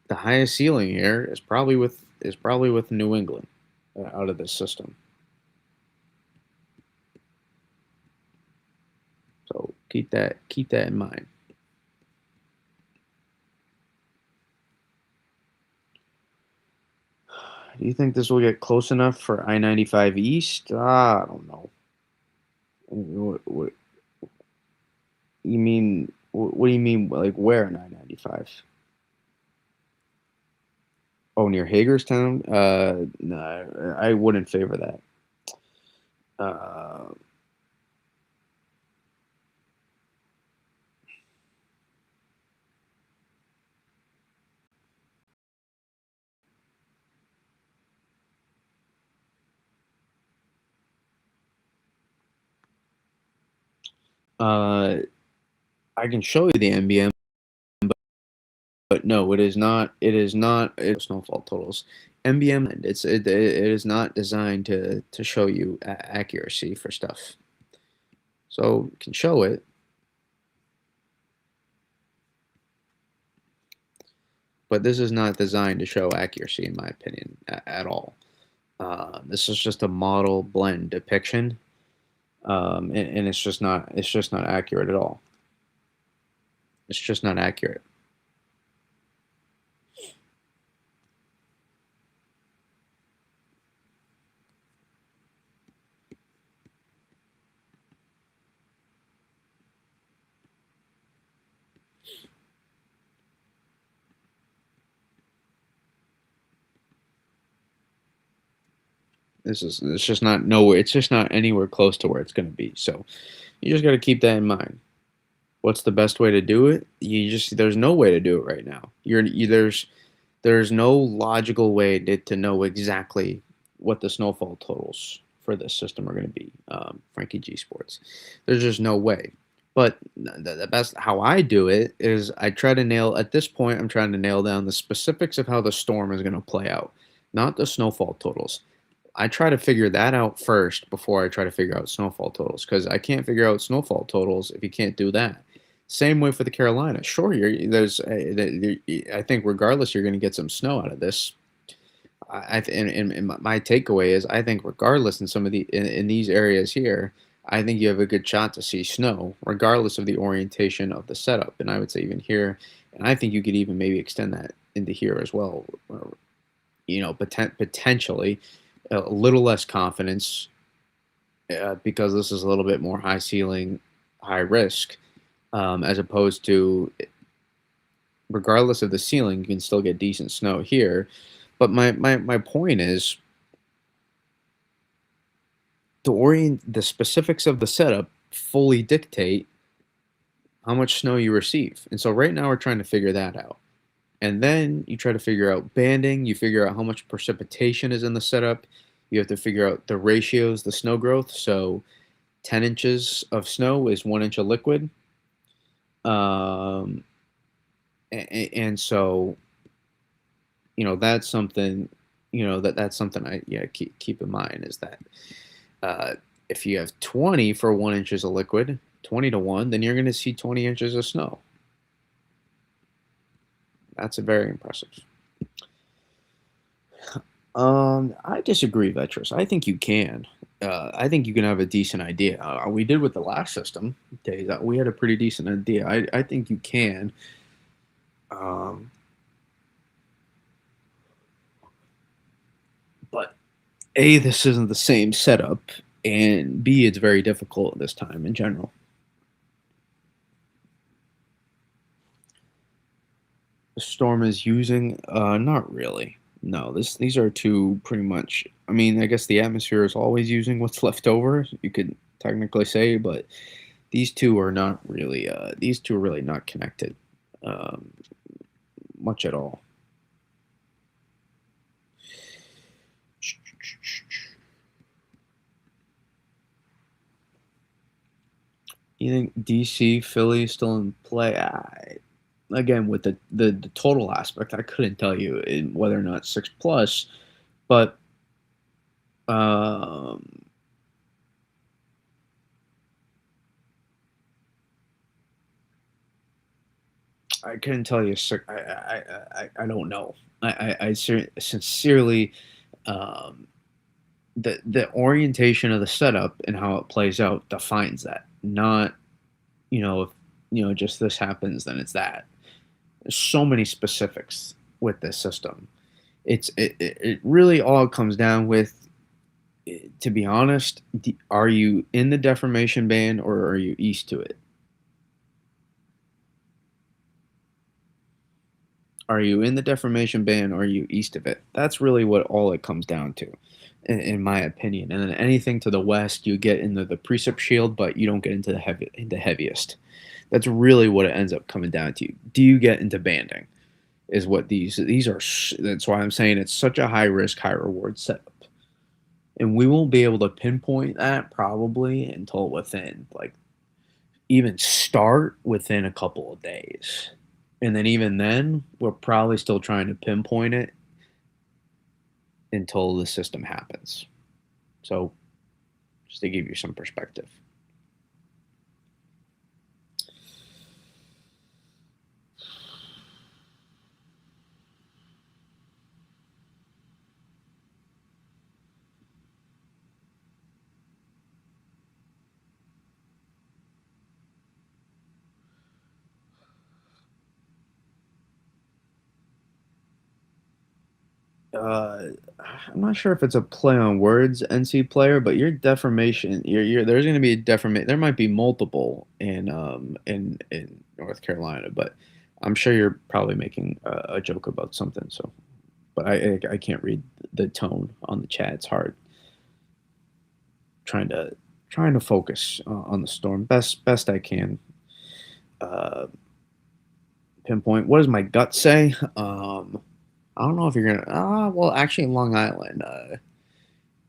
the highest ceiling here is probably with New England out of this system. So keep that in mind. Do you think this will get close enough for I-95 East? I don't know. What you mean? What do you mean? Like where in I-95? Oh, near Hagerstown? No, I wouldn't favor that. Uh, uh, I can show you the NBM, but no, it is not. It is not. It's snowfall totals. NBM. It is not designed to show you accuracy for stuff. So can show it, but this is not designed to show accuracy, in my opinion, at all. This is just a model blend depiction, and it's just not accurate at all. It's just not accurate. It's just not nowhere. It's just not anywhere close to where it's going to be. So you just got to keep that in mind. What's the best way to do it? There's no way to do it right now. There's no logical way to know exactly what the snowfall totals for this system are going to be. Frankie G Sports. There's just no way. But the best how I do it is I try to nail at this point. I'm trying to nail down the specifics of how the storm is going to play out, not the snowfall totals. I try to figure that out first before I try to figure out snowfall totals because I can't figure out snowfall totals if you can't do that. Same way for the Carolinas. Sure, I think regardless, you're going to get some snow out of this. And my takeaway is I think regardless in some of in these areas here, I think you have a good shot to see snow regardless of the orientation of the setup. And I would say even here, and I think you could even maybe extend that into here as well. Potentially a little less confidence because this is a little bit more high ceiling, high risk, as opposed to regardless of the ceiling, you can still get decent snow here. But my point is the specifics of the setup fully dictate how much snow you receive. And so right now we're trying to figure that out. And then you try to figure out banding, you figure out how much precipitation is in the setup. You have to figure out the ratios, the snow growth. So 10 inches of snow is 1 inch of liquid. Um, and so, that's something, that's something I, yeah, keep in mind is that, uh, if you have 20 for 1 inches of liquid, 20 to 1, then you're going to see 20 inches of snow. That's a very impressive. I disagree, Vetris. I think you can. I think you can have a decent idea. We did with the last system. We had a pretty decent idea. I think you can. Um, but A, this isn't the same setup, and B, it's very difficult at this time in general. The storm is using? Not really. No, these are two pretty much. I mean, I guess the atmosphere is always using what's left over. You could technically say, but these two are not really. These two are really not connected, um, much at all. You think DC Philly is still in play? Again, with the total aspect, I couldn't tell you whether or not 6 plus, but um, I couldn't tell you. I don't know. Sincerely, um, the orientation of the setup and how it plays out defines that. Not, if just this happens, then it's that. There's so many specifics with this system. It really all comes down with, to be honest, are you in the deformation band or are you east to it? Are you in the deformation band or are you east of it? That's really what all it comes down to, in my opinion. And then anything to the west, you get into the precip shield, but you don't get into the heaviest. That's really what it ends up coming down to. Do you get into banding? Is what these are. That's why I'm saying it's such a high risk, high reward setup. And we won't be able to pinpoint that probably until within, like, even start within a couple of days. And then even then, we're probably still trying to pinpoint it until the system happens. So, just to give you some perspective. uh, I'm not sure if it's a play on words, NC player, but your deformation, there's going to be a deformation. There might be multiple in North Carolina, but I'm sure you're probably making a joke about something. So, but I can't read the tone on the chat. It's hard trying to focus on the storm best I can. Uh, Pinpoint. What does my gut say? I don't know if you're gonna. Well, actually, in Long Island.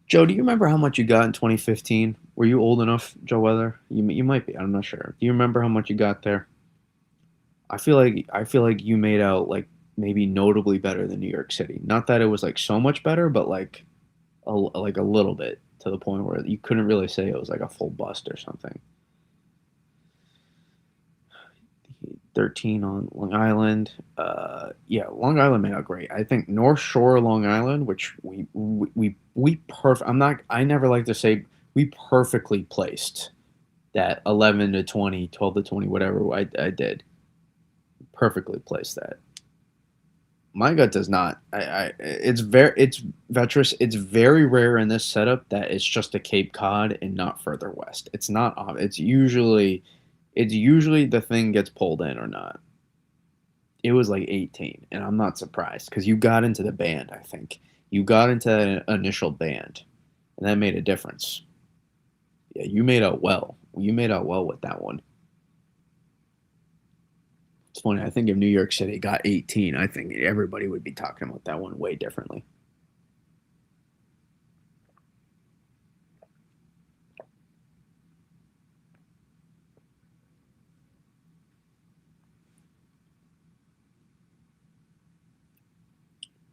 Joe, do you remember how much you got in 2015? Were you old enough, Joe Weather? You might be. I'm not sure. Do you remember how much you got there? I feel like you made out like maybe notably better than New York City. Not that it was like so much better, but like a little bit to the point where you couldn't really say it was like a full bust or something. 13 on Long Island. Yeah, Long Island made out great. I think North Shore Long Island, which we perfect. I'm not. I never like to say we perfectly placed that 11 to 20, 12 to 20, whatever I did. Perfectly placed that. My gut does not. It's Vetris. It's very rare in this setup that it's just a Cape Cod and not further west. It's not. It's usually the thing gets pulled in or not. It was like 18, and I'm not surprised because you got into the band. I think you got into an initial band, and that made a difference. Yeah, you made out well. You made out well with that one. It's funny. I think if New York City got 18, I think everybody would be talking about that one way differently.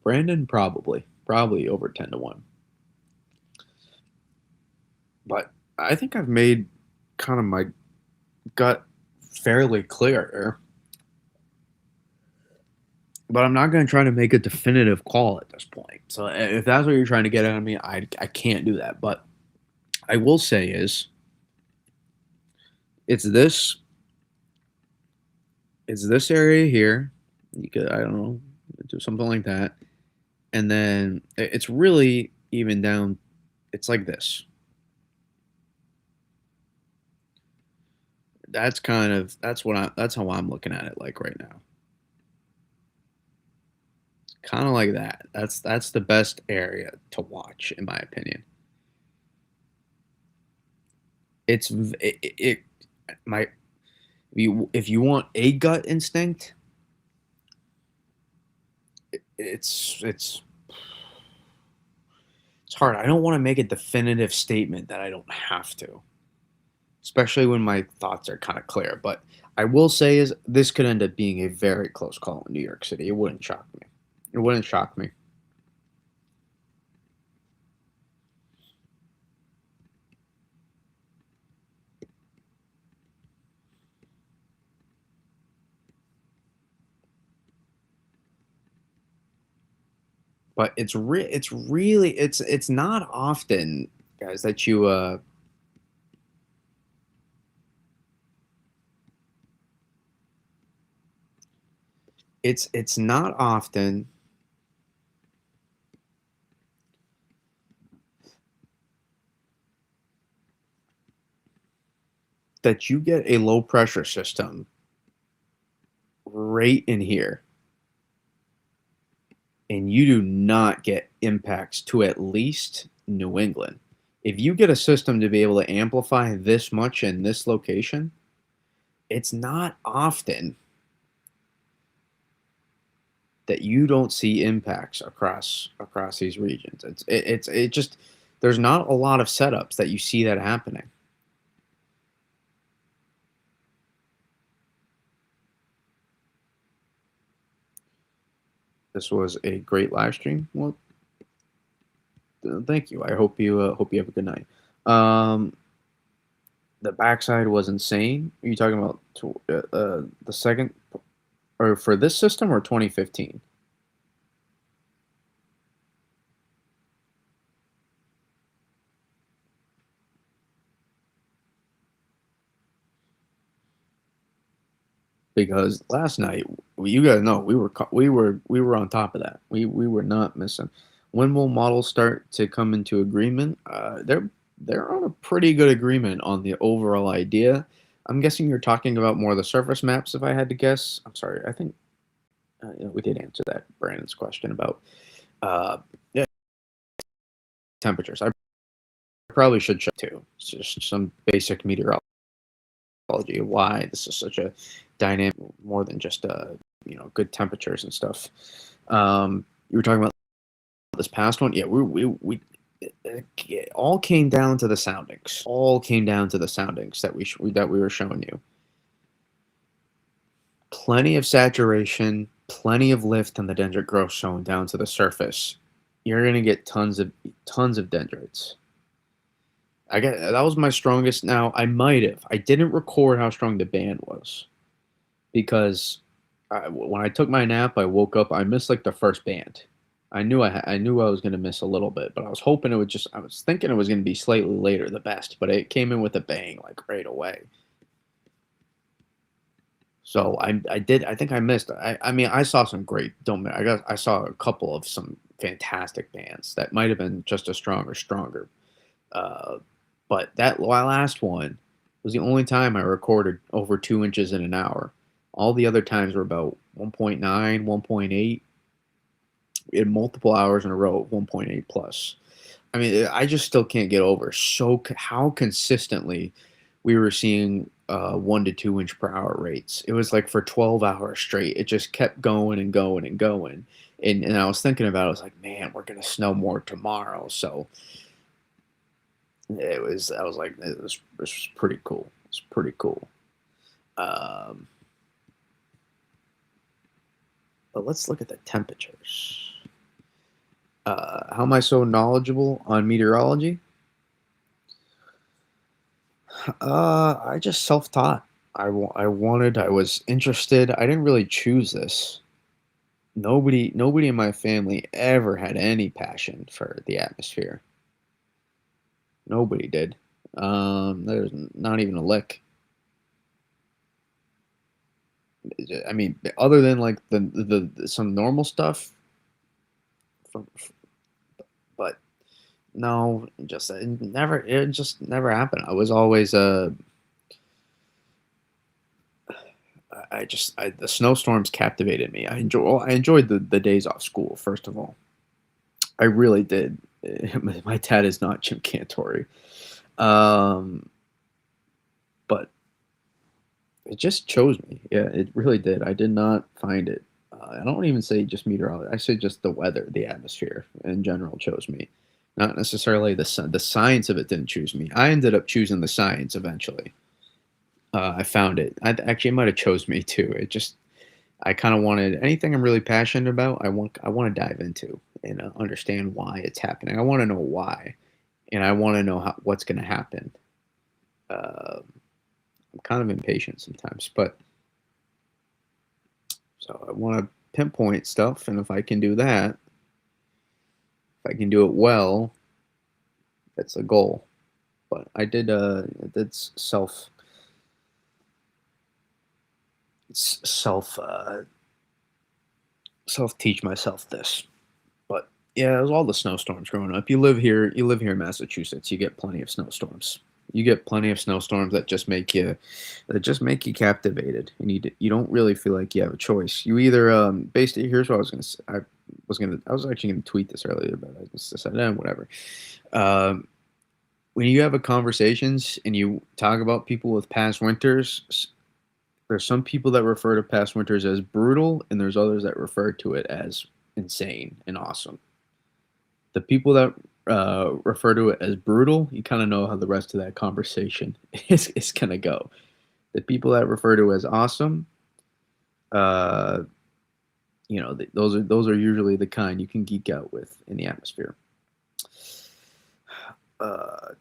Brandon, probably over 10 to 1. But I think I've made kind of my gut fairly clear here. But I'm not going to try to make a definitive call at this point. So if that's what you're trying to get out of me, I can't do that. But I will say is it's this it's this area here. You could, I don't know, do something like that, and then it's really even down. It's like this. That's how I'm looking at it like right now. Kind of like that. That's the best area to watch in my opinion. It's it my if you want a gut instinct, it's it's hard. I don't want to make a definitive statement that I don't have to, especially when my thoughts are kind of clear. But I will say is this could end up being a very close call in New York City. It wouldn't shock me. It wouldn't shock me. But it's not often, guys, that it's not often that you get a low pressure system right in here and you do not get impacts to at least New England. If you get a system to be able to amplify this much in this location, it's not often that you don't see impacts across these regions. It just there's not a lot of setups that you see that happening. This was a great live stream. Well, thank you. I hope you have a good night. The backside was insane. Are you talking about the second or for this system or 2015? Because last night, you guys know we were on top of that. We were not missing. When will models start to come into agreement? They're on a pretty good agreement on the overall idea. I'm guessing you're talking about more of the surface maps. If I had to guess, I'm sorry. I think we did answer that Brandon's question about yeah, temperatures. I probably should show too. It's just some basic meteorology of why this is such a dynamic, more than just good temperatures and stuff. You were talking about this past one, yeah. We it all came down to the soundings. All came down to the soundings that we were showing you. Plenty of saturation, plenty of lift on the dendrite growth showing down to the surface. You're gonna get tons of dendrites. I got that was my strongest. Now I didn't record how strong the band was because when I took my nap, I woke up. I missed like the first band. I knew I was gonna miss a little bit, but I was hoping it would just. I was thinking it was gonna be slightly later, the best, but it came in with a bang like right away. So I did. I think I missed. I mean I saw some great. Don't I saw a couple of some fantastic bands that might have been just as strong or stronger. Uh, but that last one was the only time I recorded over 2 inches in an hour. All the other times were about 1.9, 1.8 in multiple hours in a row of 1.8 plus. I mean, I just still can't get over how consistently we were seeing 1 to 2 inch per hour rates. It was like for 12 hours straight. It just kept going and going and going. And I was thinking about it, I was like, man, we're gonna snow more tomorrow. So I was like, this was pretty cool. It's pretty cool. Um, but let's look at the temperatures. How am I so knowledgeable on meteorology? I just self-taught. I was interested. I didn't really choose this. Nobody in my family ever had any passion for the atmosphere. Nobody did. There's not even a lick. I mean, other than like the some normal stuff, from, but no, it just never happened. I was always the snowstorms captivated me. I enjoyed the days off school. First of all, I really did. My dad is not Jim Cantori, um, but it just chose me. Yeah, it really did. I did not find it. I don't even say just meteorology. I say just the weather, the atmosphere in general chose me. Not necessarily the science of it didn't choose me. I ended up choosing the science eventually. I found it. Actually, it might have chose me too. It just I kind of wanted anything I'm really passionate about. I want to dive into and understand why it's happening. I want to know why, and I want to know what's going to happen. Uh, I'm kind of impatient sometimes, but so I want to pinpoint stuff, and if I can do that, if I can do it well, that's the goal. But that's self self teach myself this. But yeah, it was all the snowstorms growing up. You live here in Massachusetts. You get plenty of snowstorms. You get plenty of snowstorms that just make you captivated. You don't really feel like you have a choice. You either basically here's what I was gonna say. I was actually gonna tweet this earlier, but I just said whatever. Um, when you have a conversations and you talk about people with past winters, there's some people that refer to past winters as brutal, and there's others that refer to it as insane and awesome. The people that refer to it as brutal, you kind of know how the rest of that conversation is going to go. The people that refer to it as awesome, uh, those are usually the kind you can geek out with in the atmosphere. Uh,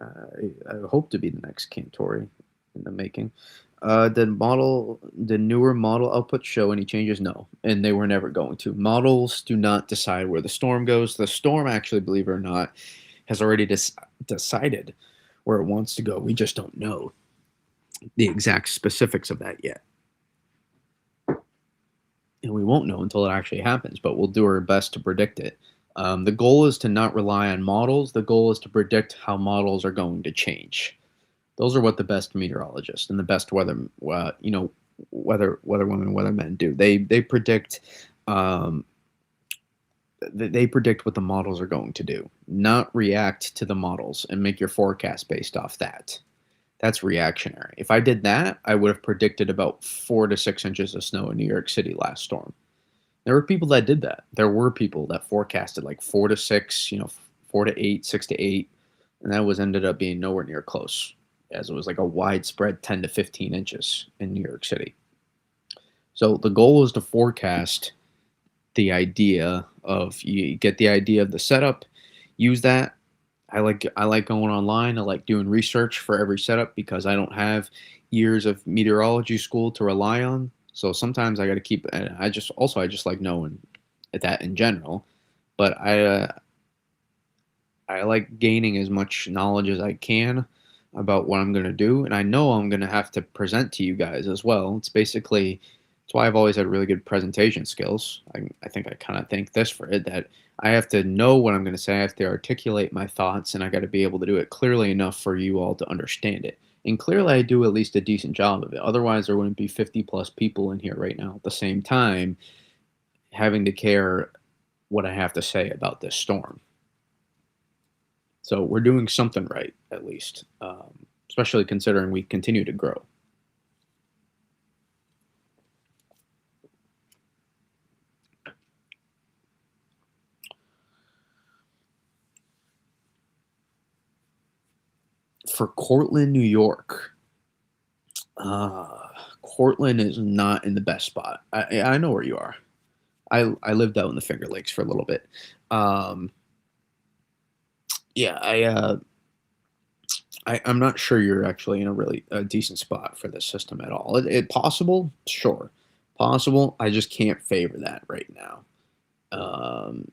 I hope to be the next Cantori in the making. Did newer model outputs show any changes? No, and they were never going to. Models do not decide where the storm goes. The storm, actually, believe it or not, has already decided where it wants to go. We just don't know the exact specifics of that yet, and we won't know until it actually happens. But we'll do our best to predict it. The goal is to not rely on models. The goal is to predict how models are going to change. Those are what the best meteorologists and the best weather women, weather men do. They predict, um, they predict what the models are going to do, not react to the models and make your forecast based off that. That's reactionary. If I did that, I would have predicted about 4 to 6 inches of snow in New York City last storm. There were people that did that. There were people that forecasted like 4 to 6, 4 to 8, 6 to 8, and that was ended up being nowhere near close, as it was like a widespread 10 to 15 inches in New York City. So the goal is to forecast the idea of you get the idea of the setup, use that. I like going online. I like doing research for every setup because I don't have years of meteorology school to rely on. So sometimes I got to keep. And I just like knowing that in general. But I like gaining as much knowledge as I can about what I'm going to do, and I know I'm going to have to present to you guys as well. It's why I've always had really good presentation skills. I think I kind of thank this for it that I have to know what I'm going to say. I have to articulate my thoughts, and I got to be able to do it clearly enough for you all to understand it. And clearly, I do at least a decent job of it. Otherwise, there wouldn't be 50 plus people in here right now at the same time having to care what I have to say about this storm. So we're doing something right, at least, especially considering we continue to grow. For Cortland, New York, uh, Portland is not in the best spot. I know where you are. I lived out in the Finger Lakes for a little bit. Um, yeah, I'm not sure you're actually in a really decent spot for this system at all. It possible, sure, possible. I just can't favor that right now. Um,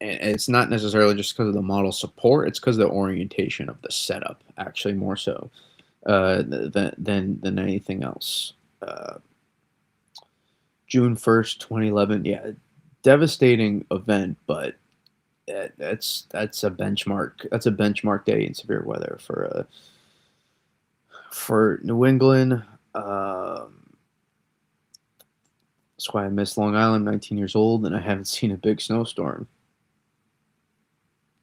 and it's not necessarily just because of the model support. It's because of the orientation of the setup, actually, more so than anything else. Uh, June 1st, 2011. Yeah, devastating event, but that's a benchmark. That's a benchmark day in severe weather for New England. That's why I miss Long Island. 19 years old, and I haven't seen a big snowstorm.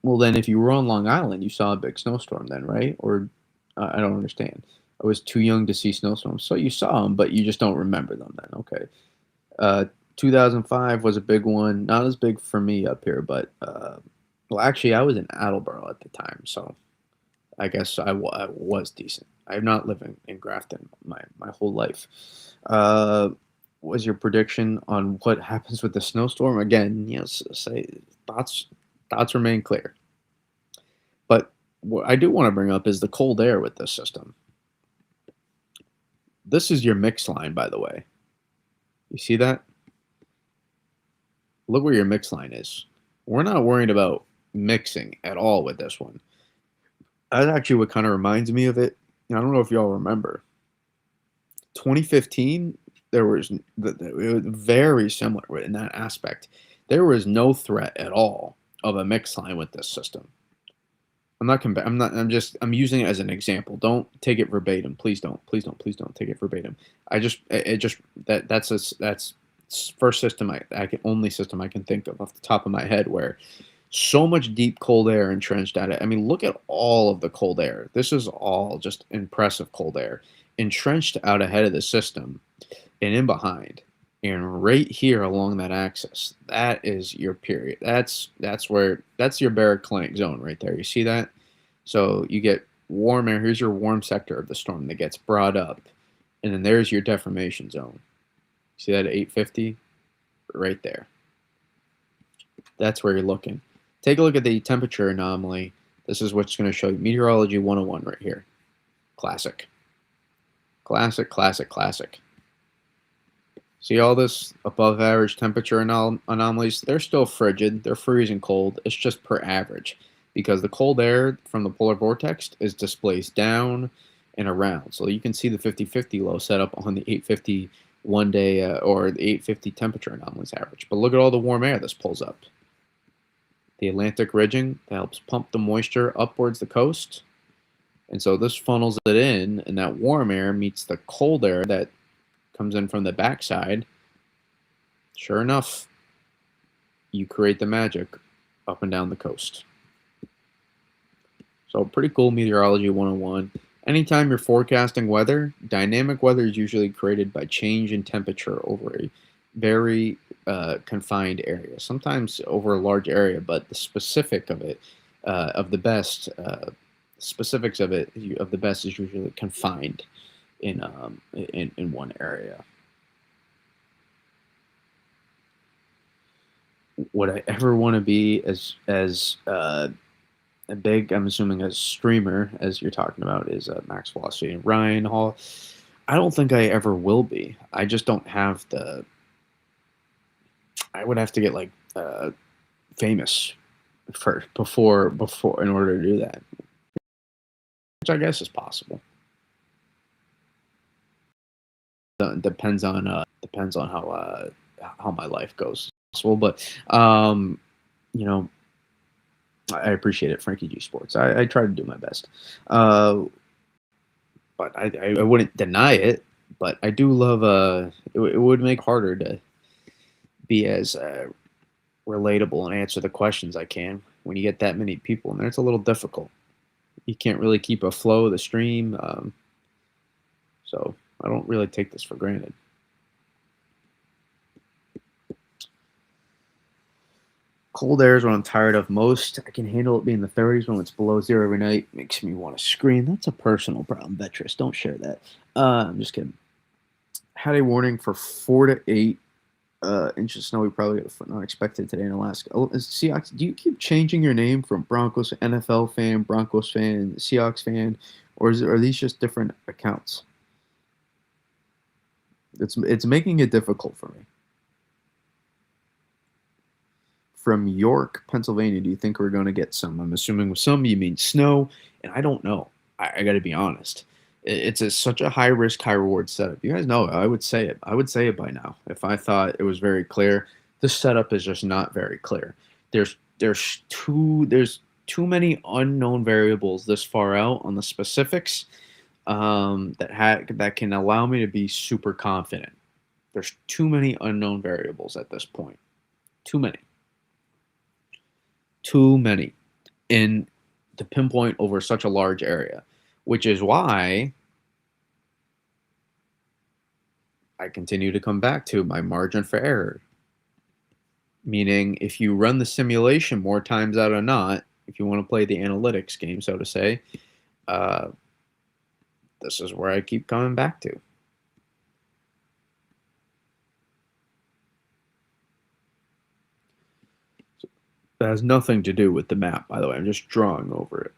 Well, then, if you were on Long Island, you saw a big snowstorm, then, right? Or I don't understand. I was too young to see snowstorms, so you saw them, but you just don't remember them. Then, okay. Uh, 2005 was a big one. Not as big for me up here, but well, actually, I was in Attleboro at the time, so I guess I was decent. I've not lived in Grafton my whole life. Uh, was your prediction on what happens with the snowstorm? Again, say thoughts thoughts remain clear. But what I do want to bring up is the cold air with this system. This is your mix line, by the way. You see that? Look where your mix line is. We're not worried about mixing at all with this one. That's actually what kind of reminds me of it. I don't know if y'all remember. 2015, it was very similar in that aspect. There was no threat at all of a mix line with this system. I'm not. I'm not. I'm just. I'm using it as an example. Don't take it verbatim. Please don't. Please don't. Please don't take it verbatim. I just. It just that's first system I can only system I can think of off the top of my head where so much deep cold air entrenched at it. I mean, look at all of the cold air. This is all just impressive cold air entrenched out ahead of the system and in behind. And right here along that axis, that is your period. That's your baroclinic zone right there. You see that? So you get warm air. Here's your warm sector of the storm that gets brought up. And then there's your deformation zone. See that at 850? Right there. That's where you're looking. Take a look at the temperature anomaly. This is what's going to show you Meteorology 101 right here. Classic. Classic, classic, classic. See all this above average temperature anomalies? They're still frigid. They're freezing cold. It's just per average because the cold air from the polar vortex is displaced down and around. So you can see the 50-50 low set up on the 850 one day or the 850 temperature anomalies average. But look at all the warm air this pulls up. The Atlantic ridging that helps pump the moisture upwards the coast. And so this funnels it in, and that warm air meets the cold air that comes in from the backside. Sure enough, you create the magic up and down the coast. So pretty cool Meteorology 101. Anytime you're forecasting weather, dynamic weather is usually created by change in temperature over a very confined area. Sometimes over a large area, but the specific of it, of the best, specifics of it of the best is usually confined in one area. Would I ever want to be as a big, I'm assuming, a streamer as you're talking about is Max Velocity and Ryan Hall? I don't think I ever will be. I just don't have the. I would have to get like famous first before in order to do that, which I guess is possible. Depends on how my life goes. But you know, I appreciate it, Frankie G Sports. I try to do my best, but I wouldn't deny it. But I do love it would make harder to be as relatable and answer the questions I can when you get that many people in there. It's a little difficult. You can't really keep a flow of the stream, so I don't really take this for granted. Cold air is what I'm tired of most. I can handle it being in the 30s when it's below zero every night. Makes me want to scream. That's a personal problem, Beatrice. Don't share that. I'm just kidding. Had a warning for 4 to 8 inches of snow. We probably got not expected today in Alaska. Oh, Seahawks, do you keep changing your name from Broncos NFL fan, Broncos fan, Seahawks fan, or are these just different accounts? It's making it difficult for me. From York, Pennsylvania, do you think we're going to get some? I'm assuming with some you mean snow, and I don't know. I got to be honest. It's such a high risk, high reward setup. You guys know it. I would say it. I would say it by now if I thought it was very clear. This setup is just not very clear. There's too many unknown variables this far out on the specifics that can allow me to be super confident. There's too many unknown variables at this point. Too many. Too many in to pinpoint over such a large area, which is why I continue to come back to my margin for error. Meaning, if you run the simulation more times out of not, if you want to play the analytics game, so to say, uh, this is where I keep coming back to. That has nothing to do with the map, by the way. I'm just drawing over it.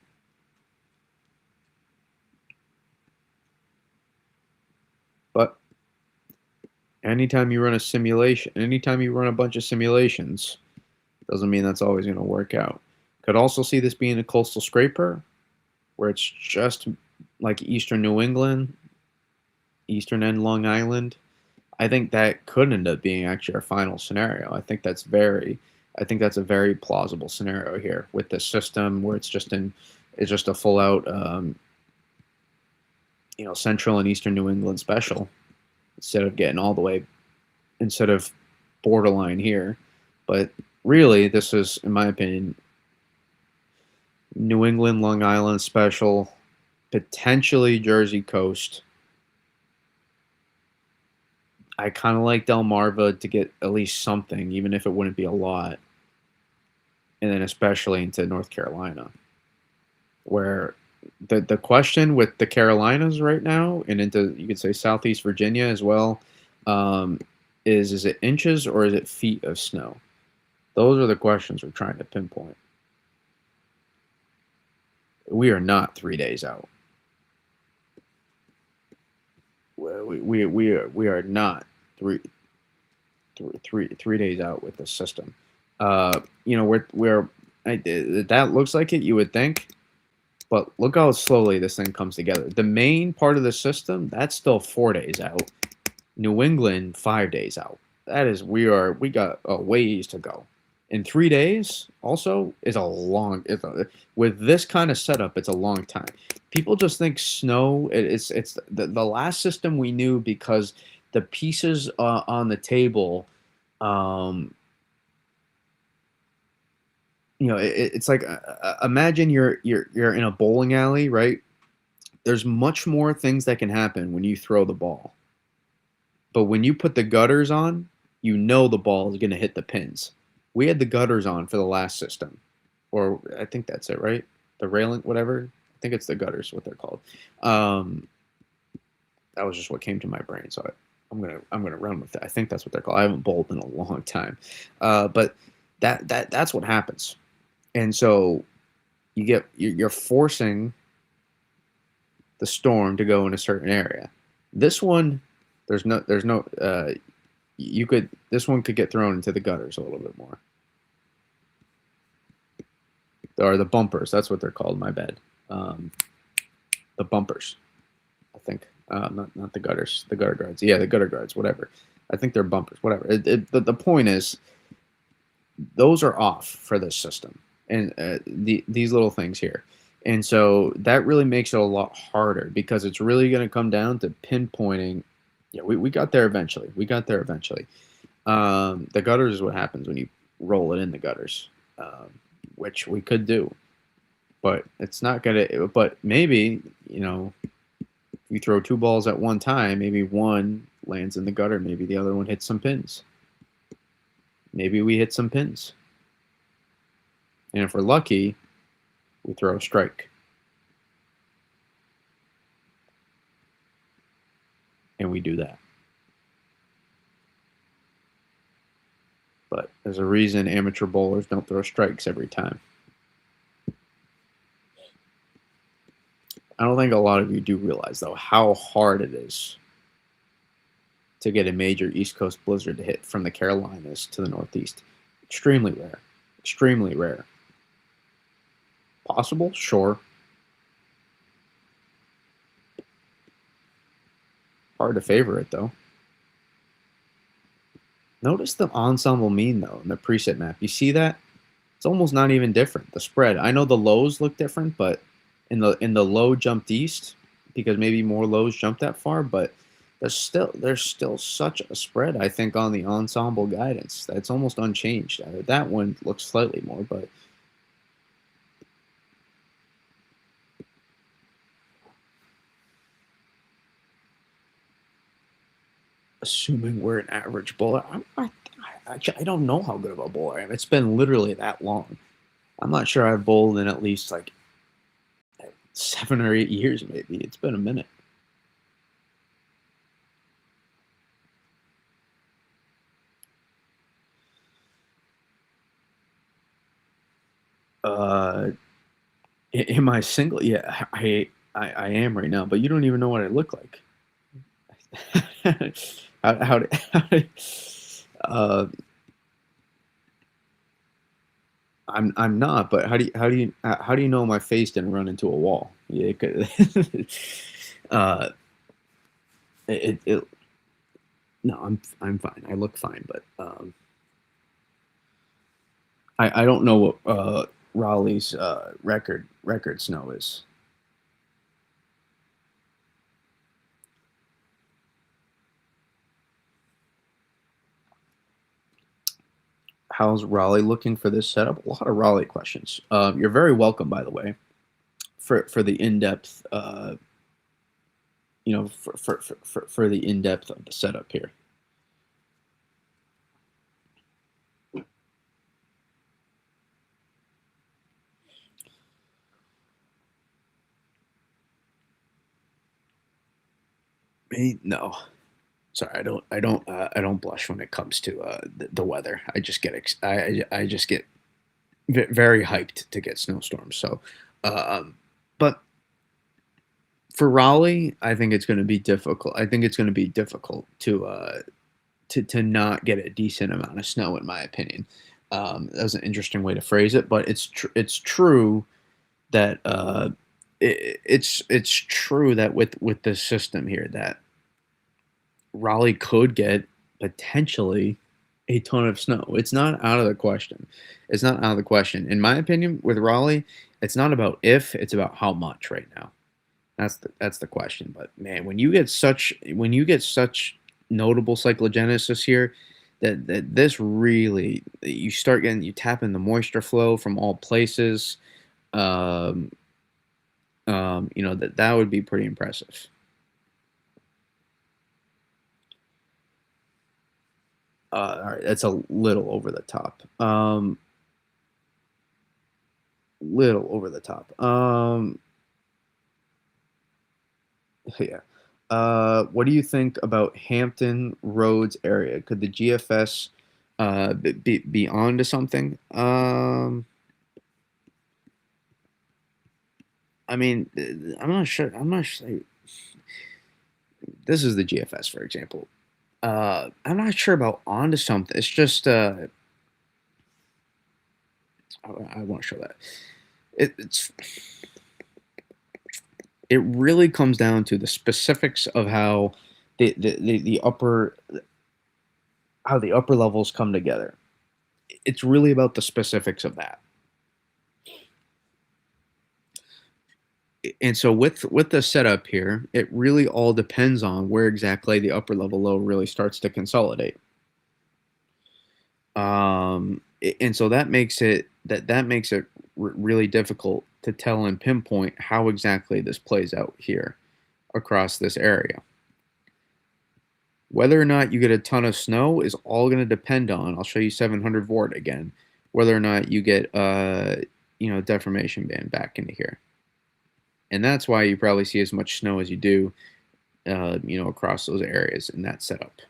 But anytime you run a simulation, anytime you run a bunch of simulations, doesn't mean that's always going to work out. Could also see this being a coastal scraper, where it's just like eastern New England, eastern end Long Island. I think that could end up being actually our final scenario. I think that's a very plausible scenario here with this system where it's just a full out, central and eastern New England special instead of borderline here. But really, this is, in my opinion, New England, Long Island special, potentially Jersey coast. I kind of like Delmarva to get at least something, even if it wouldn't be a lot. And then especially into North Carolina, where the question with the Carolinas right now, and into you could say Southeast Virginia as well, is it inches or is it feet of snow? Those are the questions we're trying to pinpoint. We are not 3 days out. We are not three days out with the system. That looks like it. You would think, but look how slowly this thing comes together. The main part of the system that's still 4 days out. New England 5 days out. That is we got a ways to go. In 3 days also is with this kind of setup, it's a long time. People just think snow. It's the last system we knew because the pieces on the table. It's like imagine you're in a bowling alley, right? There's much more things that can happen when you throw the ball, but when you put the gutters on, the ball is going to hit the pins. We had the gutters on for the last system, or I think that's it, right? The railing, whatever. I think it's the gutters, what they're called. That was just what came to my brain, so I'm gonna run with it. I think that's what they're called. I haven't bowled in a long time, but that's what happens, and so you're forcing the storm to go in a certain area. This one, there's no this one could get thrown into the gutters a little bit more. Or the bumpers, that's what they're called, my bad. The bumpers, I think. Not the gutters, the gutter guards. Yeah, the gutter guards, whatever. I think they're bumpers, whatever. The point is, those are off for this system. And these little things here. And so that really makes it a lot harder because it's really going to come down to pinpointing. Yeah, we got there eventually. The gutters is what happens when you roll it in the gutters, which we could do. But it's not going to. But maybe, you throw two balls at one time, maybe one lands in the gutter. Maybe the other one hits some pins. Maybe we hit some pins. And if we're lucky, we throw a strike. And we do that. But there's a reason amateur bowlers don't throw strikes every time. I don't think a lot of you do realize, though, how hard it is to get a major East Coast blizzard to hit from the Carolinas to the Northeast. Extremely rare. Extremely rare. Possible? Sure. Hard to favor it, though. Notice the ensemble mean, though, in the preset map. You see that? It's almost not even different. The spread. I know the lows look different, but in the low jumped east, because maybe more lows jumped that far, but there's still such a spread, I think, on the ensemble guidance. That's almost unchanged. That one looks slightly more, but assuming we're an average bowler, I don't know how good of a bowler I am. It's been literally that long. I'm not sure I've bowled in at least like 7 or 8 years, maybe. It's been a minute. Uh, am I single? Yeah, I am right now, but you don't even know what I look like. Uh, I'm not, but how do you know my face didn't run into a wall? Yeah, uh, it no, I'm fine. I look fine, but I don't know what Raleigh's record snow is. How's Raleigh looking for this setup? A lot of Raleigh questions. You're very welcome, by the way, for the in-depth, for the in-depth of the setup here. Me, no. Sorry, I don't blush when it comes to the weather. I just get I just get very hyped to get snowstorms. So, but for Raleigh, I think it's going to be difficult. I think it's going to be difficult to not get a decent amount of snow, in my opinion. That was an interesting way to phrase it, but it's true that it's true that with this system here that Raleigh could get potentially a ton of snow. It's not out of the question. It's not out of the question. In my opinion, with Raleigh, it's not about if, it's about how much right now. That's the question. But man, when you get such notable cyclogenesis here, that this really you start getting you tap in the moisture flow from all places. Um, that would be pretty impressive. All right, that's a little over the top. Little over the top. Yeah. What do you think about Hampton Roads area? Could the GFS be on to something? I mean, I'm not sure. I'm not sure. This is the GFS, for example. I'm not sure about onto something. It's just I want to show that. It's it really comes down to the specifics of how the upper how the upper levels come together. It's really about the specifics of that. And so with the setup here, it really all depends on where exactly the upper level low really starts to consolidate. And so that makes it really difficult to tell and pinpoint how exactly this plays out here across this area. Whether or not you get a ton of snow is all going to depend on, I'll show you 700 Vort again, whether or not you get deformation band back into here. And that's why you probably see as much snow as you do, across those areas in that setup.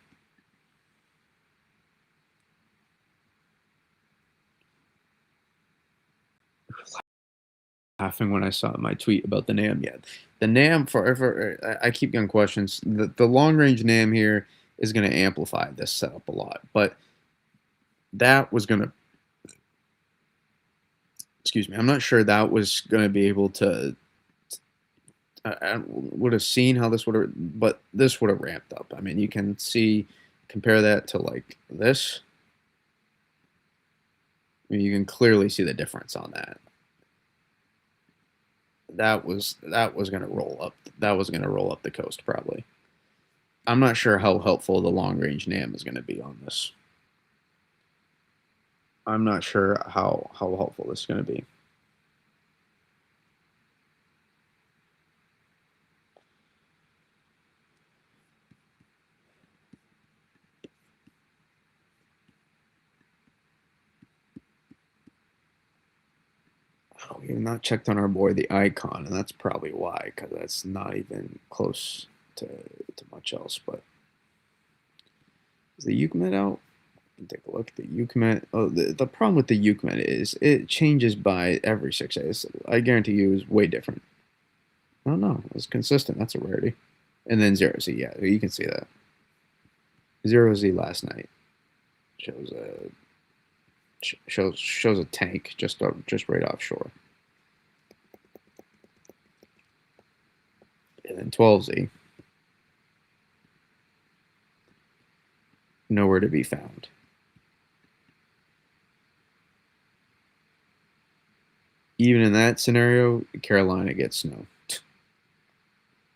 Laughing when I saw my tweet about the NAM yet. The NAM forever. I keep getting questions. The long range NAM here is going to amplify this setup a lot, but that was going to, excuse me, I'm not sure that was going to be able to. I would have seen how this would have, but this would have ramped up. I mean, you can see, compare that to like this. I mean, you can clearly see the difference on that. That was going to roll up. That was going to roll up the coast probably. I'm not sure how helpful the long range NAM is going to be on this. I'm not sure how helpful this is going to be. Oh, we have not checked on our boy the icon, and that's probably why, because that's not even close to much else. But is the Ucommit out? Take a look at the Ucommit. Oh, the problem with the Ucommit is it changes by every 6 days. I guarantee you is way different. Oh no, it's consistent. That's a rarity. And then 0Z, yeah, you can see that. 0Z last night shows a shows a tank just right offshore. And then 12Z, nowhere to be found. Even in that scenario, Carolina gets snow.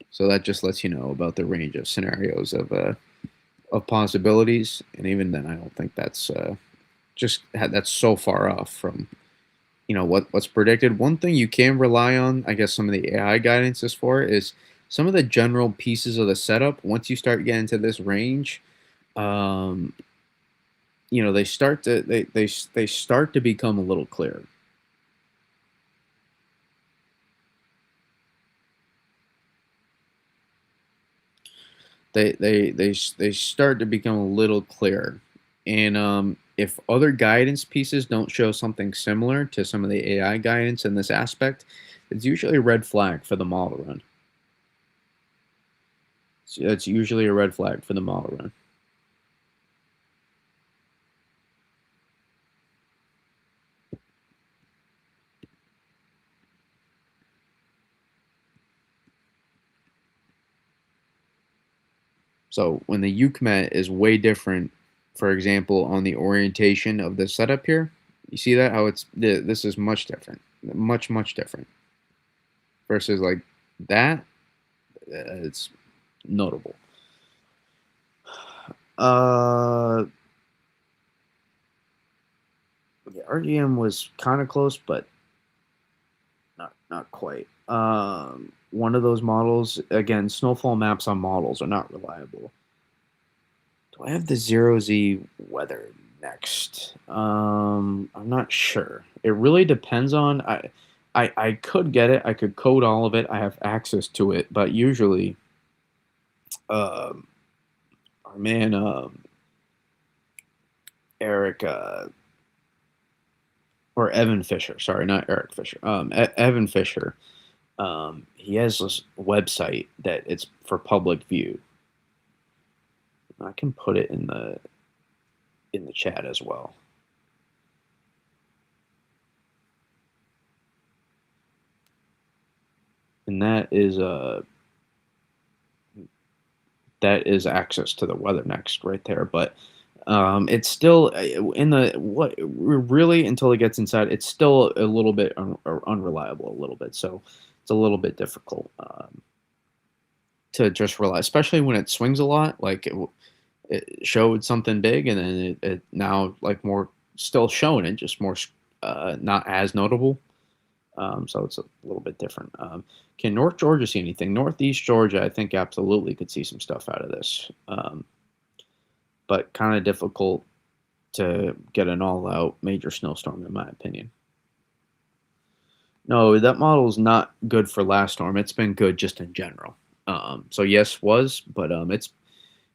So that just lets you know about the range of scenarios of possibilities. And even then, I don't think that's that's so far off from what's predicted. One thing you can rely on, I guess, some of the AI guidance is for is some of the general pieces of the setup. Once you start getting to this range, um, they start to they start to become a little clearer. They start to become a little clearer, and if other guidance pieces don't show something similar to some of the AI guidance in this aspect, it's usually a red flag for the model run. So it's usually a red flag for the model run. So when the Ucommit is way different, for example, on the orientation of the setup here, you see that how this is much different, much different versus like that. It's notable. Uh, yeah, RGM was kind of close, but not quite. One of those models again, snowfall maps on models are not reliable. Do I have the 0Z weather next? I'm not sure. It really depends on I could get it. I could code all of it. I have access to it, but usually, um, our man Eric or Evan Fisher. Sorry, not Eric Fisher. Evan Fisher. He has this website that it's for public view. I can put it in the chat as well. And that is access to the weather next right there. But it's still in the what really until it gets inside, it's still a little bit unreliable, a little bit. So it's a little bit difficult to just rely, especially when it swings a lot. Like it showed something big, and then it now like more still showing it, just more not as notable. So it's a little bit different. Can North Georgia see anything? Northeast Georgia, I think absolutely could see some stuff out of this, but kind of difficult to get an all-out major snowstorm, in my opinion. No, that model is not good for last storm. It's been good just in general. So yes, was, but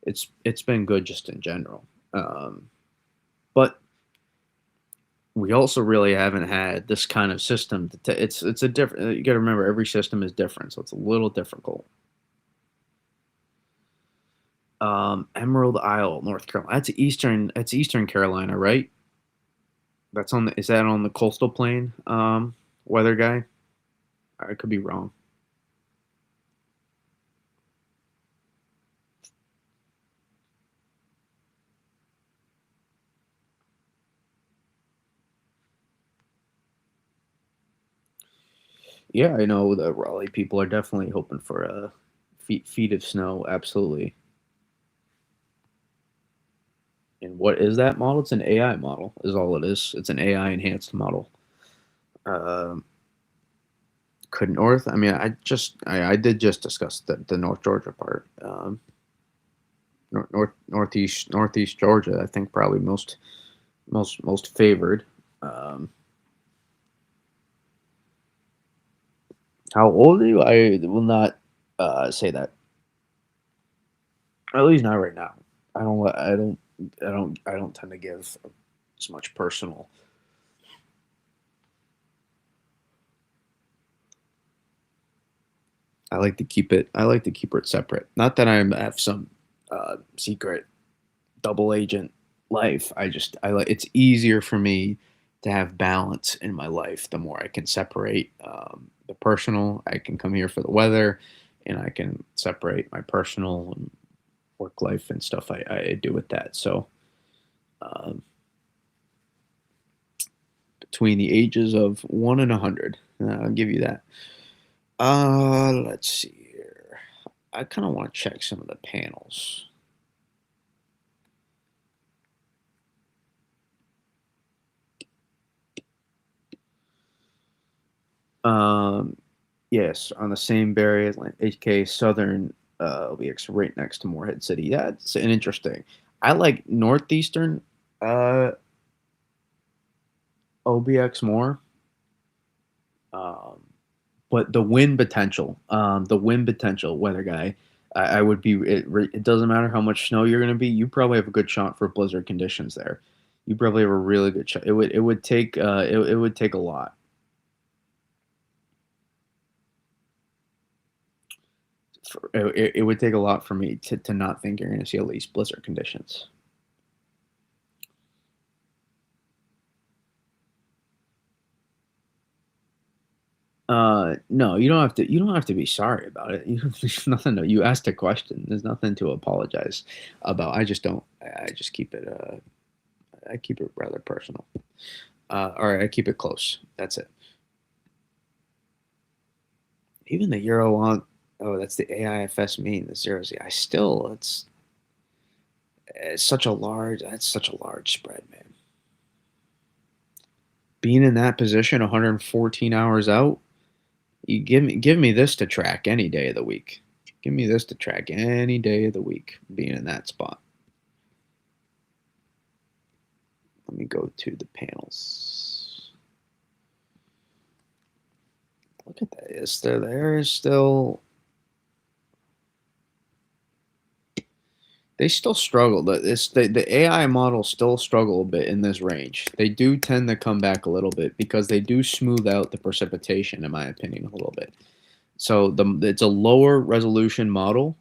it's been good just in general. But we also really haven't had this kind of system. It's a different. You got to remember, every system is different, so it's a little difficult. Emerald Isle, North Carolina. That's eastern. That's Eastern Carolina, right? That's on the. Is that on the coastal plain? Weather guy. I could be wrong. Yeah, I know the Raleigh people are definitely hoping for a feet of snow. Absolutely. And what is that model? It's an AI model, is all it is. It's an AI enhanced model. Um, could North? I mean, I did just discuss the North Georgia part. Northeast Georgia. I think probably most favored. Um, how old are you? I will not say that. At least not right now. I don't. I don't. I don't tend to give as much personal. I like to keep it. I like to keep it separate. Not that I have some secret double agent life. I like. It's easier for me to have balance in my life. The more I can separate the personal, I can come here for the weather, and I can separate my personal and work life and stuff I do with that. So um, between the ages of 1 and 100, I'll give you that. Let's see here. I kind of want to check some of the panels. Um, yes, on the same Barry, HK Southern LBX right next to Morehead City. Yeah, it's an interesting. I like Northeastern uh, OBX more. Um, but the wind potential, weather guy, I would be. It doesn't matter how much snow you're going to be. You probably have a good shot for blizzard conditions there. You probably have a really good shot. It would take it would take a lot. It would take a lot for me to not think you're going to see at least blizzard conditions. No, you don't have to. You don't have to be sorry about it. There's nothing. You asked a question. There's nothing to apologize about. I just don't. I just keep it. I keep it rather personal. Or I keep it close. That's it. Even the Euro on. Oh, that's the AIFS mean the zero Z. I still. It's such a large. That's such a large spread, man. Being in that position, 114 hours out. You give me this to track any day of the week. Give me this to track any day of the week. Being in that spot. Let me go to the panels. Look at that. There is still. They still struggle. The AI models still struggle a bit in this range. They do tend to come back a little bit because they do smooth out the precipitation, in my opinion, a little bit. So it's a lower resolution model.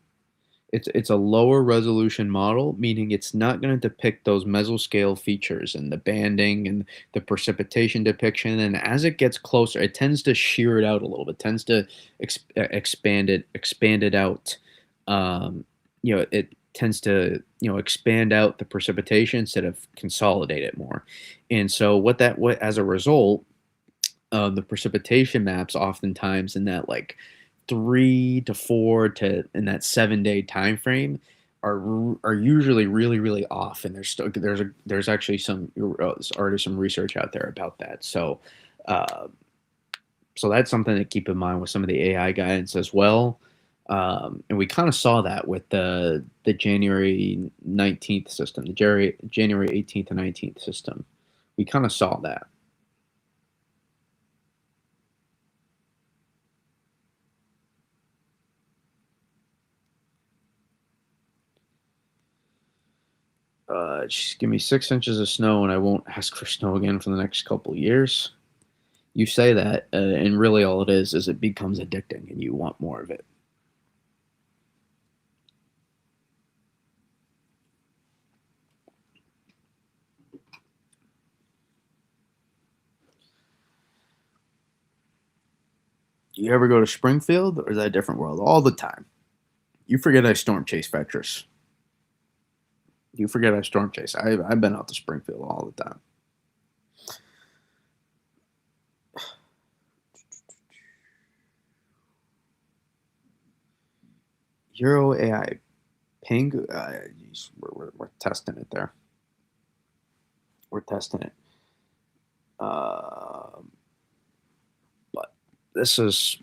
It's a lower resolution model, meaning it's not going to depict those mesoscale features and the banding and the precipitation depiction. And as it gets closer, it tends to shear it out a little bit, tends to expand it out. It tends to expand out the precipitation instead of consolidate it more. And so what as a result, the precipitation maps oftentimes in that like 3 to 4 to in that 7 day time frame are usually really off, and there's actually already some research out there about that. Uh, so that's something to keep in mind with some of the AI guidance as well. And we kind of saw that with the January 19th system, the January 18th and 19th system. We kind of saw that. Just give me 6 inches of snow and I won't ask for snow again for the next couple of years. You say that, and really all it is it becomes addicting and you want more of it. Do you ever go to Springfield, or is that a different world? All the time. You forget I storm chase Vectors. You forget I storm chase. I've been out to Springfield all the time. Euro AI ping. We're testing it there. We're testing it. But this is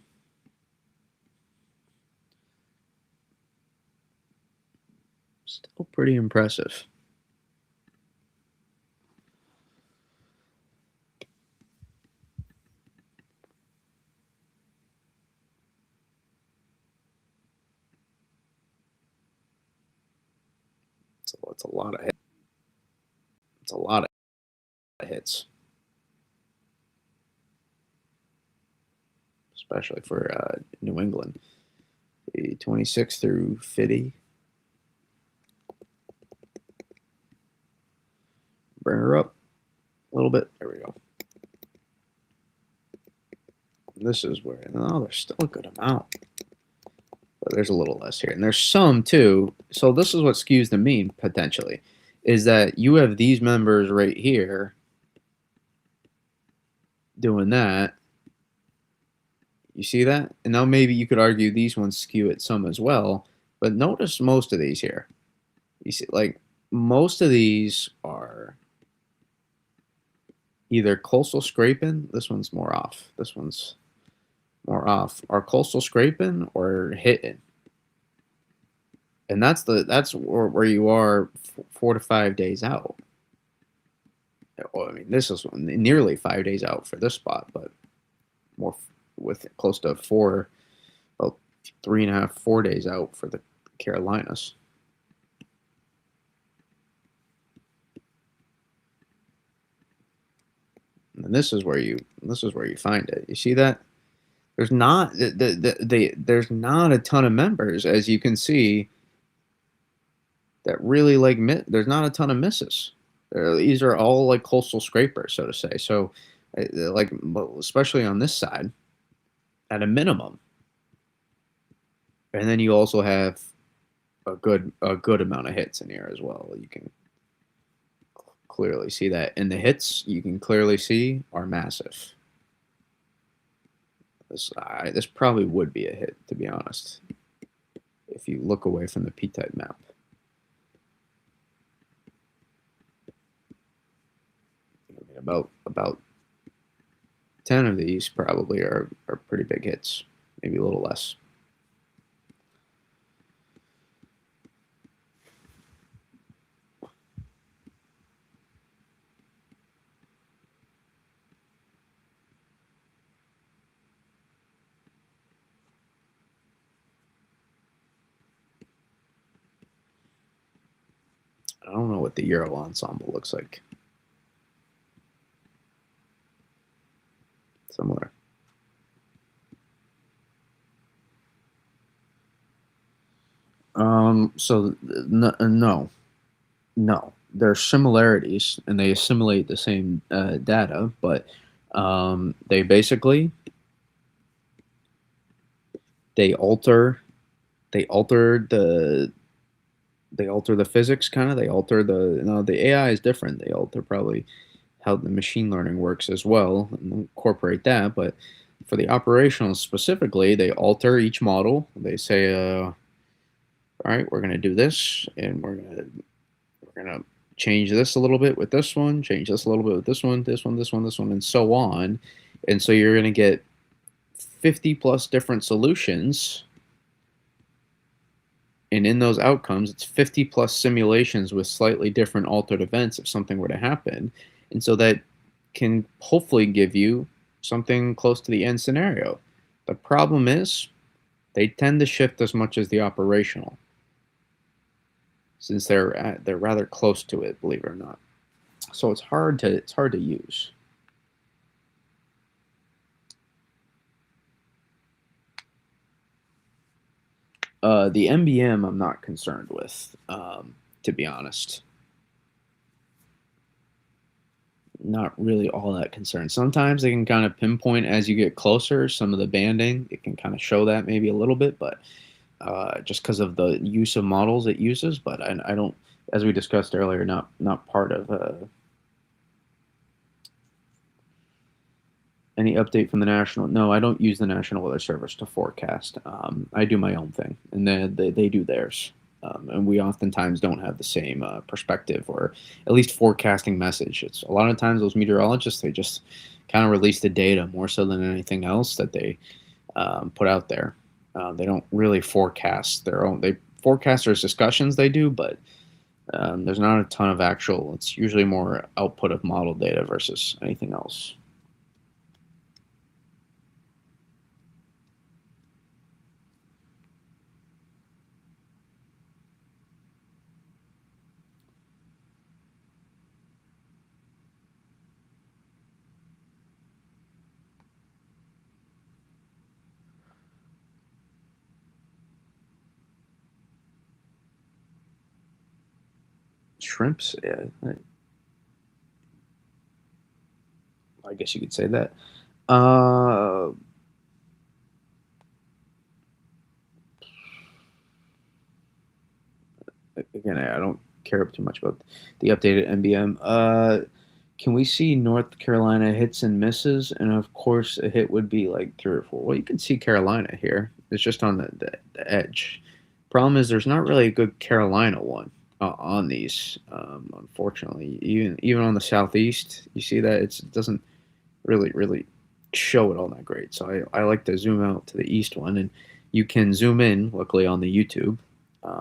still pretty impressive. It's a lot of hits. It's a lot of hits, especially for New England. 26 through 50. Bring her up a little bit. There we go. This is where, no, there's still a good amount. But there's a little less here. And there's some too. So this is what skews the mean potentially, is that you have these members right here doing that. You see that? And now maybe you could argue these ones skew it some as well. But notice most of these here. You see, like, most of these are either coastal scraping. This one's more off. This one's more off. Are coastal scraping or hitting? And that's where you are 4 to 5 days out. Well, I mean, this is nearly 5 days out for this spot, but more with close to 4, well, 3.5, 4 days out for the Carolinas. And this is where you find it. You see that? There's not there's not a ton of members, as you can see, that really like there's not a ton of misses. These are all like coastal scrapers, so to say. So, like, especially on this side, at a minimum. And then you also have a good amount of hits in here as well. You can clearly see that. And the hits you can clearly see are massive. This probably would be a hit, to be honest, if you look away from the P-type map. I mean, about 10 of these probably are pretty big hits, maybe a little less. I don't know what the Euro Ensemble looks like. Similar. So no. There's similarities, and they assimilate the same data, but they basically they alter the physics, kind of. They alter the AI is different. They alter probably how the machine learning works as well and incorporate that. But for the operational specifically, they alter each model. They say, all right, we're going to do this, and we're going to change this a little bit with this one, change this a little bit with this one, and so on. And so you're going to get 50 plus different solutions And in those outcomes, it's 50 plus simulations with slightly different altered events if something were to happen. And so that can hopefully give you something close to the end scenario. The problem is they tend to shift as much as the operational, since they're rather close to it, believe it or not. So it's hard to use. The MBM I'm not concerned with, to be honest. Not really all that concerned. Sometimes they can kind of pinpoint as you get closer. Some of the banding, it can kind of show that maybe a little bit, but just because of the use of models it uses. But I don't, as we discussed earlier, not part of any update from the national. No, I don't use the National Weather Service to forecast. I do my own thing, and then they do theirs. And we oftentimes don't have the same perspective or at least forecasting message. It's a lot of times those meteorologists, they just kind of release the data more so than anything else that they put out there. They don't really forecast their own. They forecast their discussions, they do, but there's not a ton of actual. It's usually more output of model data versus anything else. Shrimps, yeah, I guess you could say that. Uh, Again, I don't care too much about the updated NBM. Can we see North Carolina hits and misses? And of course, a hit would be like 3 or 4. Well, you can see Carolina here. It's just on the edge. Problem is, there's not really a good Carolina one on these. Unfortunately, even on the southeast, you see that it doesn't really show it all that great. So I like to zoom out to the east one, and you can zoom in. Luckily, on the YouTube,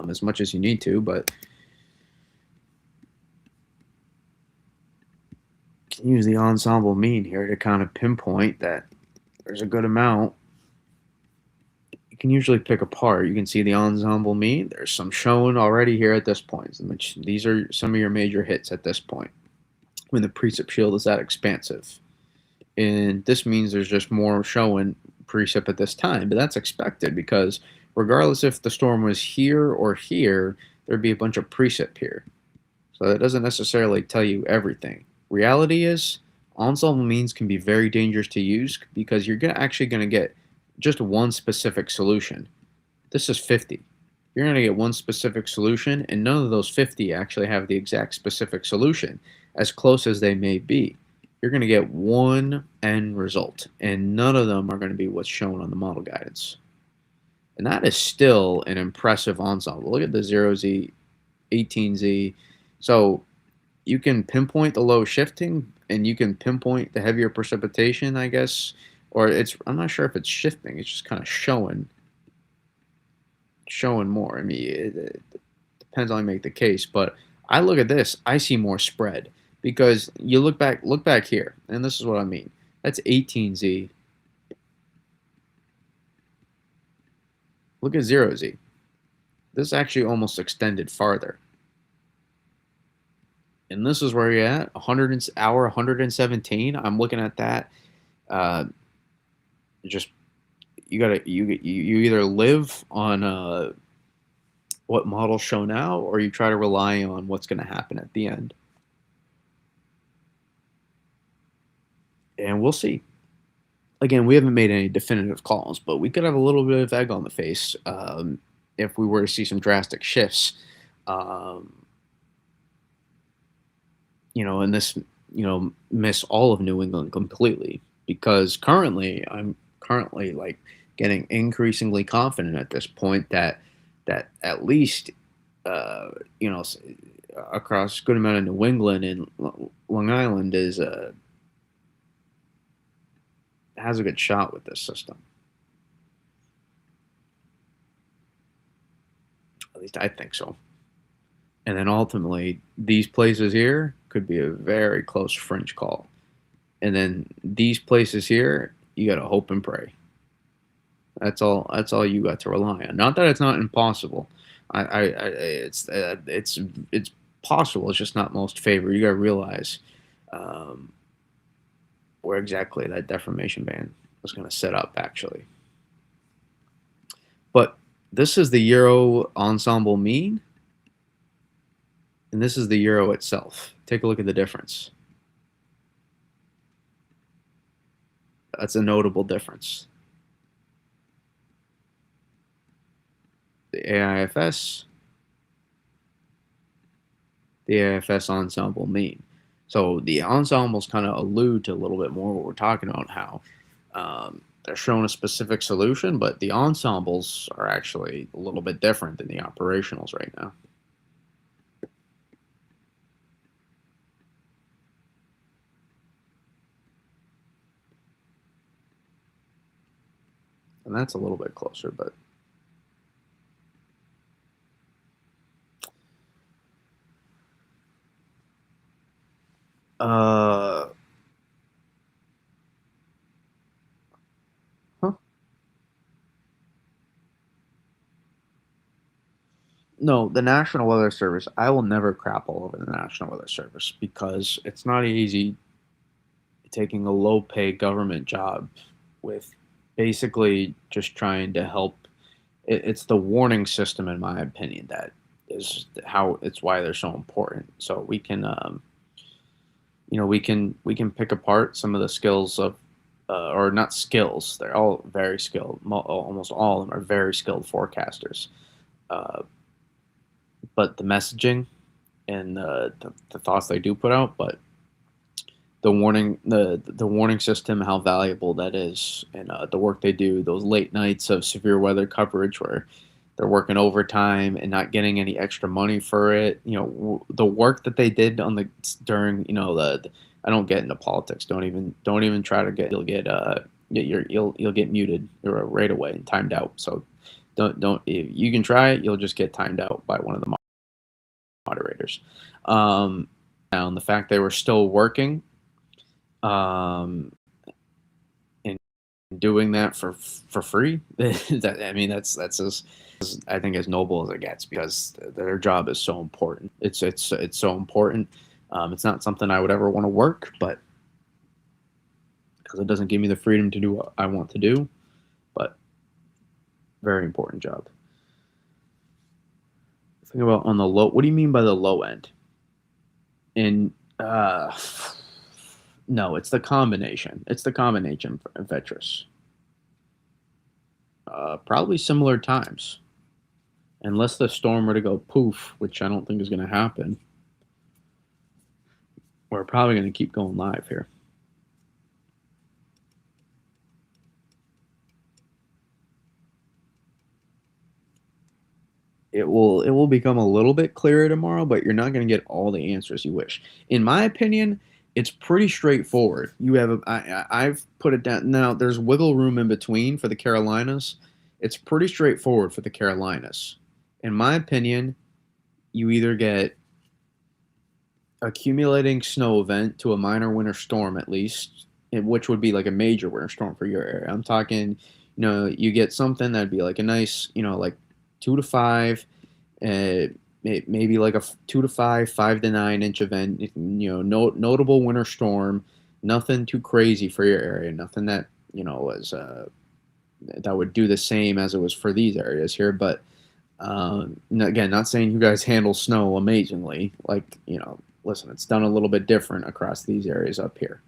as much as you need to, but can use the ensemble mean here to kind of pinpoint that there's a good amount. You can usually pick apart. You can see the ensemble mean. There's some shown already here at this point. Which these are some of your major hits at this point when the precip shield is that expansive. And this means there's just more showing precip at this time, but that's expected because regardless if the storm was here or here, there'd be a bunch of precip here. So that doesn't necessarily tell you everything. Reality is, ensemble means can be very dangerous to use because you're actually going to get just one specific solution. This is 50. You're going to get one specific solution, and none of those 50 actually have the exact specific solution, as close as they may be. You're going to get one end result, and none of them are going to be what's shown on the model guidance. And that is still an impressive ensemble. Look at the 0Z, 18Z. So you can pinpoint the low shifting and you can pinpoint the heavier precipitation, I guess. Or I'm not sure if it's shifting, it's just kind of showing more. I mean, it depends on how you make the case, but I look at this, I see more spread because you look back here, and this is what I mean. That's 18Z. Look at 0Z. This actually almost extended farther. And this is where you're at, 117. I'm looking at that. Uh, just you either live on what models show now, or you try to rely on what's going to happen at the end. And we'll see. Again, we haven't made any definitive calls, but we could have a little bit of egg on the face if we were to see some drastic shifts. Um, and this, miss all of New England completely because I'm currently like getting increasingly confident at this point that at least uh, you know across a good amount of New England and Long Island is has a good shot with this system. At least I think so. And then ultimately, these places here could be a very close fringe call. And then these places here, you got to hope and pray. That's all. That's all you got to rely on. Not that it's not impossible. It's possible. It's just not most favored. You got to realize um, where exactly that deformation band was going to set up, actually. But this is the Euro ensemble mean, and this is the Euro itself. Take a look at the difference. That's a notable difference. The AIFS, the AIFS ensemble mean. So the ensembles kind of allude to a little bit more what we're talking about, how they're showing a specific solution, but the ensembles are actually a little bit different than the operationals right now. And that's a little bit closer, but uh huh? No, the National Weather Service, I will never crap all over the National Weather Service because it's not easy taking a low pay government job with basically just trying to help. It's the warning system, in my opinion, that is how it's why they're so important. So we can, we can pick apart some of the skills of, or not skills. They're all very skilled. Almost all of them are very skilled forecasters. Uh, but the messaging and the thoughts they do put out, but the warning system, how valuable that is, and the work they do, those late nights of severe weather coverage where they're working overtime and not getting any extra money for it. The work that they did on the during I don't get into politics. Don't even try to get. You'll get muted right away and timed out. So don't if you can try it, you'll just get timed out by one of the moderators. Now the fact they were still working, um, and doing that for free, that's as I think as noble as it gets because their job is so important. It's so important. It's not something I would ever want to work, but because it doesn't give me the freedom to do what I want to do, but very important job. Think about on the low. What do you mean by the low end? And no, it's the combination. It's the combination for Vetris. Probably similar times, unless the storm were to go poof, which I don't think is going to happen. We're probably going to keep going live here. It will become a little bit clearer tomorrow, but you're not going to get all the answers you wish. In my opinion, it's pretty straightforward. I've put it down. Now there's wiggle room in between for the Carolinas. It's pretty straightforward for the Carolinas. In my opinion, you either get accumulating snow event to a minor winter storm at least, which would be like a major winter storm for your area. I'm talking, you get something that'd be like a nice, like 2 to 5, uh, maybe like a 2 to 5, 5 to 9 inch event. Notable winter storm, nothing too crazy for your area, nothing that was that would do the same as it was for these areas here, but again, not saying you guys handle snow amazingly. Listen, it's done a little bit different across these areas up here.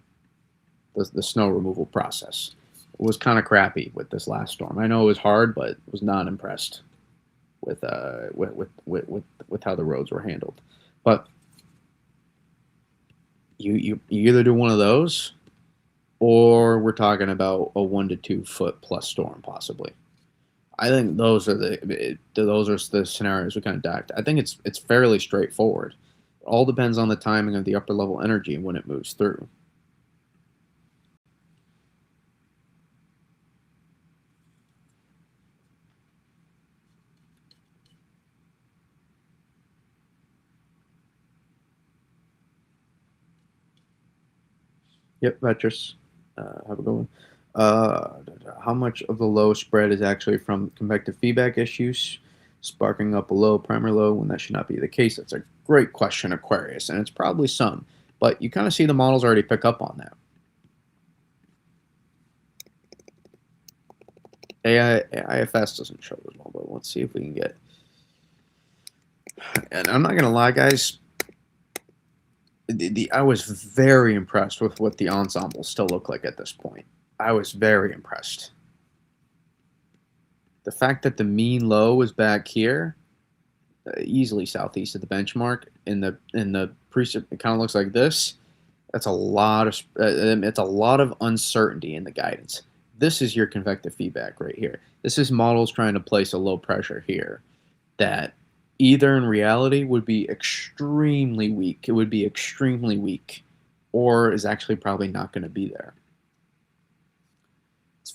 The snow removal process was kind of crappy with this last storm. I know it was hard, but was not impressed with how the roads were handled. But you either do one of those, or we're talking about a 1 to 2 foot plus storm possibly. I think those are the scenarios we kind of docked. I think it's fairly straightforward. It all depends on the timing of the upper level energy and when it moves through. Yep, Petrus. Have a good one. How much of the low spread is actually from convective feedback issues, sparking up a low primer low when that should not be the case? That's a great question, Aquarius, and it's probably some, but you kind of see the models already pick up on that. AIFS doesn't show as well, but let's see if we can get. And I'm not gonna lie, guys. I was very impressed with what the ensemble still look like at this point. I was very impressed. The fact that the mean low is back here, easily southeast of the benchmark, in the preset, it kind of looks like this. That's a lot of it's a lot of uncertainty in the guidance. This is your convective feedback right here. This is models trying to place a low pressure here that either in reality would be extremely weak. It would be extremely weak, or is actually probably not going to be there.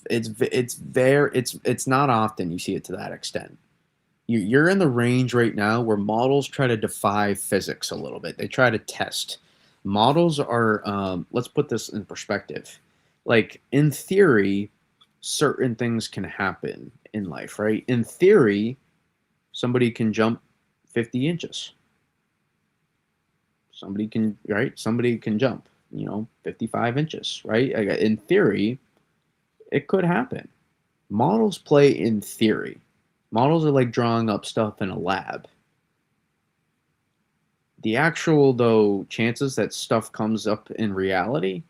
It's not often you see it to that extent. You're in the range right now where models try to defy physics a little bit. They try to test. Models are, let's put this in perspective. Like, in theory, certain things can happen in life, right? In theory, somebody can jump 50 inches. Somebody can, right? Somebody can jump, 55 inches, right? In theory, it could happen. Models play in theory. Models are like drawing up stuff in a lab. The actual, though, chances that stuff comes up in reality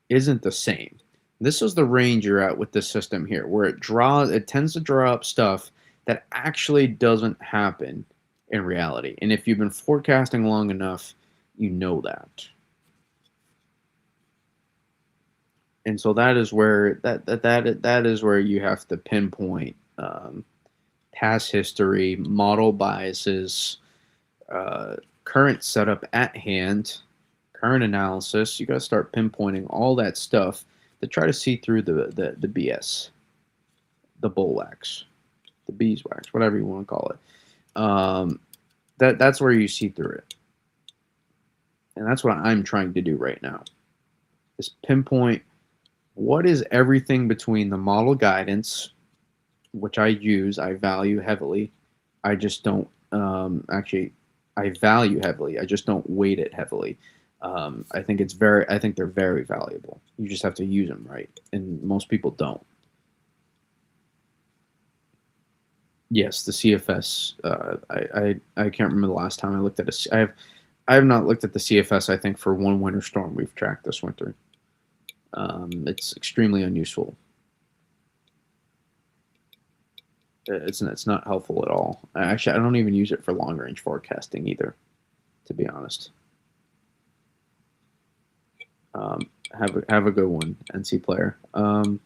isn't the same. This is the range you're at with this system here, where it tends to draw up stuff that actually doesn't happen in reality. And if you've been forecasting long enough, you know that. And so that is where that is where you have to pinpoint past history, model biases, current setup at hand, current analysis. You got to start pinpointing all that stuff to try to see through the BS, the bull wax, the beeswax, whatever you want to call it. That's where you see through it, and that's what I'm trying to do right now. Is pinpoint what is everything between the model guidance, which I use, I value heavily. I just don't actually. I value heavily. I just don't weight it heavily. I think they're very valuable. You just have to use them right, and most people don't. Yes, the CFS. I can't remember the last time I looked at a. I have not looked at the CFS. I think for one winter storm we've tracked this winter. It's extremely unuseful. It's not helpful at all. Actually, I don't even use it for long range forecasting either, to be honest. Have a good one, NC player. I'm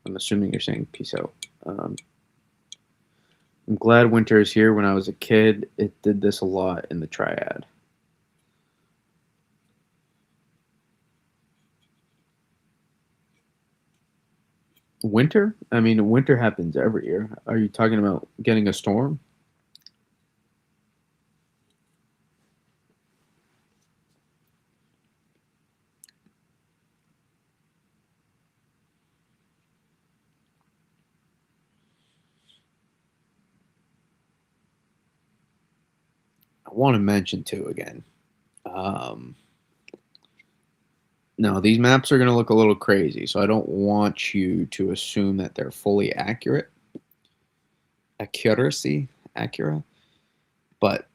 assuming you're saying peace out. I'm glad winter is here. When I was a kid, it did this a lot in the triad. Winter? I mean, winter happens every year. Are you talking about getting a storm? I want to mention too again. Um, no, these maps are going to look a little crazy, so I don't want you to assume that they're fully accurate. Accurate, but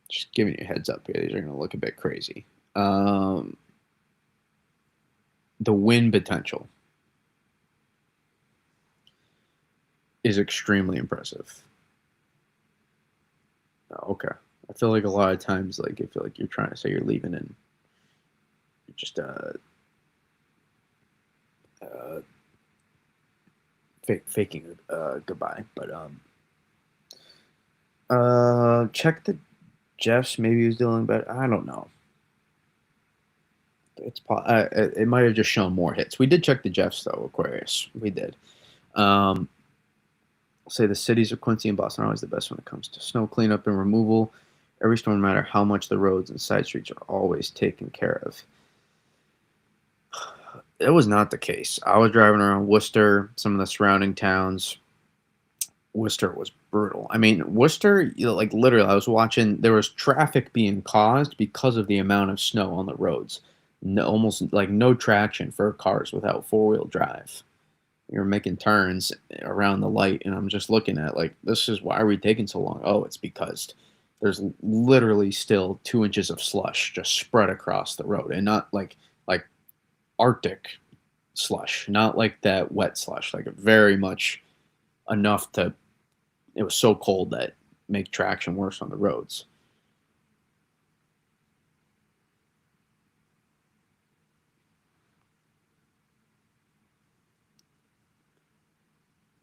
just giving you a heads up here. These are going to look a bit crazy. The wind potential is extremely impressive. Oh, okay. I feel like a lot of times, like, I feel like you're trying to say you're leaving and you're just uh, faking goodbye. But check the Jeffs. Maybe he was dealing better. I don't know. It might have just shown more hits. We did check the Jeffs though, Aquarius. We did. Um, I'll say the cities of Quincy and Boston are always the best when it comes to snow cleanup and removal. Every storm, no matter how much the roads and side streets are always taken care of. It was not the case. I was driving around Worcester, some of the surrounding towns. Worcester was brutal. I mean, Worcester, like literally, I was watching. There was traffic being caused because of the amount of snow on the roads. No, almost like no traction for cars without four-wheel drive. You're making turns around the light, and I'm just looking at like, this is why are we taking so long? Oh, it's because there's literally still 2 inches of slush just spread across the road, and not like Arctic slush, not like that wet slush, like very much enough to. It was so cold that make traction worse on the roads.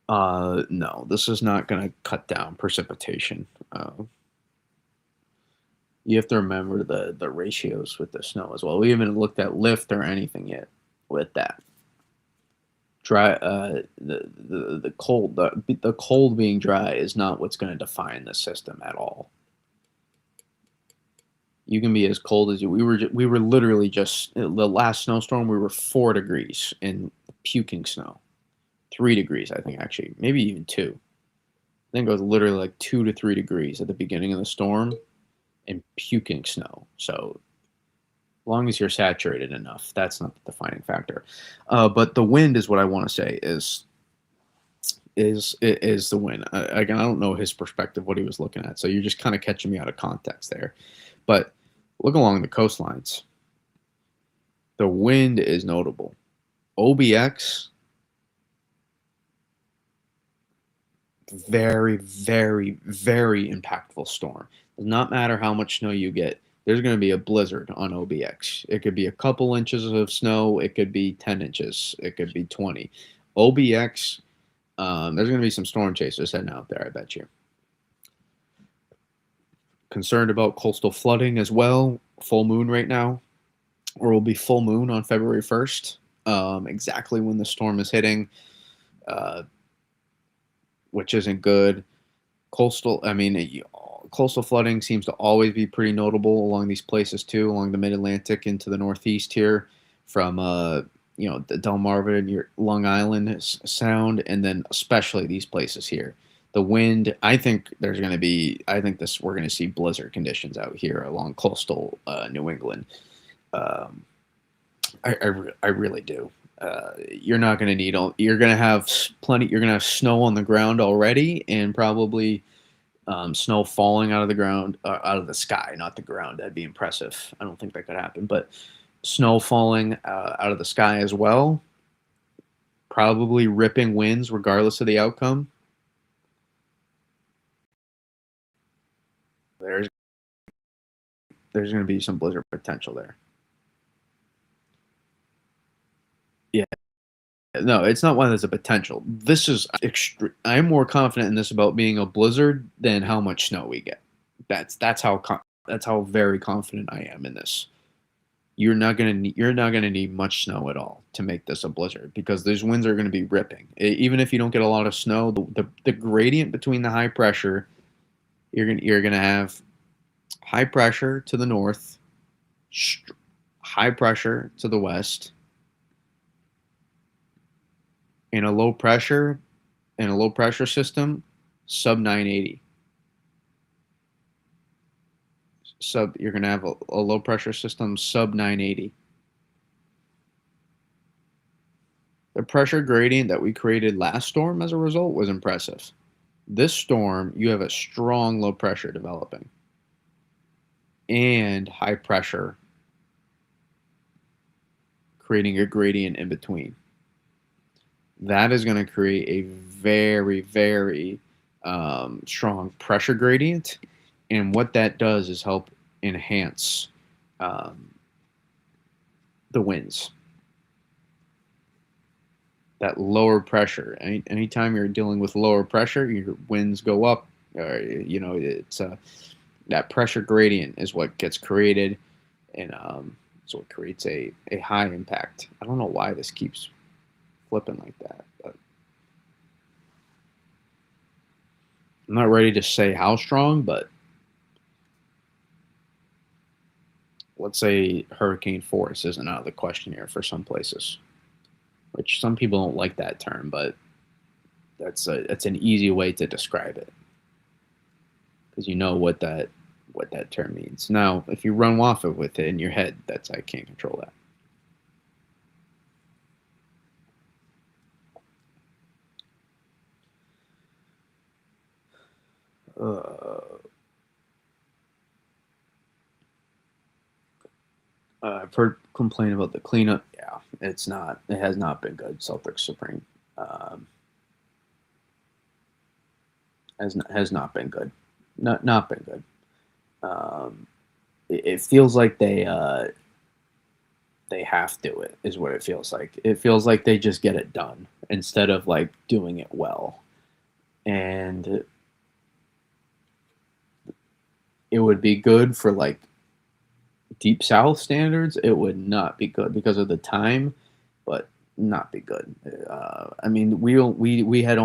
No, this is not going to cut down precipitation. You have to remember the ratios with the snow as well. We haven't looked at lift or anything yet with that. Dry, the cold being dry is not what's going to define the system at all. You can be as cold as you. We were literally just the last snowstorm. We were 4 degrees in puking snow. 3 degrees, I think, actually, maybe even two. I think it was literally like 2 to 3 degrees at the beginning of the storm and puking snow. So, as long as you're saturated enough, that's not the defining factor. But the wind is what I want to say is the wind. Again, I don't know his perspective, what he was looking at. So you're just kind of catching me out of context there. But look along the coastlines. The wind is notable. OBX, very, very, very impactful storm. Does not matter how much snow you get. There's going to be a blizzard on OBX. It could be a couple inches of snow. It could be 10 inches. It could be 20. OBX, there's going to be some storm chasers heading out there, I bet you. Concerned about coastal flooding as well. Full moon right now, or will be full moon on February 1st. Exactly when the storm is hitting, uh, which isn't good. Coastal flooding seems to always be pretty notable along these places too, along the Mid-Atlantic into the Northeast here, from the Delmarva and your Long Island Sound, and then especially these places here. The wind, I think we're going to see blizzard conditions out here along coastal New England. Um, I really do. You're not going to need all. You're going to have plenty. You're going to have snow on the ground already, and probably snow falling out of the ground, out of the sky, not the ground. That'd be impressive. I don't think that could happen, but snow falling out of the sky as well. Probably ripping winds, regardless of the outcome. There's there's going to be some blizzard potential there. Yeah. No, it's not one that's a potential. This is I'm more confident in this about being a blizzard than how much snow we get. That's how very confident I am in this. You're not gonna need much snow at all to make this a blizzard because those winds are going to be ripping. Even if you don't get a lot of snow, the gradient between the high pressure, you're gonna have high pressure to the north, high pressure to the west, and a low pressure system sub 980. You're going to have a low pressure system sub 980. The pressure gradient that we created last storm as a result was impressive. This storm, you have a strong low pressure developing and high pressure creating a gradient in between. That is going to create a very, very strong pressure gradient. And what that does is help enhance um, the winds. That lower pressure. Anytime you're dealing with lower pressure, your winds go up. It's that pressure gradient is what gets created, and so it creates a high impact. I don't know why this keeps flipping like that, but I'm not ready to say how strong, but let's say hurricane force isn't out of the question here for some places, which some people don't like that term, but that's an easy way to describe it because you know what that term means. Now, if you run off it with it in your head, that's I can't control that. Uh, I've heard complain about the cleanup. Yeah, it's not. It has not been good. Celtics Supreme um, has not been good. Not been good. Um, it feels like they have to. It is what it feels like. It feels like they just get it done instead of like doing it well. And it would be good for like deep south standards. It would not be good because of the time, but not be good. I mean, we had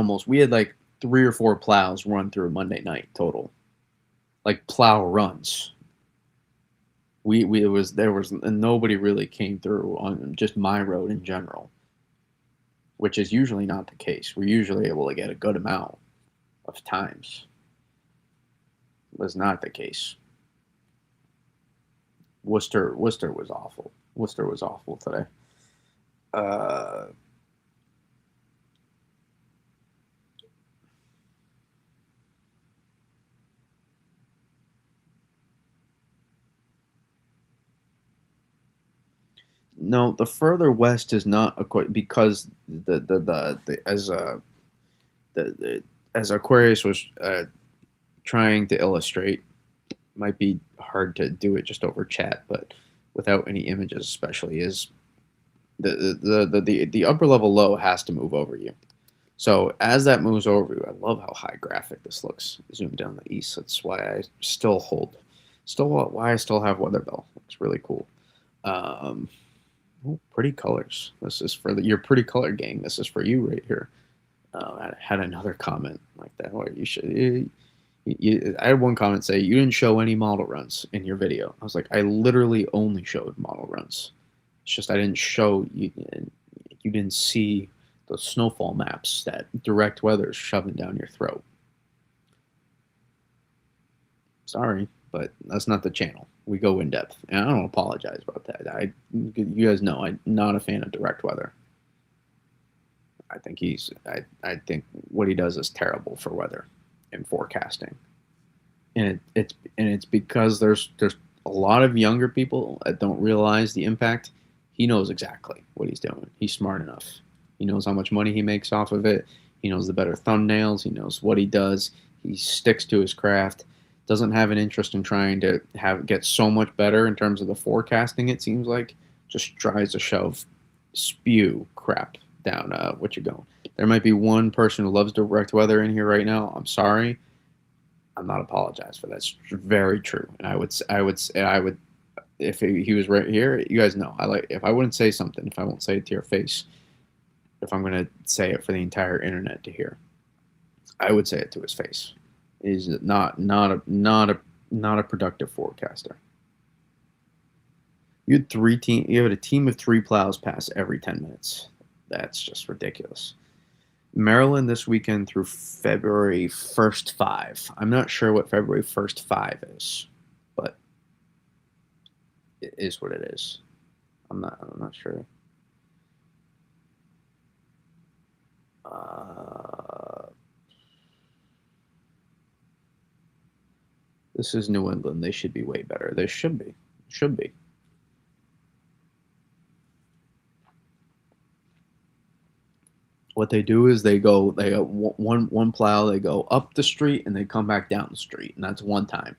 like 3 or 4 plows run through Monday night total, like plow runs. We it was there was and nobody really came through on just my road in general, which is usually not the case. We're usually able to get a good amount of times. Was not the case. Worcester was awful. Worcester was awful today. Uh, no, the further west is not because the the as Aquarius was trying to illustrate, might be hard to do it just over chat, but without any images, especially is the upper level low has to move over you. So as that moves over you, I love how high graphic this looks. Zoom down the east. That's why I why I still have Weather Bell. It's really cool. Um, oh, pretty colors. This is for your pretty color gang. This is for you right here. I had another comment like that where I had one comment say you didn't show any model runs in your video. I was like, I literally only showed model runs. It's just I didn't show you. You didn't see the snowfall maps that direct weather is shoving down your throat. Sorry, but that's not the channel. We go in depth, and I don't apologize about that. You guys know, I'm not a fan of direct weather. I think what he does is terrible for weather and forecasting, and it's because there's a lot of younger people that don't realize the impact. He knows exactly what he's doing. He's smart enough. He knows how much money he makes off of it. He knows the better thumbnails. He knows what he does. He sticks to his craft. Doesn't have an interest in trying to have get so much better in terms of the forecasting. It seems like just tries to shove spew crap down what you're going. There might be one person who loves direct weather in here right now. I'm sorry. I'm not apologize for that. That's very true. And I would, if he was right here, you guys know, I like, if I wouldn't say something, if I won't say it to your face, if I'm going to say it for the entire internet to hear, I would say it to his face. He's not a productive forecaster. You had a team of 3 plows pass every 10 minutes. That's just ridiculous. Maryland this weekend through February 1st 5. I'm not sure what February 1st 5 is, but it is what it is. I'm not sure. This is New England. They should be way better. They should be. Should be. What they do is they go one plow, they go up the street and they come back down the street, and that's one time.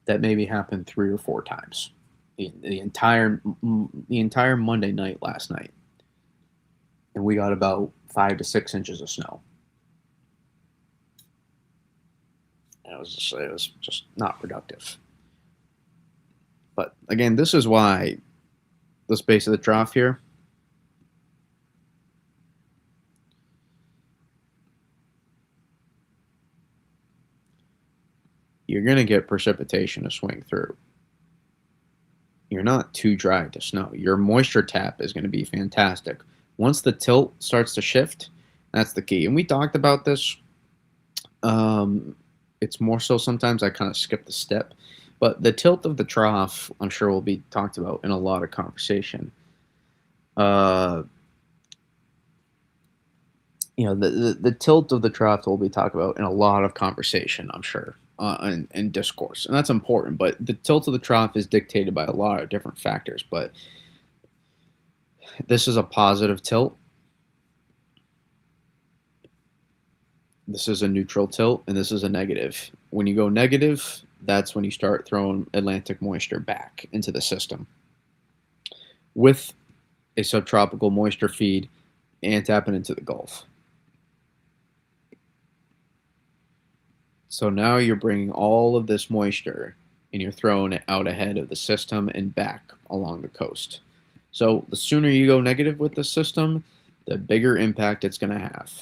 That maybe happened 3 or 4 times. The entire Monday night last night, and we got about 5 to 6 inches of snow. And it was just not productive. But again, this is why the space of the trough here. you're going to get precipitation to swing through. You're not too dry to snow. Your moisture tap is going to be fantastic. Once the tilt starts to shift, that's the key. And we talked about this. It's more so sometimes I kind of skip the step. But the tilt of the trough, I'm sure, will be talked about in a lot of conversation. Uh, the tilt of the trough will be talked about in a lot of conversation, I'm sure, and discourse, and that's important. But the tilt of the trough is dictated by a lot of different factors. But this is a positive tilt. This is a neutral tilt, and this is a negative. When you go negative, that's when you start throwing Atlantic moisture back into the system with a subtropical moisture feed and tapping into the Gulf. So now you're bringing all of this moisture and you're throwing it out ahead of the system and back along the coast. So the sooner you go negative with the system, the bigger impact it's going to have.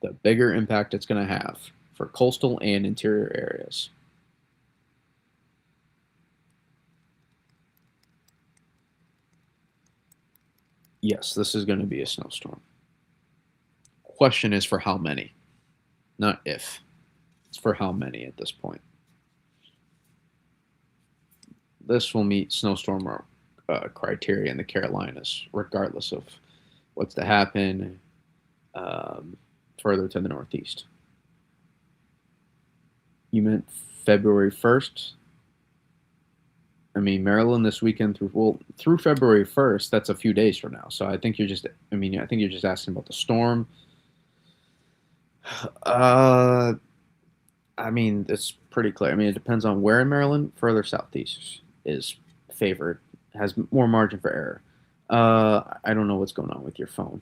The bigger impact it's going to have for coastal and interior areas. Yes, this is going to be a snowstorm. Question is for how many, not if. It's for how many at this point. This will meet snowstorm criteria in the Carolinas, regardless of what's to happen further to the northeast. You meant February 1st? I mean, Maryland this weekend through February 1st, that's a few days from now. So I think you're just asking about the storm. I mean, it's pretty clear. I mean, it depends on where in Maryland. Further southeast is favored, has more margin for error. I don't know what's going on with your phone.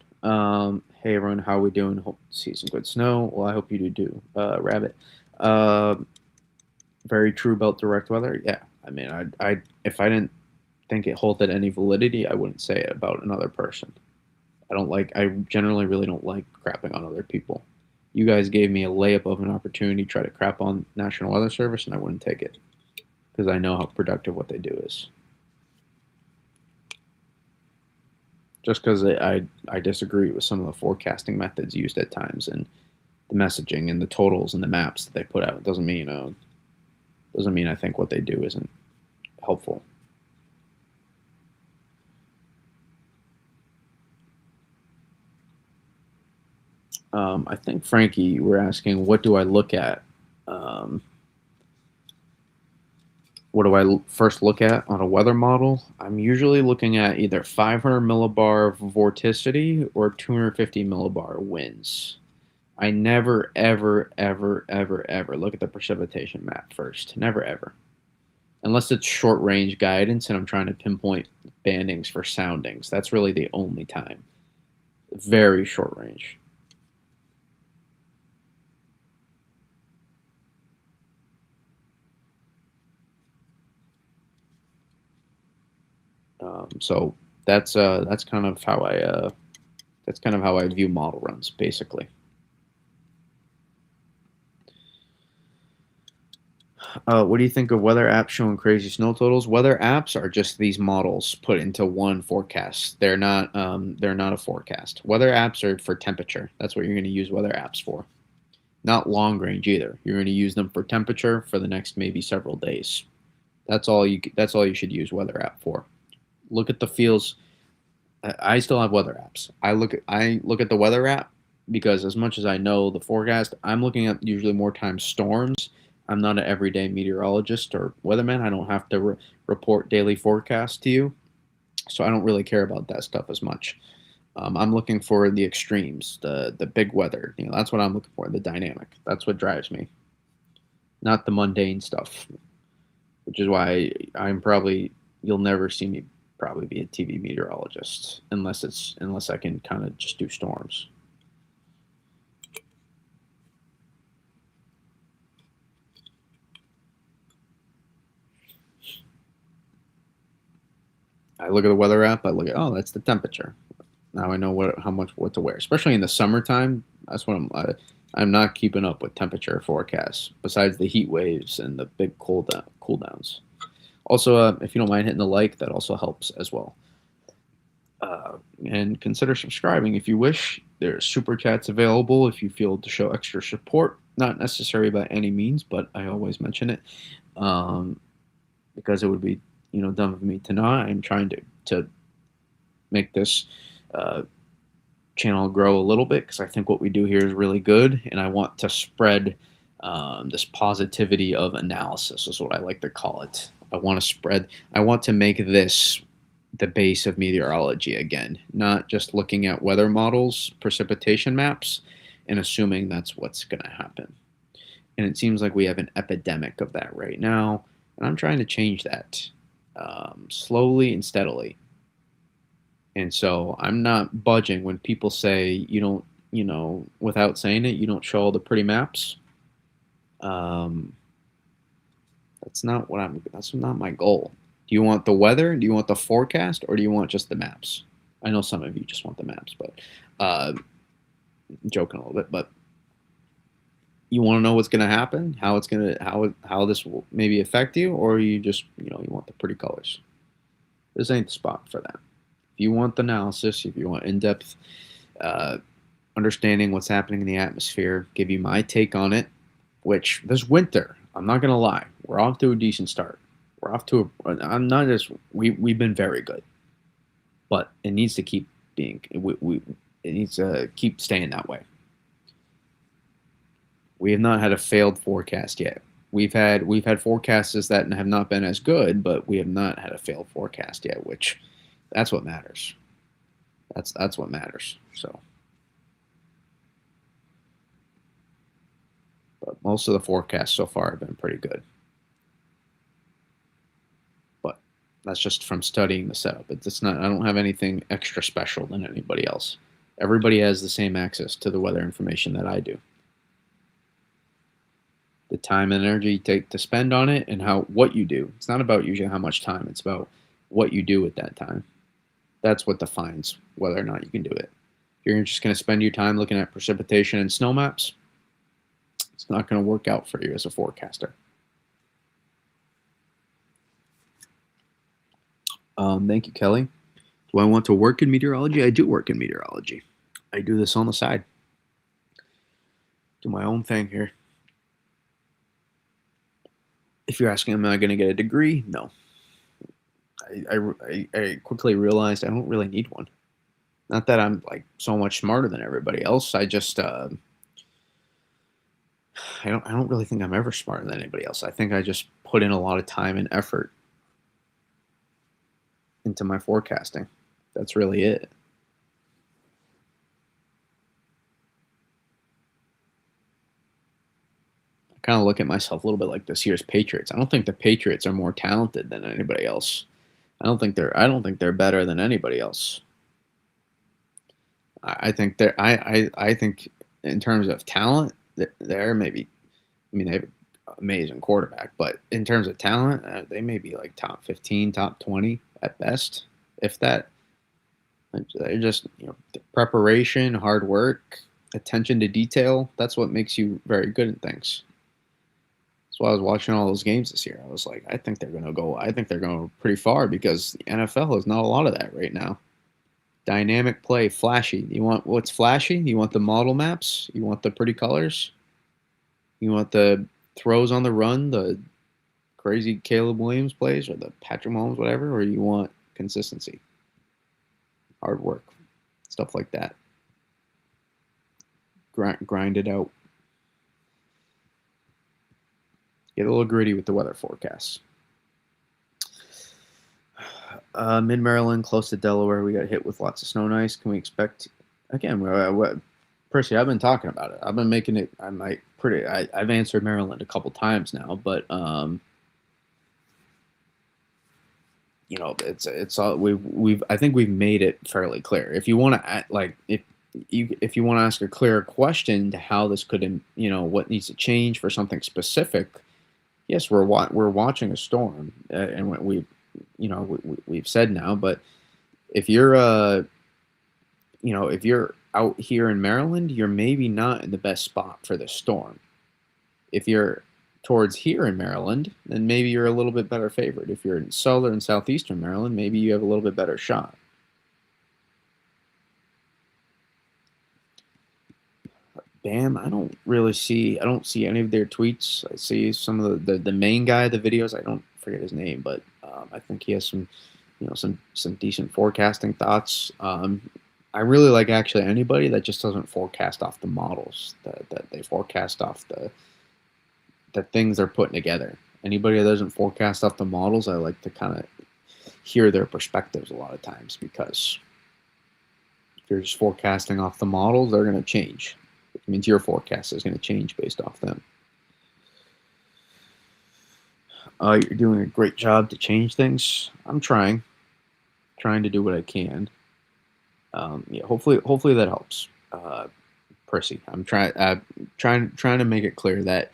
Hey everyone, how are we doing? Hope to see some good snow. Well, I hope you do too, Rabbit. Very true about direct weather. Yeah, I mean, I if I didn't think it held any validity, I wouldn't say it about another person. I generally really don't like crapping on other people. You guys gave me a layup of an opportunity to try to crap on National Weather Service, and I wouldn't take it because I know how productive what they do is. Just because I disagree with some of the forecasting methods used at times and the messaging and the totals and the maps that they put out doesn't mean I think what they do isn't helpful. I think, Frankie, you were asking, what do I look at? What do I first look at on a weather model? I'm usually looking at either 500 millibar vorticity or 250 millibar winds. I never, ever, ever, ever, ever look at the precipitation map first. Never, ever. Unless it's short range guidance and I'm trying to pinpoint bandings for soundings. That's really the only time. Very short range. So that's kind of how I view model runs basically. What do you think of weather apps showing crazy snow totals? Weather apps are just these models put into one forecast. They're not a forecast. Weather apps are for temperature. That's what you're going to use weather apps for. Not long range either. You're going to use them for temperature for the next maybe several days. That's all you should use weather app for. Look at the fields. I still have weather apps. I look at the weather app because as much as I know the forecast, I'm looking at usually more times storms. I'm not an everyday meteorologist or weatherman. I don't have to report daily forecasts to you, so I don't really care about that stuff as much. I'm looking for the extremes, the big weather. That's what I'm looking for. The dynamic. That's what drives me, not the mundane stuff. Which is why you'll never see me probably be a TV meteorologist unless I can kind of just do storms. I look at the weather app. I look at, oh, that's the temperature. Now I know what to wear, especially in the summertime. That's what I'm not keeping up with temperature forecasts. Besides the heat waves and the big cool downs. Also, if you don't mind hitting the like, that also helps as well. And consider subscribing if you wish. There's super chats available if you feel to show extra support. Not necessary by any means, but I always mention it um, because it would be dumb of me to not. I'm trying to make this uh, channel grow a little bit because I think what we do here is really good, and I want to spread this positivity of analysis is what I like to call it. I want to spread. I want to make this the base of meteorology again, not just looking at weather models, precipitation maps, and assuming that's what's going to happen. And it seems like we have an epidemic of that right now, and I'm trying to change that slowly and steadily. And so I'm not budging when people say you don't, without saying it, you don't show all the pretty maps. Um, that's not my goal. Do you want the weather? Do you want the forecast? Or do you want just the maps? I know some of you just want the maps, but joking a little bit, but you want to know what's going to happen, how this will maybe affect you, or you just, you want the pretty colors. This ain't the spot for that. If you want the analysis, if you want in-depth understanding what's happening in the atmosphere, give you my take on it, which this winter, I'm not going to lie, we're off to a decent start. We're off to I'm not just, we've been very good, but it needs to keep being, it needs to keep staying that way. We have not had a failed forecast yet. We've had forecasts that have not been as good, but we have not had a failed forecast yet, which that's what matters. That's what matters. So, but most of the forecasts so far have been pretty good. But that's just from studying the setup. It's not. I don't have anything extra special than anybody else. Everybody has the same access to the weather information that I do. The time and energy you take to spend on it and what you do. It's not about usually how much time. It's about what you do at that time. That's what defines whether or not you can do it. If you're just going to spend your time looking at precipitation and snow maps, it's not going to work out for you as a forecaster. Thank you, Kelly. Do I want to work in meteorology? I do work in meteorology. I do this on the side. Do my own thing here. If you're asking, am I going to get a degree? No. I quickly realized I don't really need one. Not that I'm like so much smarter than everybody else. I just I don't really think I'm ever smarter than anybody else. I think I just put in a lot of time and effort into my forecasting. That's really it. I kind of look at myself a little bit like this year's Patriots. I don't think the Patriots are more talented than anybody else. I don't think they're better than anybody else. I think I think in terms of talent, they're maybe. I mean, they have an amazing quarterback, but in terms of talent, they may be like top 15, top 20 at best, if that. They're just preparation, hard work, attention to detail. That's what makes you very good at things. That's why I was watching all those games this year. I was like, I think they're going pretty far because the NFL has not a lot of that right now. Dynamic play, flashy. You want what's flashy? You want the model maps? You want the pretty colors? You want the throws on the run, the crazy Caleb Williams plays, or the Patrick Mahomes, whatever? Or you want consistency, hard work, stuff like that. Grind it out. Get a little gritty with the weather forecasts. Mid-Maryland, close to Delaware, we got hit with lots of snow and ice. Can we expect, again, Percy, I've been talking about it. I've been making it, I've answered Maryland a couple times now, but, it's all, I think we've made it fairly clear. If you want to, if you want to ask a clearer question to how this could, what needs to change for something specific, yes, we're watching a storm, and we've said now. But if you're, if you're out here in Maryland, you're maybe not in the best spot for the storm. If you're towards here in Maryland, then maybe you're a little bit better favored. If you're in southern southeastern Maryland, maybe you have a little bit better shot. Bam, I don't see any of their tweets. I see some of the main guy of the videos. I don't forget his name, but I think he has some, some decent forecasting thoughts. I really like actually anybody that just doesn't forecast off the models, that they forecast off the things they're putting together. Anybody that doesn't forecast off the models, I like to kind of hear their perspectives a lot of times, because if you're just forecasting off the models, they're going to change. It means your forecast is going to change based off them. You're doing a great job to change things. I'm trying to do what I can. Yeah, hopefully that helps. Prissy, I'm trying to make it clear that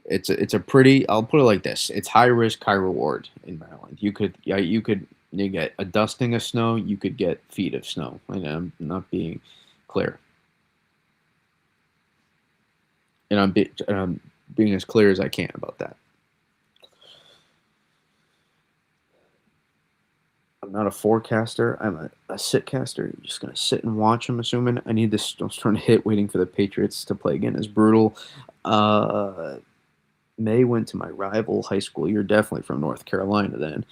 it's a pretty. I'll put it like this: it's high risk, high reward in Maryland. You get a dusting of snow, you could get feet of snow, and I'm not being clear. And I'm being as clear as I can about that. I'm not a forecaster. I'm a sitcaster. You're just gonna sit and watch. I'm assuming. I need this storm to hit. Waiting for the Patriots to play again is brutal. May went to my rival high school. You're definitely from North Carolina then.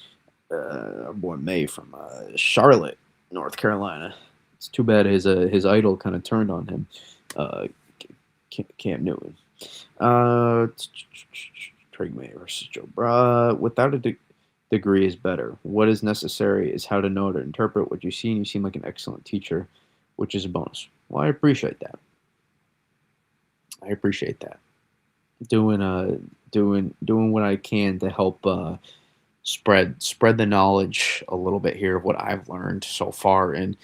Our boy May from Charlotte, North Carolina. It's too bad his idol kind of turned on him. Uh, Cam Newton. Trig May versus Joe Bra. Without a degree is better. What is necessary is how to know to interpret what you see, and you seem like an excellent teacher, which is a bonus. Well, I appreciate that. I appreciate that. Doing what I can to help spread the knowledge a little bit here of what I've learned so far, and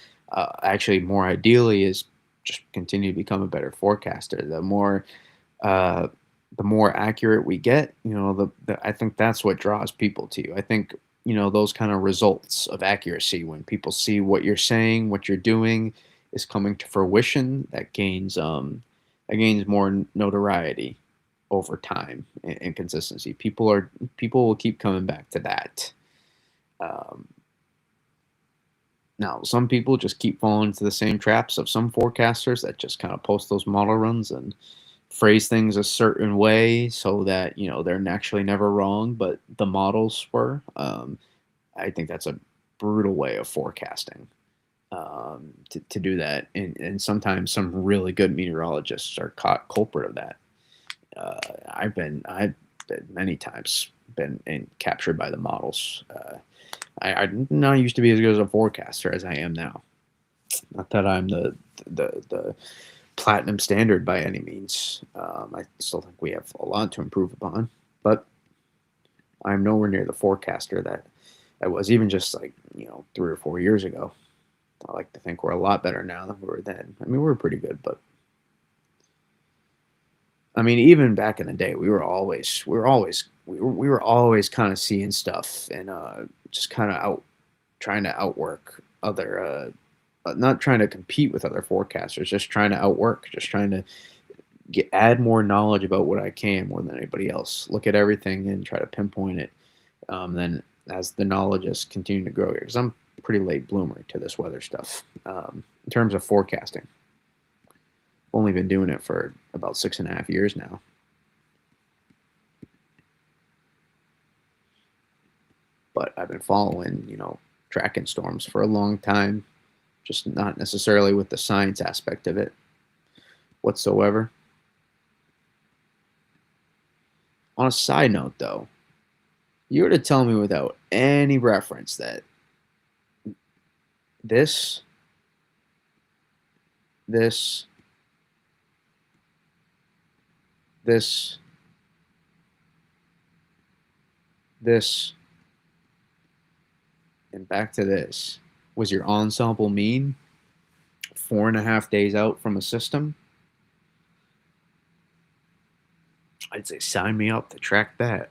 actually more ideally is just continue to become a better forecaster. Uh, the more accurate we get, I think that's what draws people to you. I think, those kind of results of accuracy, when people see what you're saying, what you're doing is coming to fruition, that gains more notoriety over time, and consistency. People will keep coming back to that. Um, Now, some people just keep falling into the same traps of some forecasters that just kind of post those model runs and phrase things a certain way so that they're actually never wrong, but the models were. I think that's a brutal way of forecasting, to do that, and sometimes some really good meteorologists are caught culprit of that. I've been many times been captured by the models. I'm not used to be as good as a forecaster as I am now. Not that I'm the platinum standard by any means. I still think we have a lot to improve upon, but I'm nowhere near the forecaster that I was even just like 3 or 4 years ago. I like to think we're a lot better now than we were then. I mean, we were pretty good, but I mean, even back in the day, we were always kind of seeing stuff, and just kind of trying to outwork other, not trying to compete with other forecasters, just trying to outwork, just trying to add more knowledge about what I can more than anybody else. Look at everything and try to pinpoint it. Then as the knowledge has continued to grow here, because I'm a pretty late bloomer to this weather stuff, in terms of forecasting. Only been doing it for about 6.5 years now. But I've been following, tracking storms for a long time, just not necessarily with the science aspect of it whatsoever. On a side note, though, you were to tell me without any reference that this, this, this, this, and back to this was your ensemble mean 4.5 days out from a system, I'd say sign me up to track that.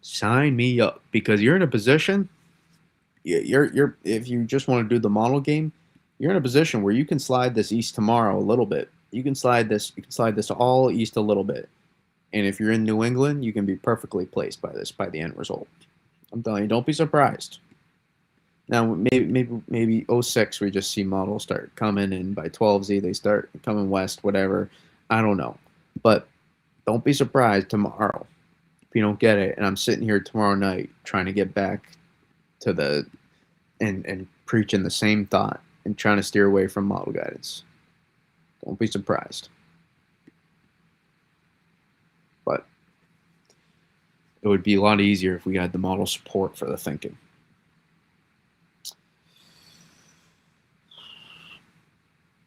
Sign me up, because you're in a position you're if you just want to do the model game, you're in a position where you can slide this east tomorrow a little bit. You can slide this all east a little bit. And if you're in New England, you can be perfectly placed by the end result. I'm telling you, don't be surprised. Now maybe '06 we just see models start coming, and by 12Z they start coming west, whatever. I don't know. But don't be surprised tomorrow if you don't get it. And I'm sitting here tomorrow night trying to get back to the and preaching the same thought and trying to steer away from model guidance. Don't be surprised. But it would be a lot easier if we had the model support for the thinking.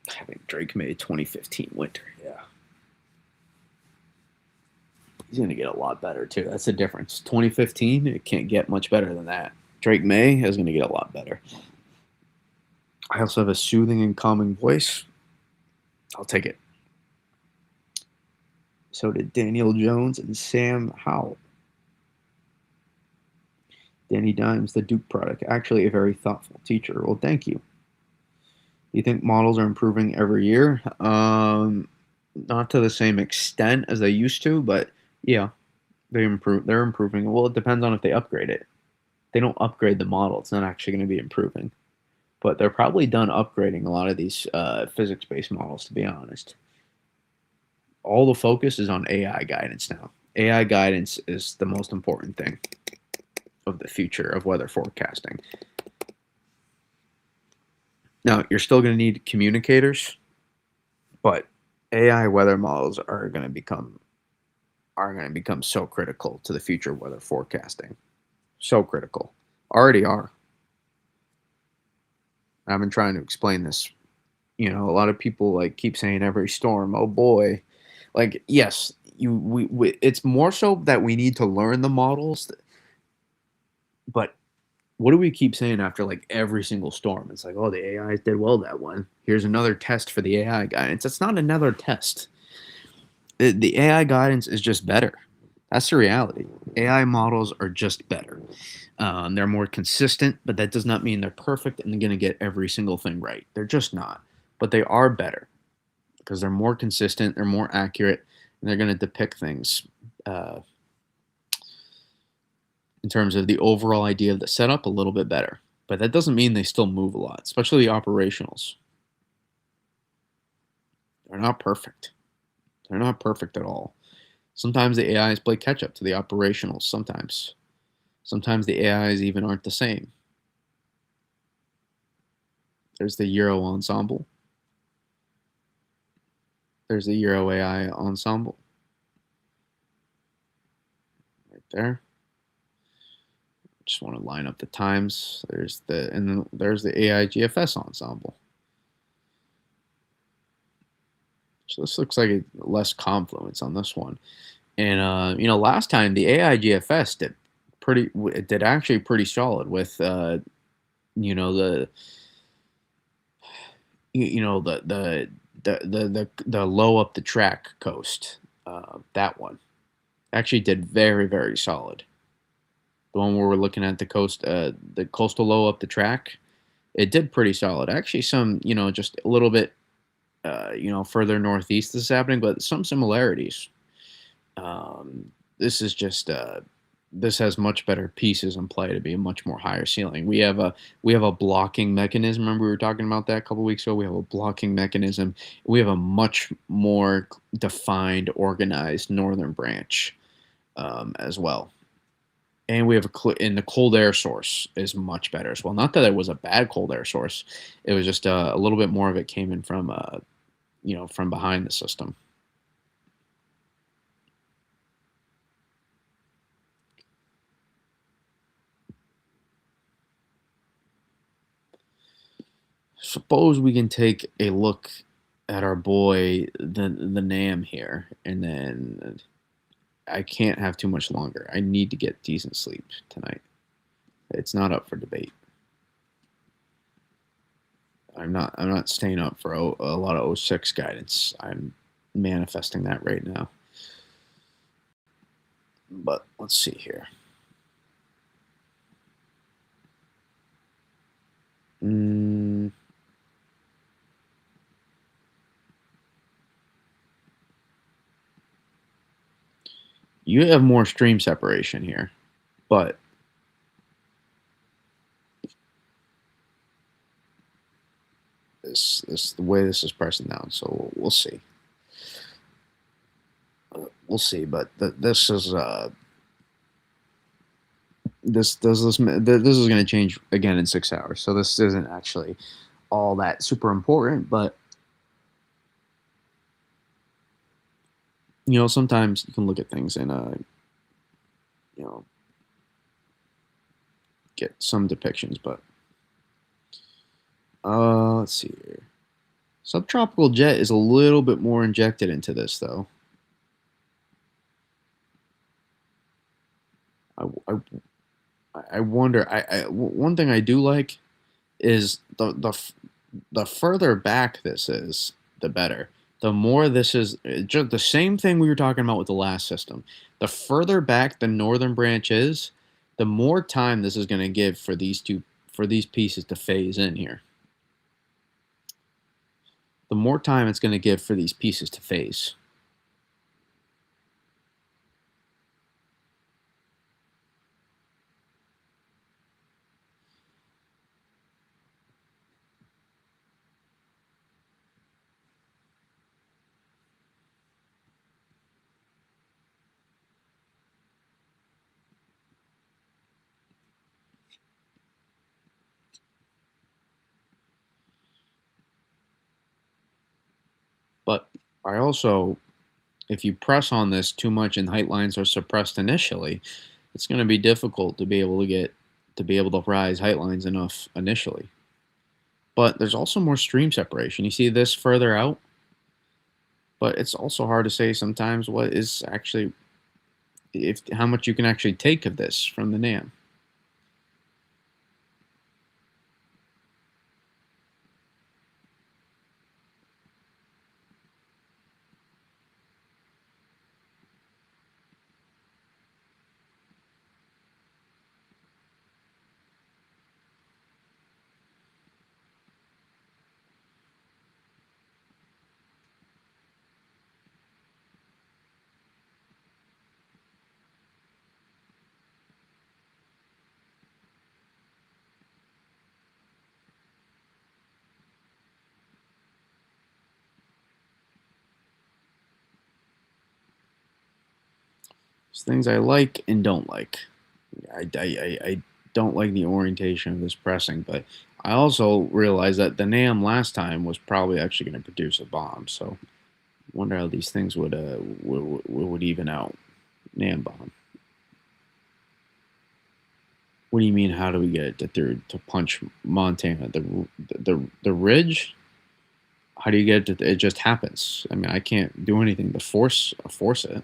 Having Drake made 2015 winter, yeah. He's going to get a lot better, too. That's the difference. 2015, it can't get much better than that. Drake May is going to get a lot better. I also have a soothing and calming voice. I'll take it. So did Daniel Jones and Sam Howell. Danny Dimes, the Duke product. Actually, a very thoughtful teacher. Well, thank you. Do you think models are improving every year? Not to the same extent as they used to, but yeah, they improve. They're improving. Well, it depends on if they upgrade it. If they don't upgrade the model, it's not actually going to be improving. But they're probably done upgrading a lot of these physics-based models, to be honest. All the focus is on AI guidance now. AI guidance is the most important thing of the future of weather forecasting. Now, you're still going to need communicators, but AI weather models are going to become so critical to the future of weather forecasting. So critical. Already are. I've been trying to explain this. You know, a lot of people like keep saying every storm, oh boy. Like, yes, it's more so that we need to learn the models, but what do we keep saying after like every single storm? It's like, oh, the AI did well that one. Here's another test for the AI guidance. It's not another test. The AI guidance is just better. That's the reality. AI models are just better. They're more consistent, but that does not mean they're perfect and they're going to get every single thing right. They're just not. But they are better because they're more consistent, they're more accurate, and they're going to depict things uh, in terms of the overall idea of the setup a little bit better. But that doesn't mean they still move a lot, especially the operationals. They're not perfect. They're not perfect at all. Sometimes the AIs play catch up to the operationals. Sometimes the AIs even aren't the same. There's the Euro Ensemble. There's the Euro AI Ensemble. Right there. Just want to line up the times. There's the AI GFS Ensemble. So this looks like less confluence on this one. And last time the AI GFS did actually pretty solid with you know the you know the low up the track coast. That one actually did very, very solid. The one where we're looking at the coastal low up the track, it did pretty solid. Actually, some just a little bit further northeast this is happening, but some similarities. This is just this has much better pieces in play to be a much more higher ceiling. We have a blocking mechanism. Remember we were talking about that a couple weeks ago. We have a blocking mechanism. We have a much more defined, organized northern branch as well. And we have and the cold air source is much better as well. Not that it was a bad cold air source. It was just a little bit more of it came in from from behind the system. Suppose we can take a look at our boy the Nam here, and then I can't have too much longer. I need to get decent sleep tonight. It's not up for debate. I'm not staying up for a lot of '06 guidance. I'm manifesting that right now. But let's see here. You have more stream separation here, but this the way this is pressing down. So we'll see. We'll see. But this is this is going to change again in 6 hours. So this isn't actually all that super important, but sometimes you can look at things and you know get some depictions. But let's see here. Subtropical jet is a little bit more injected into this, though. I, I wonder. One thing I do like is the further back this is, the better. The more this is just the same thing we were talking about with the last system. The further back the northern branch is, the more time this is going to give for these pieces to phase in here. The more time it's going to give for these pieces to phase. But I also, if you press on this too much and height lines are suppressed initially, it's going to be difficult to be able to rise height lines enough initially. But there's also more stream separation. You see this further out, but it's also hard to say sometimes what is actually, if how much you can actually take of this from the NAM. There's things I like and don't like. I don't like the orientation of this pressing, but I also realized that the NAM last time was probably actually going to produce a bomb. So I wonder how these things would even out. NAM bomb. What do you mean? How do we get it to punch Montana? The ridge? How do you get it? It just happens. I mean, I can't do anything to force it.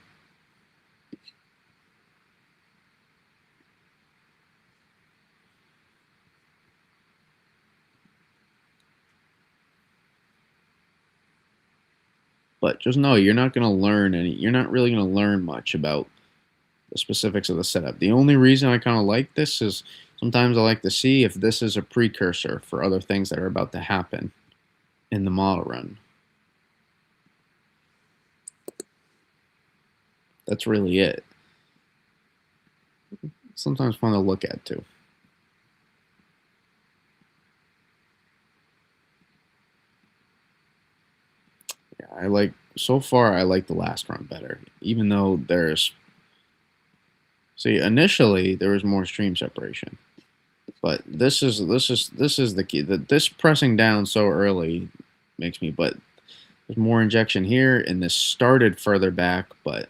But just know you're not going to learn any. You're not really going to learn much about the specifics of the setup. The only reason I kind of like this is sometimes I like to see if this is a precursor for other things that are about to happen in the model run. That's really it. Sometimes fun to look at too. Yeah, so far I like the last run better, even though there's see initially there was more stream separation, but this is the key. That this pressing down so early makes me, but there's more injection here, and this started further back, but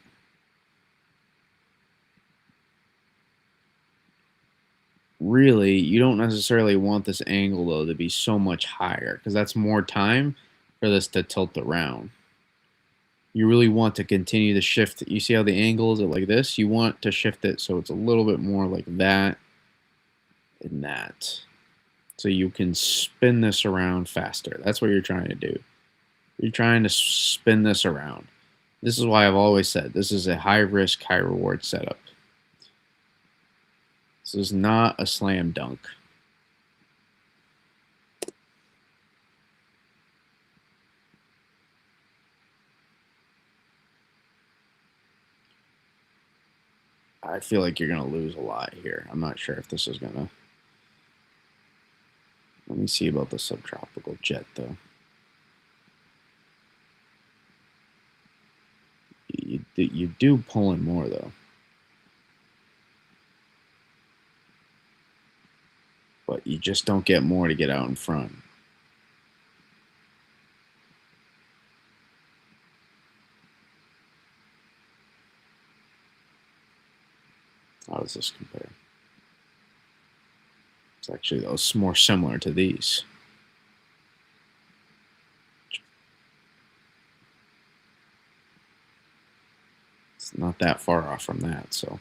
really you don't necessarily want this angle though to be so much higher because that's more time for this to tilt around. You really want to continue to shift. You see how the angle is like this? You want to shift it so it's a little bit more like that and that. So you can spin this around faster. That's what you're trying to do. You're trying to spin this around. This is why I've always said this is a high risk, high reward setup. This is not a slam dunk. I feel like you're gonna lose a lot here. I'm not sure if this is gonna. Let me see about the subtropical jet though. You do pull in more though, but you just don't get more to get out in front. How does this compare? It's actually those more similar to these. It's not that far off from that, so.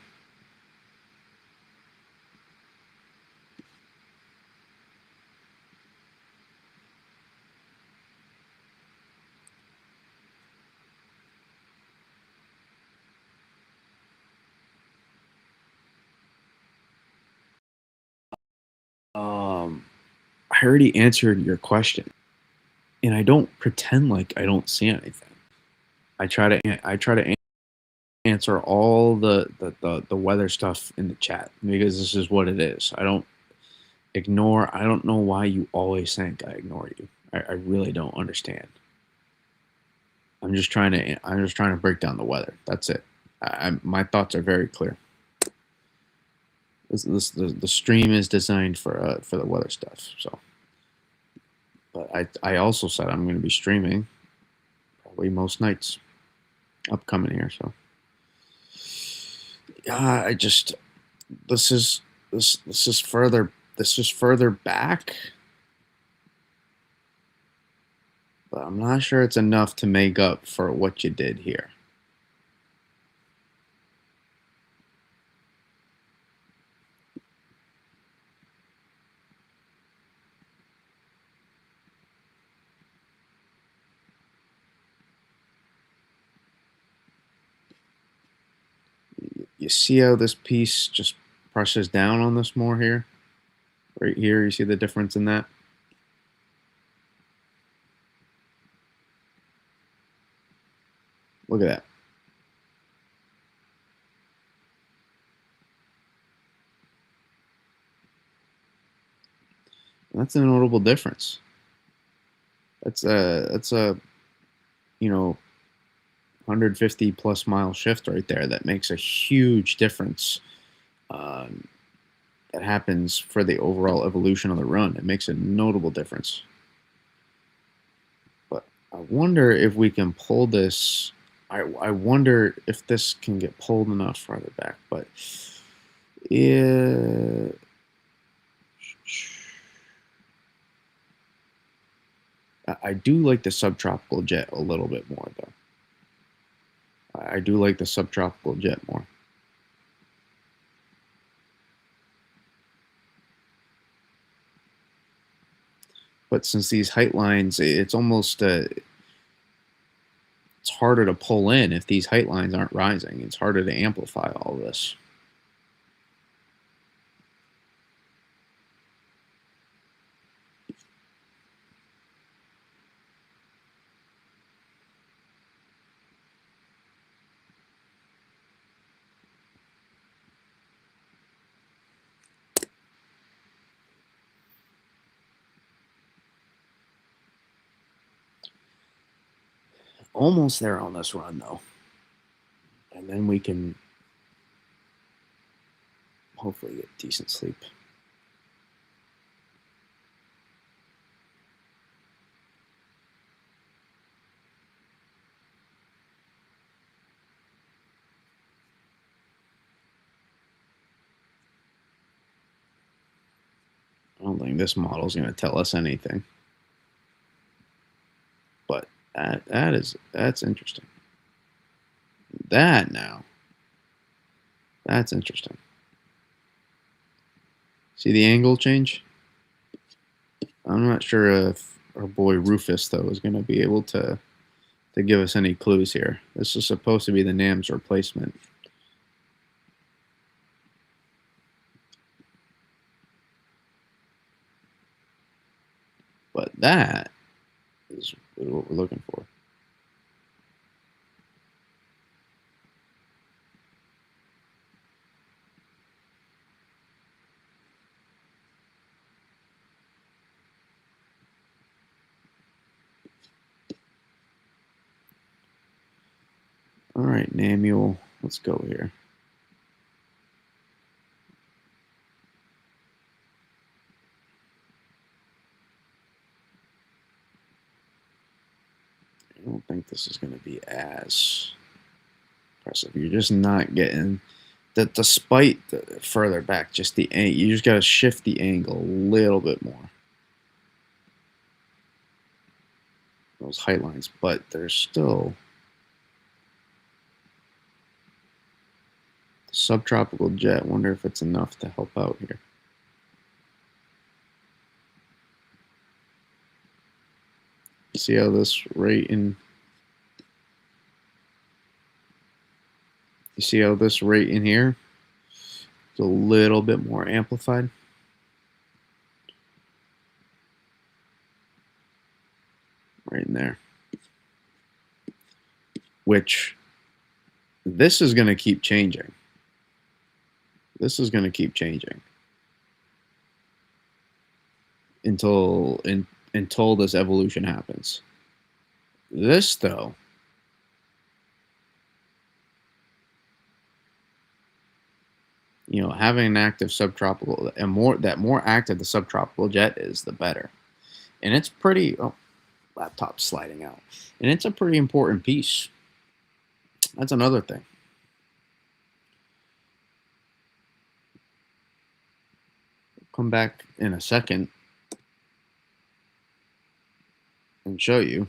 I already answered your question, and I don't pretend like I don't see anything. I try to answer all the weather stuff in the chat because this is what it is. I don't ignore. I don't know why you always think I ignore you. I really don't understand. I'm just trying to break down the weather. That's it. My thoughts are very clear. The stream is designed for the weather stuff. So, but I also said I'm going to be streaming probably most nights upcoming here. So, yeah, I just this is further back, but I'm not sure it's enough to make up for what you did here. You see how this piece just presses down on this more here? Right here, you see the difference in that? Look at that. That's a notable difference. That's a 150 plus mile shift right there that makes a huge difference. Um, that happens for the overall evolution of the run. It makes a notable difference. But I wonder if we can pull this. I wonder if this can get pulled enough farther back. But yeah, I do like the subtropical jet a little bit more, though. I do like the subtropical jet more. But since these height lines, it's almost it's harder to pull in if these height lines aren't rising. It's harder to amplify all this. Almost there on this run, though. And then we can hopefully get decent sleep. I don't think this model is going to tell us anything. But that's interesting. That's interesting. See the angle change? I'm not sure if our boy Rufus though is going to be able to give us any clues here. This is supposed to be the NAM's replacement. But that is what we're looking for. right, Namuel, let's go here. I don't think this is going to be as impressive. You're just not getting that, despite the further back, just the you just got to shift the angle a little bit more. Those height lines, but there's still the subtropical jet. Wonder if it's enough to help out here. See how this rate in you see how this rate in here is a little bit more amplified. Right in there. Which this is going to keep changing. This is going to keep changing until this evolution happens. This, though, you know, having an active subtropical and more active the subtropical jet is, the better. And it's pretty. Oh, laptop sliding out, and it's a pretty important piece. That's another thing. Come back in a second and show you.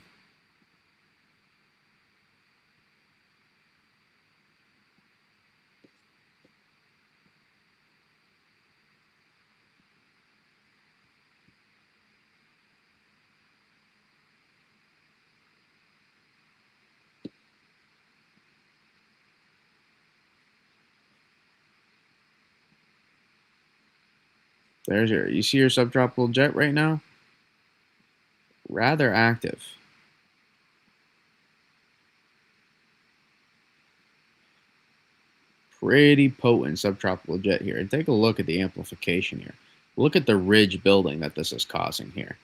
There's you see your subtropical jet right now? Rather active. Pretty potent subtropical jet here. And take a look at the amplification here. Look at the ridge building that this is causing here.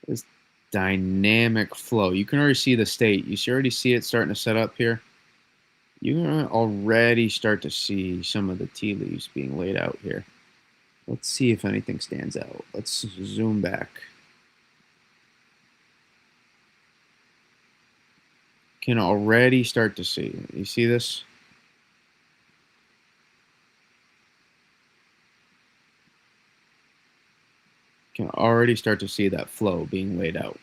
This dynamic flow. You can already see the state. You already see it starting to set up here. You can already start to see some of the tea leaves being laid out here. Let's see if anything stands out. Let's zoom back. Can already start to see. You see this? Can already start to see that flow being laid out.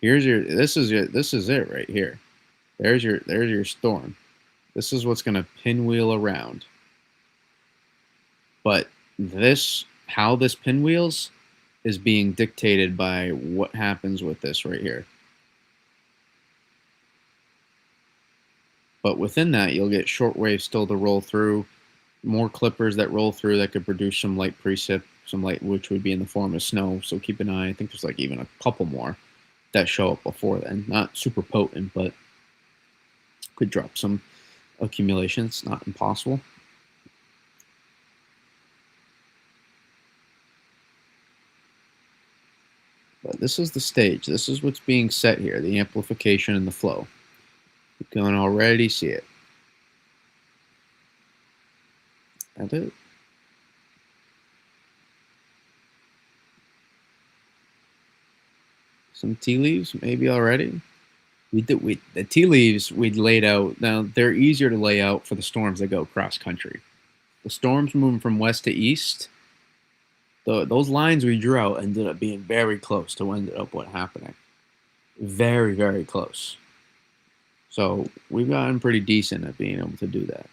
Here's your this is it right here. There's your storm. This is what's going to pinwheel around. But how this pinwheels is being dictated by what happens with this right here. But within that, you'll get shortwave still to roll through, more clippers that roll through that could produce some light precip, some light which would be in the form of snow. So keep an eye. I think there's like even a couple more that show up before then. Not super potent, but could drop some accumulation. It's not impossible. But this is the stage. This is what's being set here, the amplification and the flow. You can already see it. That's it. Some tea leaves, maybe already. The tea leaves we'd laid out. Now they're easier to lay out for the storms that go cross country. The storms moving from west to east. Those lines we drew out ended up being very close to what ended up happening. Very, very close. So we've gotten pretty decent at being able to do that.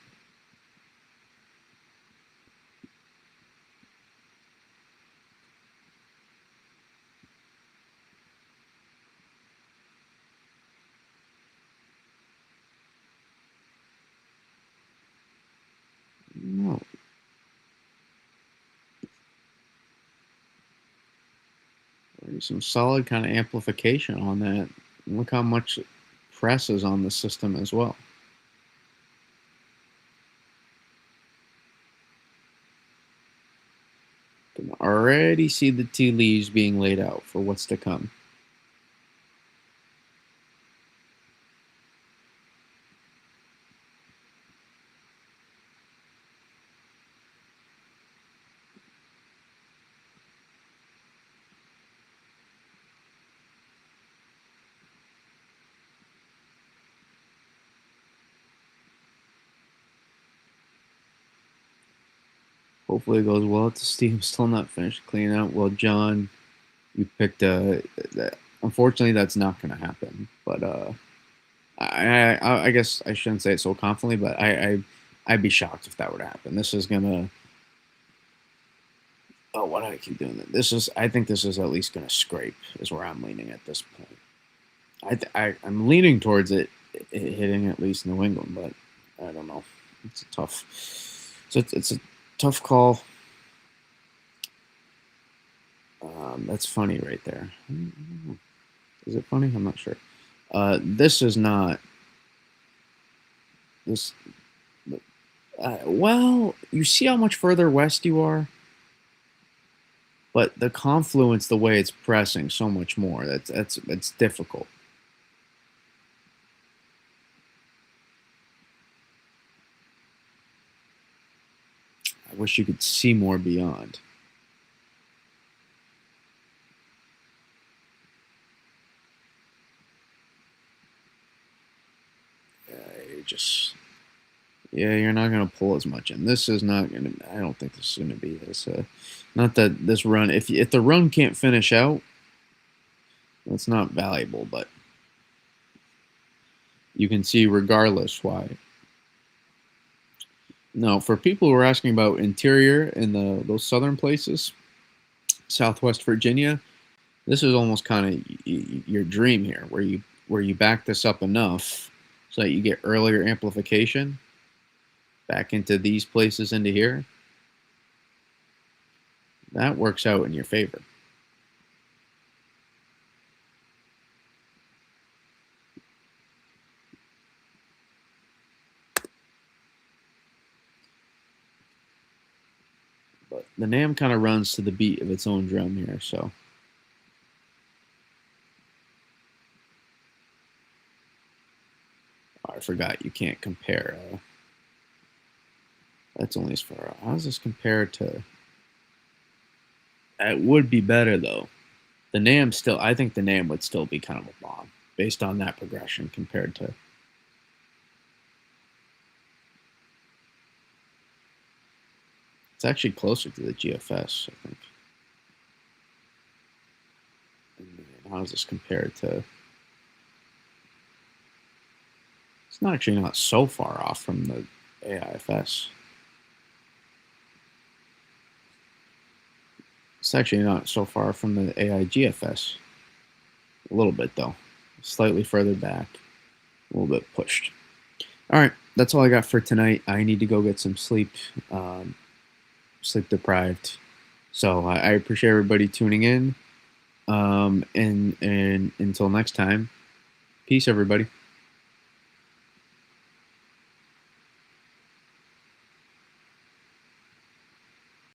No. There's some solid kind of amplification on that. Look how much press is on the system as well. Can already see the tea leaves being laid out for what's to come. Hopefully it goes well. It's Steve's still not finished cleaning out. Well, John, you picked unfortunately, that's not going to happen. But I guess I shouldn't say it so confidently, but I'd be shocked if that were to happen. This is gonna. Oh, why do I keep doing that? I think this is at least gonna scrape. Is where I'm leaning at this point. I'm leaning towards it hitting at least New England, but I don't know. It's a tough. So it's a tough call. That's funny right there. Is it funny? I'm not sure. This is not this. Well, you see how much further west you are, but the confluence, the way it's pressing, so much more. That's difficult. I wish you could see more beyond. Just yeah, you're not gonna pull as much in. This is not gonna. I don't think this is gonna be this. Not that this run. If the run can't finish out, it's not valuable. But you can see regardless why. Now, for people who are asking about interior in those southern places, Southwest Virginia, this is almost kind of your dream here, where you back this up enough so that you get earlier amplification back into these places into here. That works out in your favor. But the NAM kind of runs to the beat of its own drum here, so. Oh, I forgot you can't compare. That's only as far. How does this compare to? It would be better though. The NAM still, I think the NAM would still be kind of a bomb based on that progression compared to. It's actually closer to the GFS, I think. And how does this compare to? It's not actually not so far off from the AIFS. It's actually not so far from the AIGFS. A little bit, though. Slightly further back. A little bit pushed. All right, that's all I got for tonight. I need to go get some sleep. Sleep deprived. So I appreciate everybody tuning in. And until next time, peace, everybody.